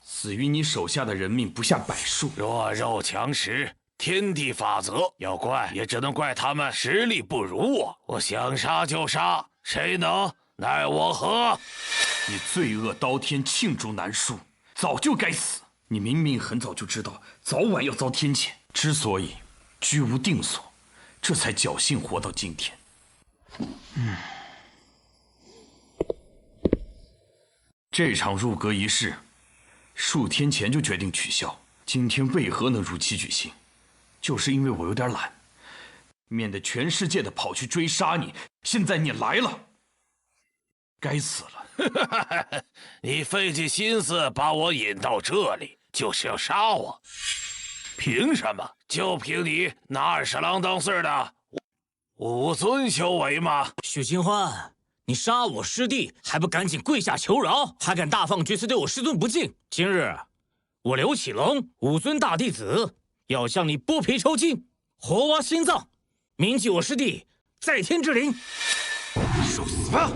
死于你手下的人命不下100数。弱肉强食，天地法则，要怪也只能怪他们实力不如我。我想杀就杀，谁能奈我何？你罪恶滔天，罄竹难书，早就该死。你明明很早就知道早晚要遭天谴，之所以居无定所，这才侥幸活到今天。这场入阁仪式数天前就决定取消，今天为何能如期举行？就是因为我有点懒，免得全世界的跑去追杀你。现在你来了，该死了！你费尽心思把我引到这里，就是要杀我？凭什么？就凭你那20郎当岁的武尊修为吗？许清欢，你杀我师弟还不赶紧跪下求饶，还敢大放厥词对我师尊不敬！今日我刘启龙，武尊大弟子，要向你剥皮抽筋，活挖心脏，铭记我师弟在天之灵。受死吧！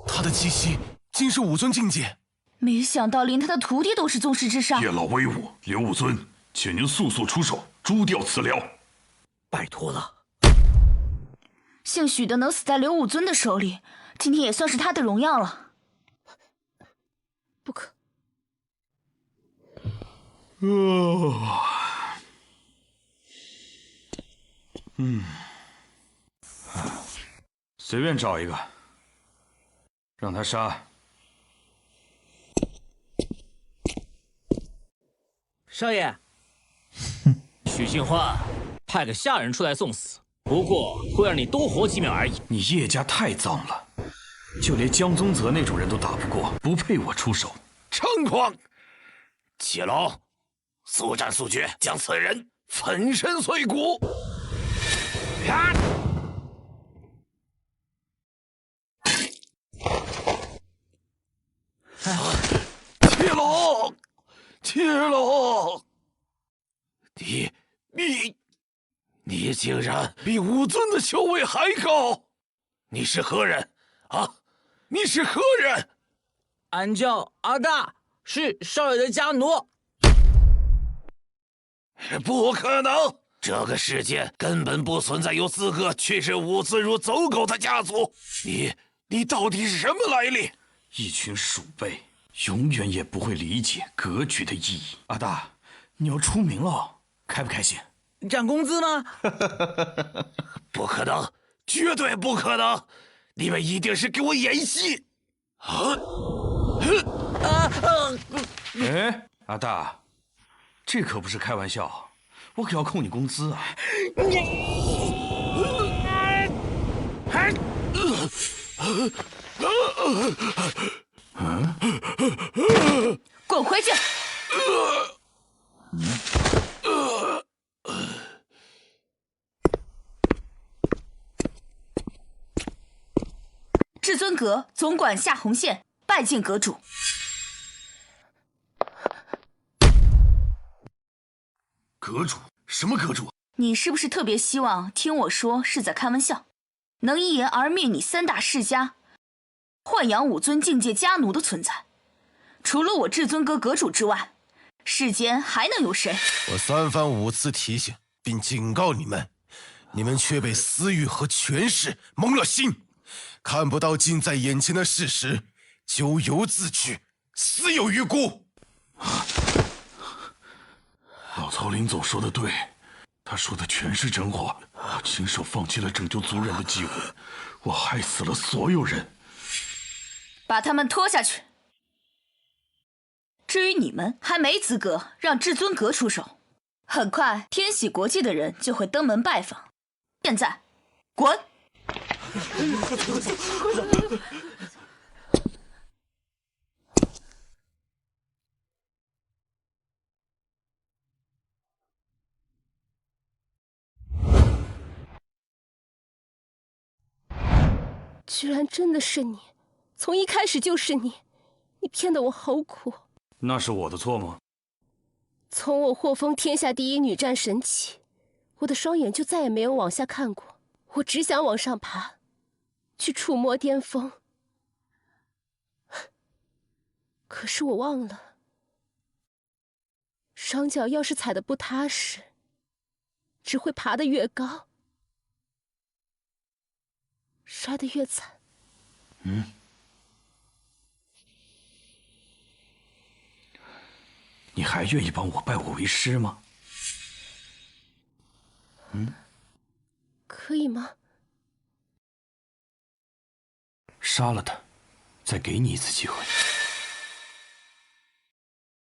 他的气息竟是武尊境界，没想到连他的徒弟都是宗师之上。叶老威武，刘武尊，请您速速出手，诛掉此僚。拜托了。姓许的能死在刘武尊的手里，今天也算是他的荣耀了。不可。随便找一个，让他杀。少爷，许清欢，派个下人出来送死，不过会让你多活几秒而已。你叶家太脏了，就连江宗泽那种人都打不过，不配我出手。猖狂！启龙，速战速决，将此人粉身碎骨！呀！启龙，启龙，你竟然比武尊的修为还高！你是何人？啊，你是何人？俺叫阿大，是少爷的家奴。不可能！这个世界根本不存在有资格驱使武尊如走狗的家族。你到底是什么来历？一群鼠辈，永远也不会理解格局的意义。阿大，你要出名了，开不开心？涨工资吗？不可能，绝对不可能！你们一定是给我演戏！哎，阿大，这可不是开玩笑，我可要扣你工资啊！滚回去！至尊阁总管夏红线拜见阁主。阁主？什么阁主？你是不是特别希望听我说是在开玩笑？能一言而灭你3大世家，豢养武尊境界家奴的存在，除了我至尊阁阁主之外，世间还能有谁？我3番5次提醒并警告你们，你们却被私欲和权势蒙了心，看不到近在眼前的事实，咎由自取，死有余辜。老曹林总说的对，他说的全是真话。我亲手放弃了拯救族人的机会，我害死了所有人。把他们拖下去。至于你们，还没资格让至尊阁出手。很快，天喜国际的人就会登门拜访。现在，滚！居然真的是你，从一开始就是你，你骗得我好苦。那是我的错吗？从我获封天下第1女战神起，我的双眼就再也没有往下看过，我只想往上爬，去触摸巅峰。可是我忘了，双脚要是踩得不踏实，只会爬得越高，摔得越惨。你还愿意帮我拜我为师吗？可以吗？杀了他，再给你一次机会。